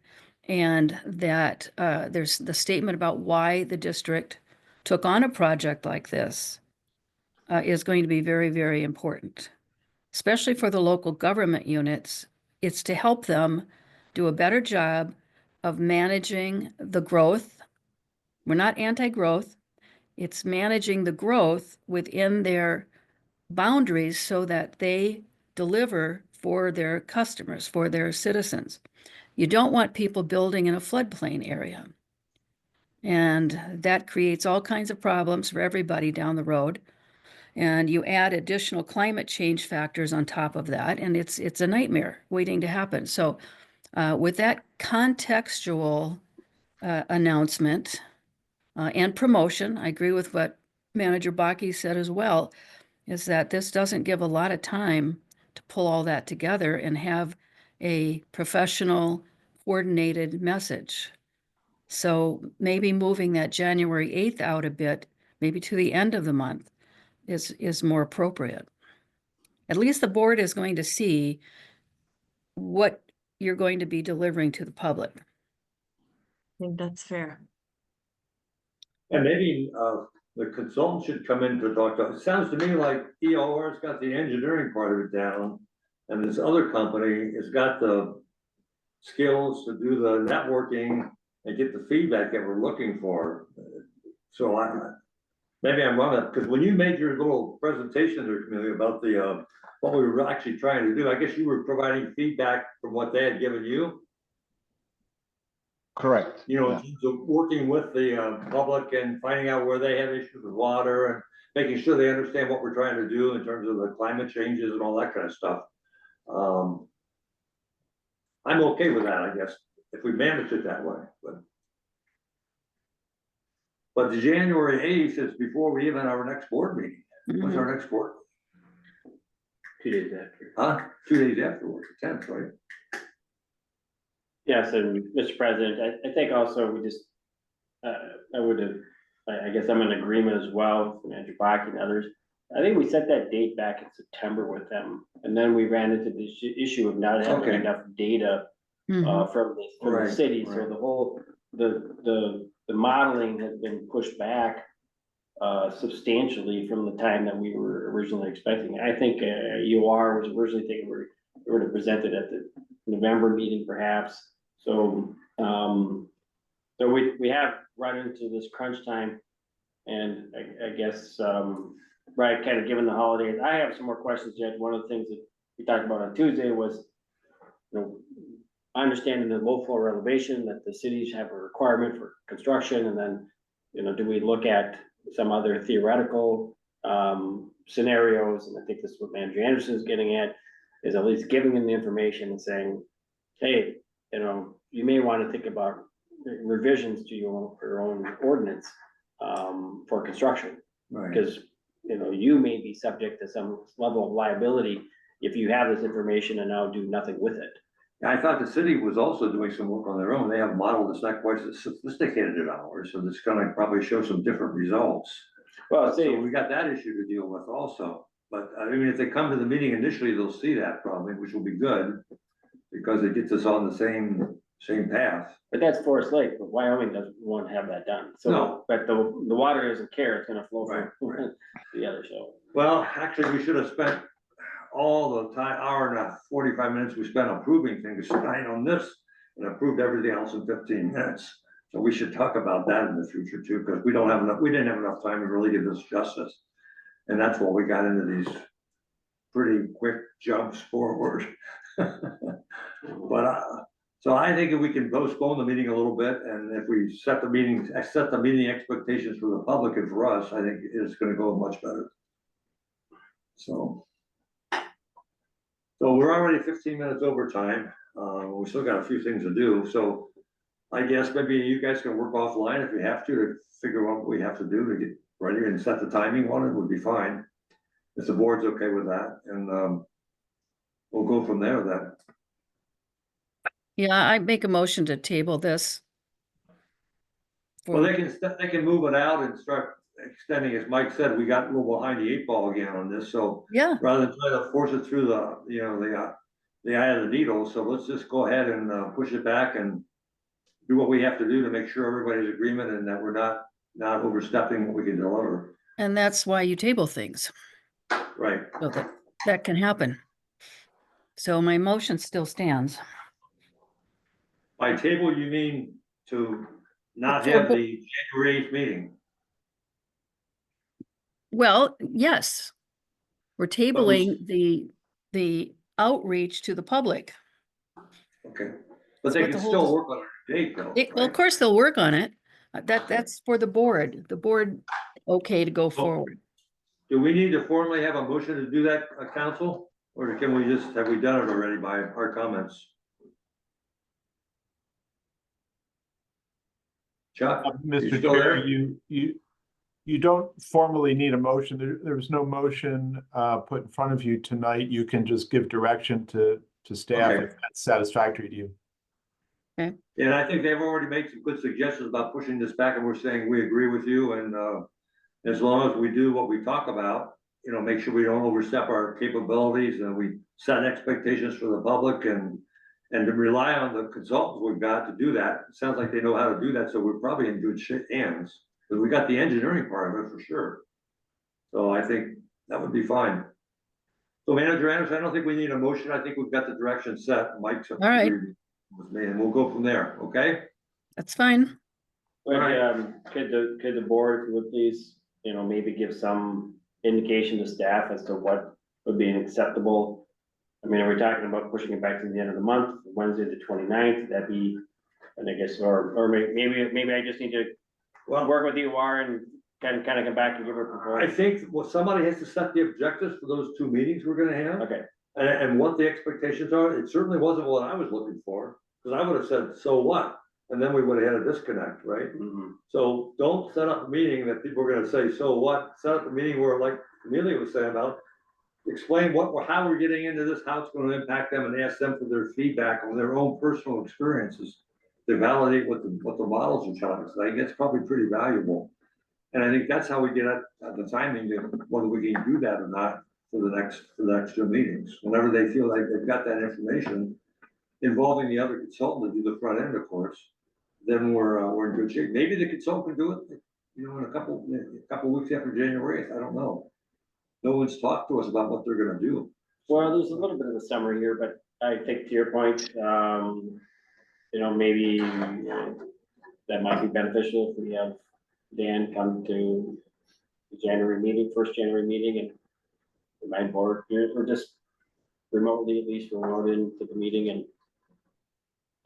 and that there's the statement about why the district took on a project like this is going to be very, very important, especially for the local government units. It's to help them do a better job of managing the growth. We're not anti-growth. It's managing the growth within their boundaries so that they deliver for their customers, for their citizens. You don't want people building in a floodplain area. And that creates all kinds of problems for everybody down the road. And you add additional climate change factors on top of that, and it's a nightmare waiting to happen. So with that contextual announcement and promotion, I agree with what Manager Bakke said as well, is that this doesn't give a lot of time to pull all that together and have a professional, coordinated message. So maybe moving that January 8th out a bit, maybe to the end of the month, is more appropriate. At least the board is going to see what you're going to be delivering to the public. I think that's fair. And maybe, the consultant should come in to talk to, it sounds to me like EOR's got the engineering part of it down. And this other company has got the skills to do the networking and get the feedback that we're looking for. So maybe I'm wrong, because when you made your little presentation there, Camille, about the, what we were actually trying to do, I guess you were providing feedback from what they had given you. Correct. You know, in Yeah. terms of working with the public and finding out where they have issues with water and making sure they understand what we're trying to do in terms of the climate changes and all that kind of stuff. I'm okay with that, I guess, if we manage it that way, but the January 8th is before we even have our next board meeting. When's our next board? 2 days after. Huh? 2 days afterwards, the 10th, right? Yes, and Mr. President, I think also we just, I would have, I guess I'm in agreement as well, with Andrew Bach and others. I think we set that date back in September with them, and then we ran into the issue of not having Okay. enough data from the Right, city, so right. the whole, the modeling has been pushed back substantially from the time that we were originally expecting. I think EOR was originally thinking we were to present it at the November meeting perhaps. So, so we have run into this crunch time, and I guess, right, kind of given the holidays, I have some more questions yet. One of the things that we talked about on Tuesday was, you know, I understand in the low floor elevation that the cities have a requirement for construction, and then, you know, do we look at some other theoretical scenarios? And I think this is what Manager Anderson is getting at, is at least giving them the information and saying, hey, you know, you may want to think about revisions to your own ordinance for construction. Right. Because, you know, you may be subject to some level of liability if you have this information and now do nothing with it. I thought the city was also doing some work on their own. They have a model that's not quite as sophisticated as ours, so it's gonna probably show some different results. Well, So we got that issue to deal with also. But I mean, if they come to the meeting initially, they'll see that probably, which will be good, because it gets us on the same path. But that's Forest Lake, but Wyoming doesn't want to have that done. So, No. but the water doesn't care, it's gonna flow Right, from right. the other, so. Well, actually, we should have spent all the time, hour and 45 minutes we spent approving things tonight on this, and approved everything else in 15 minutes. So we should talk about that in the future too, because we didn't have enough time to really give this justice. And that's why we got into these pretty quick jumps forward. But, so I think if we can postpone the meeting a little bit, and if we set the meeting expectations for the public and for us, I think it's gonna go much better. So we're already 15 minutes over time. We still got a few things to do, so I guess maybe you guys can work offline if you have to figure out what we have to do to get ready and set the timing on it, would be fine. If the board's okay with that, and we'll go from there then. Yeah, I make a motion to table this. Well, they can move it out and start extending, as Mike said, we got a little behind the 8 ball again on this, so. Yeah, Rather than try to force it through the, you know, the eye of the needle, so let's just go ahead and push it back and do what we have to do to make sure everybody's agreement and that we're not overstepping what we can deliver. and that's why you table things, Right. so that can happen. So my motion still stands. By table, you mean to not For have bo- the January 8th meeting? Well, yes. We're tabling the outreach to the public. Okay, but they what can the whole still dis- work on a date though. Well, of right? course, they'll work on it. That's for the board. The board, okay to go forward. Do we need to formally have a motion to do that, council? Or can we just, have we done it already by our comments? Chuck? you Mr. still Chair, there? you don't formally need a motion. There was no motion put in front of you tonight. You can just give direction to staff Okay. if that's satisfactory to you. Okay. And I think they've already made some good suggestions about pushing this back, and we're saying we agree with you, and, as long as we do what we talk about, you know, make sure we don't overstep our capabilities, and we set expectations for the public, and to rely on the consultants we've got to do that. It sounds like they know how to do that, so we're probably in good hands, but we got the engineering part of it for sure. So I think that would be fine. So Manager Anderson, I don't think we need a motion. I think we've got the direction set. Mike's. All right. With me, and we'll go from there, okay? That's fine. But, Alright. could the board, would please, you know, maybe give some indication to staff as to what would be an acceptable? I mean, are we talking about pushing it back to the end of the month, Wednesday, the 29th? That'd be, and I guess, or maybe I just need to work with you, and kind of come back and give her a I proposal. think, well, somebody has to set the objectives for those two meetings we're gonna have. Okay, And what the expectations are. It certainly wasn't what I was looking for, because I would have said, so what? And then we would have had a disconnect, right? mhm. So don't set up a meeting that people are gonna say, so what? Set up a meeting where, like Amelia was saying about, explain how we're getting into this, how it's gonna impact them, and ask them for their feedback on their own personal experiences to validate what the models are telling us. I think that's probably pretty valuable. And I think that's how we get at the timing, to whether we can do that or not for the next two meetings. Whenever they feel like they've got that information involving the other consultant to do the front end, of course, then we're in good shape. Maybe the consultant can do it, you know, in a couple weeks after January 8th. I don't know. No one's talked to us about what they're gonna do. Well, there's a little bit of a summary here, but I think to your point, you know, maybe that might be beneficial if we have Dan come to the January meeting, first January meeting, and remind board, or just remotely, at least remote into the meeting, and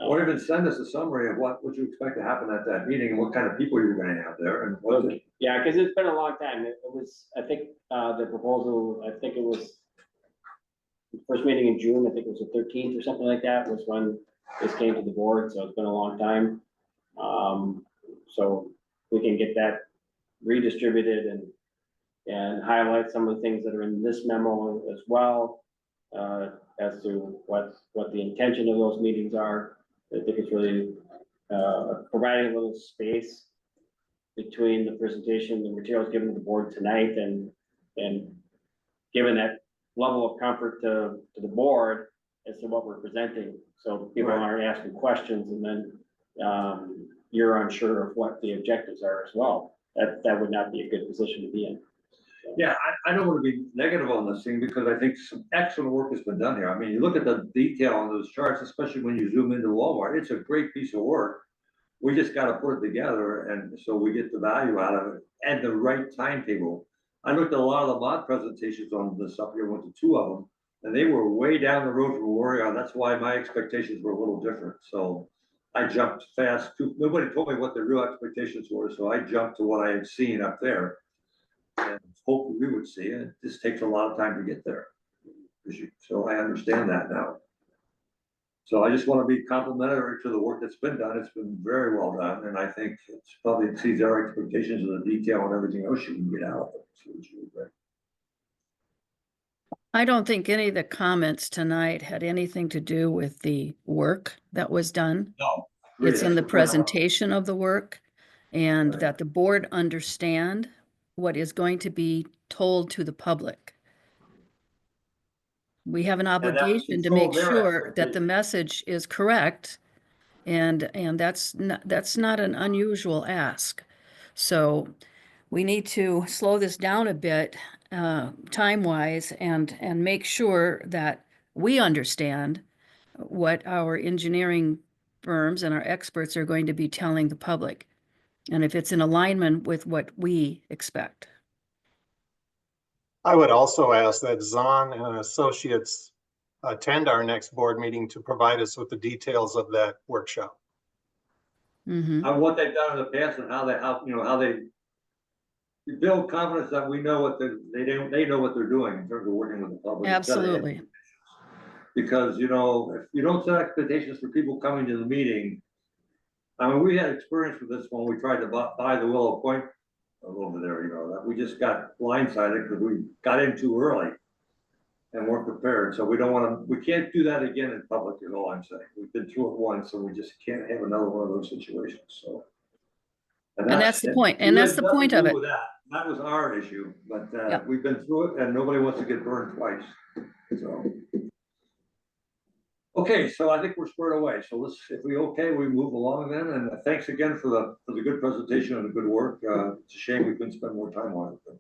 Or even send us a summary of what you expect to happen at that meeting and what kind of people you're gonna have there and what. okay, yeah, because it's been a long time. It was, I think, the proposal, I think it was the first meeting in June, I think it was the 13th or something like that, was when this came to the board, so it's been a long time. So we can get that redistributed and highlight some of the things that are in this memo as well, as to what the intention of those meetings are. I think it's really, providing a little space between the presentation, the materials given to the board tonight, and given that level of comfort to the board as to what we're presenting, so people Right. aren't asking questions, and then, you're unsure of what the objectives are as well. That would not be a good position to be in. Yeah, I don't want to be negative on this thing, because I think some excellent work has been done here. I mean, you look at the detail on those charts, especially when you zoom into Walmart, it's a great piece of work. We just got to put it together, and so we get the value out of it and the right timetable. I looked at a lot of the mod presentations on this up here, went to two of them, and they were way down the road from where we are. That's why my expectations were a little different. So I jumped fast too. Nobody told me what the real expectations were, so I jumped to what I had seen up there. And hopefully we would see it. This takes a lot of time to get there. So I understand that now. So I just want to be complimentary to the work that's been done. It's been very well done, and I think it's probably exceeds our expectations of the detail and everything else you can get out of it. So it's really great. I don't think any of the comments tonight had anything to do with the work that was done. No. It's in the Yes. presentation of the work, and Right. that the board understand what is going to be told to the public. We have an that was obligation to control make their sure that the expectations. message is correct, and that's not an unusual ask. So we need to slow this down a bit, time-wise, and make sure that we understand what our engineering firms and our experts are going to be telling the public, and if it's in alignment with what we expect. I would also ask that Zahn and Associates attend our next board meeting to provide us with the details of that workshop. Mm-hmm. On what they've done in the past and how they build confidence that we know what they know what they're doing in terms of working with the public. Absolutely. Because, you know, if you don't set expectations for people coming to the meeting, I mean, we had experience with this when we tried to buy the Willow Point over there, you know, that we just got blindsided because we got in too early. and we're prepared, so we don't wanna, we can't do that again in public, is all I'm saying. We've been through it once, and we just can't have another one of those situations, so. And that's the point, and it that's has the nothing point to of do it. with that. That was our issue, but, Yep. we've been through it, and nobody wants to get burned twice, so. Okay, so I think we're squared away, so let's, if we okay, we move along then, and thanks again for the good presentation and the good work. It's a shame we couldn't spend more time on it, but.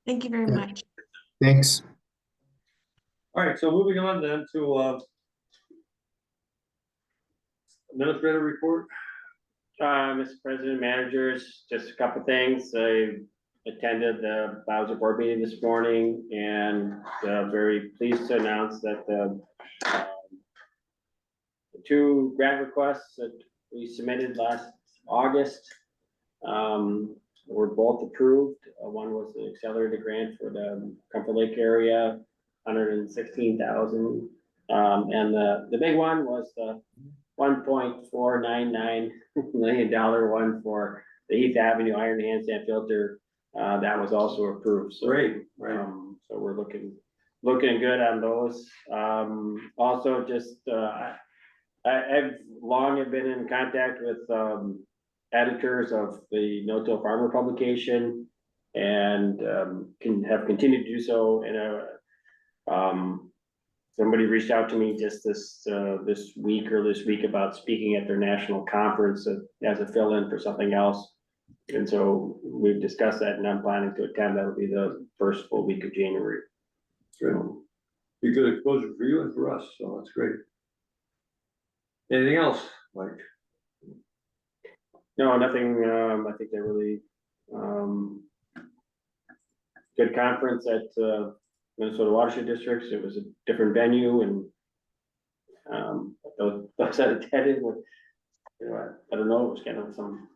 Thank you very much. Thanks. All right, so moving on then to, administrative report. Mr. President, managers, just a couple things. I attended the Bowser board meeting this morning and very pleased to announce that the 2 grant requests that we submitted last August were both approved. One was the accelerated grant for the Comfort Lake area, $116,000. And the big one was the $1.499 million one for the Heath Avenue iron handstand filter. That was also approved. So, Great. so we're looking good on those. Also, just I've long been in contact with editors of the No-Till Farmer publication, and have continued to do so. And somebody reached out to me just this week about speaking at their national conference as a fill-in for something else. And so we've discussed that, and I'm planning to attend. That'll be the first full week of January. Good. Be good exposure for you and for us, so that's great. Anything else, Mike? No, nothing. I think they're really good conference at Minnesota Watershed Districts. It was a different venue, and those that attended were, I don't know, it was kind of some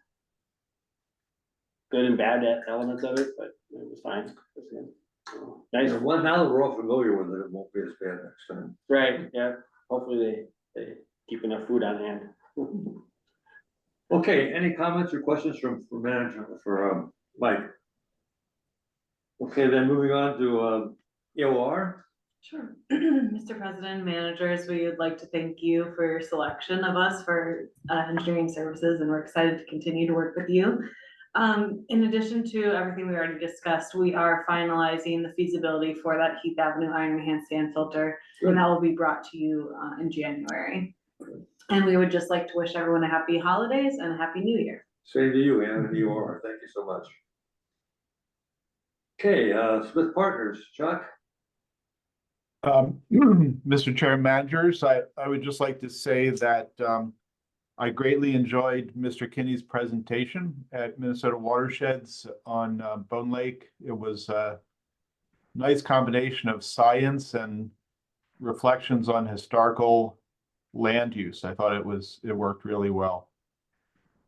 good and bad elements of it, but it was fine. It was good. So, nice. Well, now that we're all familiar with it, it won't be as bad next time. Right, yeah. Hopefully they keep enough food on hand. Okay, any comments or questions for Mike? Okay, then moving on to EOR. Sure. Mr. President, managers, we would like to thank you for your selection of us for engineering services, and we're excited to continue to work with you. In addition to everything we already discussed, we are finalizing the feasibility for that Heath Avenue iron handstand filter, and that will be brought to you in January. And we would just like to wish everyone a happy holidays and a happy new year. Same to you, Ann, and EOR. Thank you so much. Okay, Smith Partners, Chuck. Mr. Chair, managers, I would just like to say that I greatly enjoyed Mr. Kinney's presentation at Minnesota Watersheds on Bone Lake. It was a nice combination of science and reflections on historical land use. I thought it worked really well.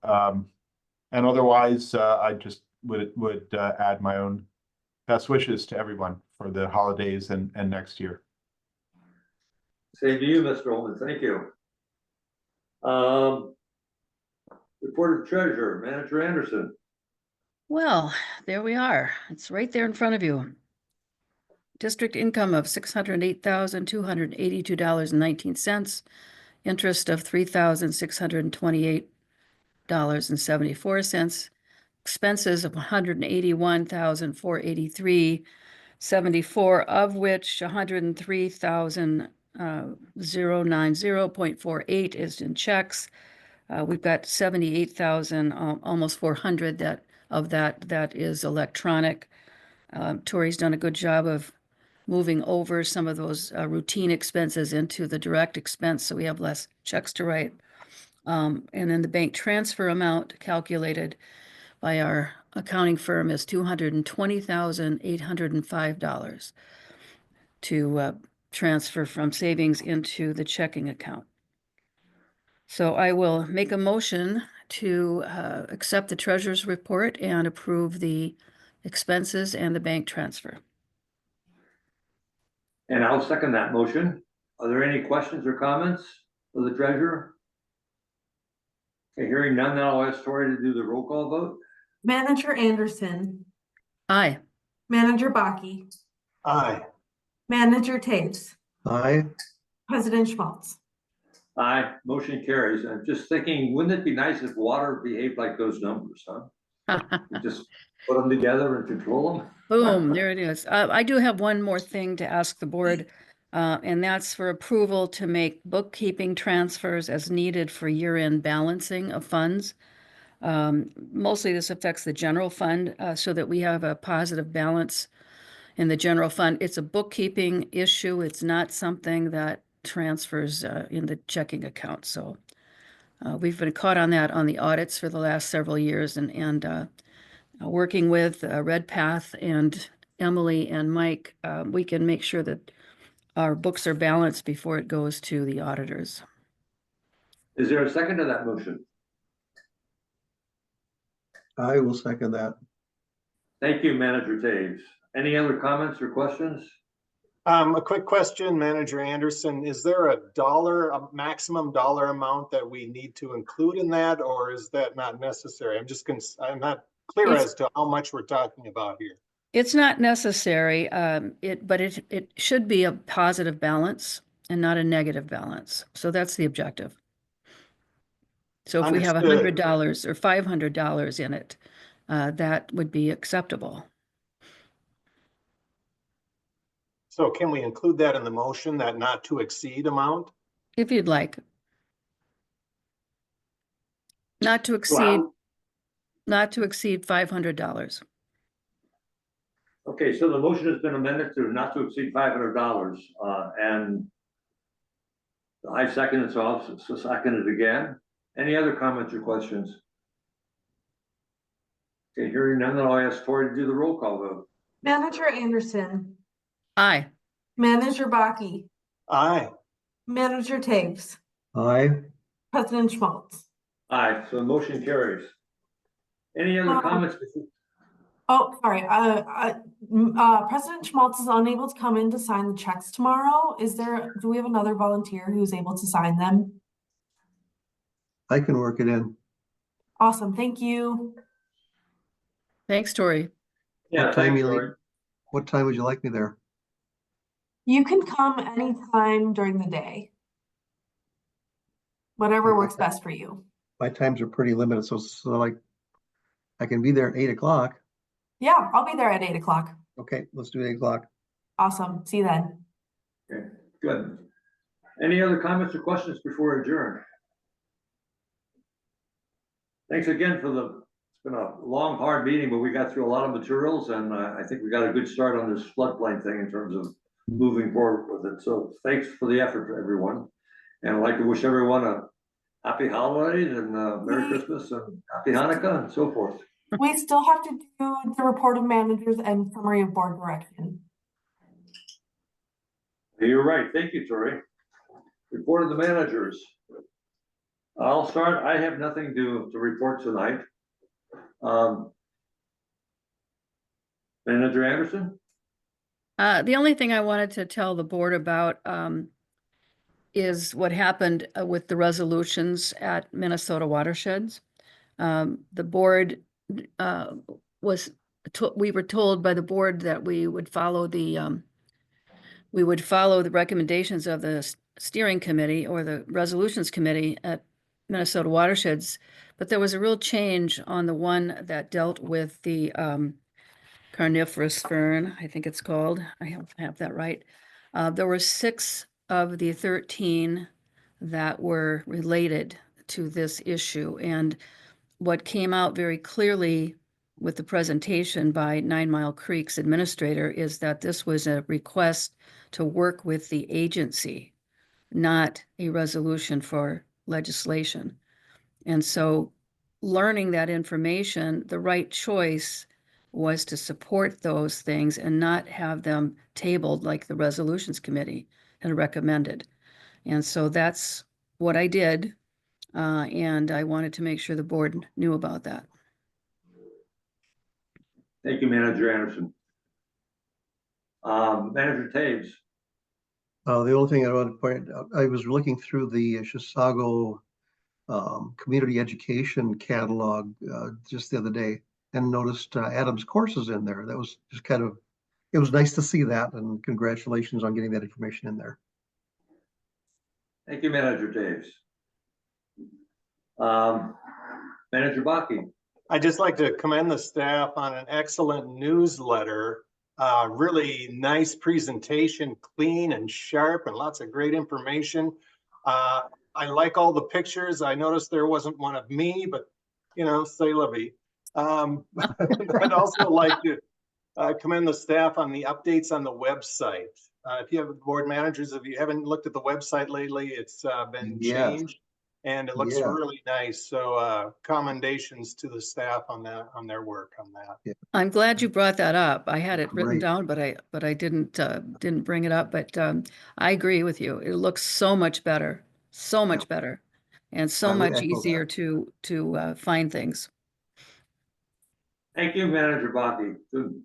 And otherwise, I just would add my own best wishes to everyone for the holidays and next year. Same to you, Mr. Holman. Thank you. Report of Treasurer, Manager Anderson. Well, there we are. It's right there in front of you. District income of $608,282.19. Interest of $3,628.74. Expenses of $181,483.74, of which $103,090.48 is in checks. We've got 78,000, almost 400 that is electronic. Tori's done a good job of moving over some of those routine expenses into the direct expense, so we have less checks to write. And then the bank transfer amount calculated by our accounting firm is $220,805 to transfer from savings into the checking account. So I will make a motion to accept the treasurer's report and approve the expenses and the bank transfer. And I'll second that motion. Are there any questions or comments for the treasurer? Okay, hearing none, now I'll ask Tori to do the roll call vote. Manager Anderson, Aye. Manager Baki, Aye. Manager Taves, Aye. President Schmaltz. Aye, motion carries. I'm just thinking, wouldn't it be nice if water behaved like those numbers, huh? Just put them together and control them? Boom, there it is. I do have one more thing to ask the board, and that's for approval to make bookkeeping transfers as needed for year-end balancing of funds. Mostly this affects the general fund, so that we have a positive balance in the general fund. It's a bookkeeping issue. It's not something that transfers in the checking account. So we've been caught on that on the audits for the last several years, and working with Redpath and Emily and Mike, we can make sure that our books are balanced before it goes to the auditors. Is there a second to that motion? I will second that. Thank you, Manager Taves. Any other comments or questions? A quick question, Manager Anderson, is there a maximum dollar amount that we need to include in that, or is that not necessary? I'm not clear as to how much we're talking about here. It's not necessary, but it should be a positive balance and not a negative balance. So that's the objective. So if we have Understood. $100 or $500 in it, that would be acceptable. So can we include that in the motion, that not to exceed amount? If you'd like. Not to exceed, Wow. not to exceed $500. Okay, so the motion has been amended to not to exceed $500, and I second it, so I'll second it again. Any other comments or questions? Okay, hearing none, I'll ask Tori to do the roll call vote. Manager Anderson, Aye. Manager Baki, Aye. Manager Taves, Aye. President Schmaltz. Aye, so the motion carries. Any other comments? Oh, sorry. President Schmaltz is unable to come in to sign the checks tomorrow. Do we have another volunteer who's able to sign them? I can work it in. Awesome, thank you. Thanks, Tori. Yeah, What time thanks, you leave? Tori. What time would you like me there? You can come anytime during the day. Whatever works best for you. My times are pretty limited, so like I can be there at 8 o'clock. Yeah, I'll be there at 8 o'clock. Okay, let's do 8 o'clock. Awesome, see you then. Okay, good. Any other comments or questions before adjourn? Thanks again it's been a long, hard meeting, but we got through a lot of materials, and I think we got a good start on this floodplain thing in terms of moving forward with it. So thanks for the effort, everyone. And I'd like to wish everyone a happy holidays and Merry Christmas and Happy Hanukkah and so forth. We still have to do the report of managers and summary of board direction. You're right. Thank you, Tori. Report of the managers. I'll start. I have nothing to report tonight. Manager Anderson? The only thing I wanted to tell the board about is what happened with the resolutions at Minnesota Watersheds. The board we were told by the board that we would follow the recommendations of the steering committee or the resolutions committee at Minnesota Watersheds, but there was a real change on the one that dealt with the carnivorous fern, I think it's called. I have that right. There were 6 of the 13 that were related to this issue. And what came out very clearly with the presentation by 9 Mile Creek's administrator is that this was a request to work with the agency, not a resolution for legislation. And so learning that information, the right choice was to support those things and not have them tabled like the resolutions committee had recommended. And so that's what I did. And I wanted to make sure the board knew about that. Thank you, Manager Anderson. Manager Taves. The only thing I want to point out, I was looking through the Chisago community education catalog just the other day and noticed Adam's courses in there. That was just kind of it was nice to see that, and congratulations on getting that information in there. Thank you, Manager Daves. Manager Baki. I'd just like to commend the staff on an excellent newsletter. Really nice presentation, clean and sharp, and lots of great information. I like all the pictures. I noticed there wasn't one of me, but you know, say la vie. I'd also like to commend the staff on the updates on the website. If you have board managers, if you haven't looked at the website lately, it's been changed and it looks really nice. So commendations to the staff on that, on their work on that. I'm glad you brought that up. I had it written Great. down, but I didn't bring it up. But I agree with you. It looks so much better, so much better, and so I would much echo easier to find things. Thank you, Manager Baki. Good.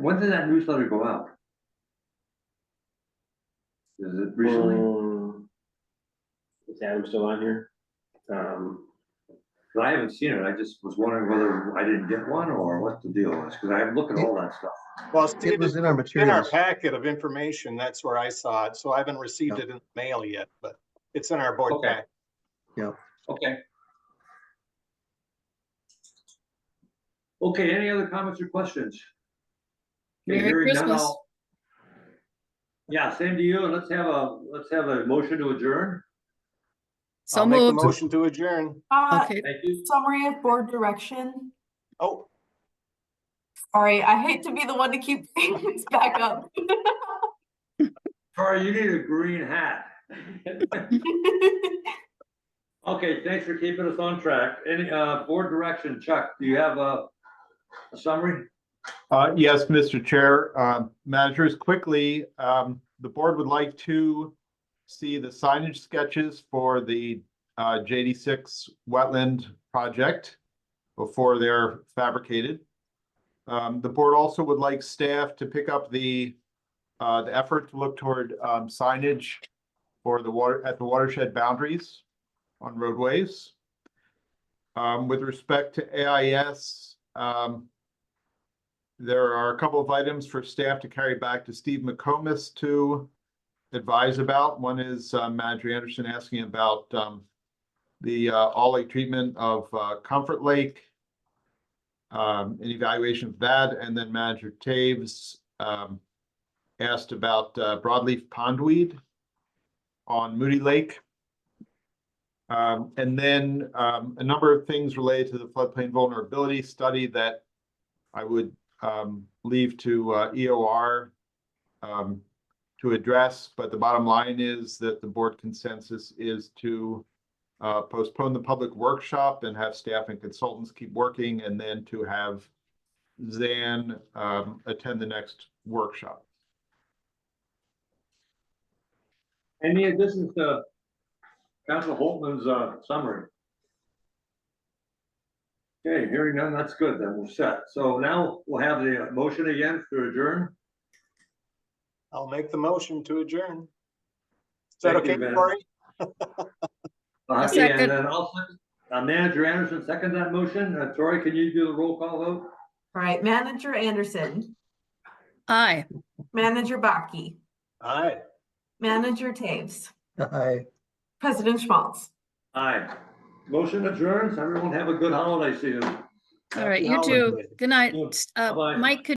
When did that newsletter go out? Is it recently? Is Adam still on here? I haven't seen it. I just was wondering whether I didn't get one or what the deal was, because I look at all that stuff. Well, Steve, It was in our in our materials. packet of information, that's where I saw it. So I haven't received it in the mail yet, but it's in our board Okay. pack. Yeah. Okay. Okay, any other comments or questions? Okay, Merry hearing none, Christmas. Yeah, same to you, and let's have a motion to adjourn. So I'll make the moved. motion to adjourn. Okay. Thank you. Summary of board direction. Oh, Sorry, I hate to be the one to keep bringing this back up. Tara, you need a green hat. Okay, thanks for keeping us on track. Any board direction, Chuck, do you have a summary? Yes, Mr. Chair, managers, quickly, the board would like to see the signage sketches for the JD6 wetland project before they're fabricated. The board also would like staff to pick up the effort to look toward signage for the watershed boundaries on roadways. With respect to AIS, there are a couple of items for staff to carry back to Steve McComas to advise about. One is Manager Anderson asking about the all-lake treatment of Comfort Lake, an evaluation of that, and then Manager Taves asked about broadleaf pondweed on Moody Lake. And then a number of things related to the floodplain vulnerability study that I would leave to EOR to address, but the bottom line is that the board consensus is to postpone the public workshop and have staff and consultants keep working, and then to have Zan attend the next workshop. Any additions to Council Holtman's summary? Okay, hearing none, that's good, then we're set. So now we'll have the motion again to adjourn. I'll make the motion to adjourn. Is that Thank you, okay, Ben. Cory? Yeah, second. and then also, Manager Anderson, second that motion. Tori, can you do the roll call vote? All right, Manager Anderson, Aye. Manager Baki, Aye. Manager Taves, Hi. President Schmaltz. Aye. Motion adjourns. Everyone have a good holiday season. All right, Happy you too. holidays. Good night. Bye-bye. Mike, could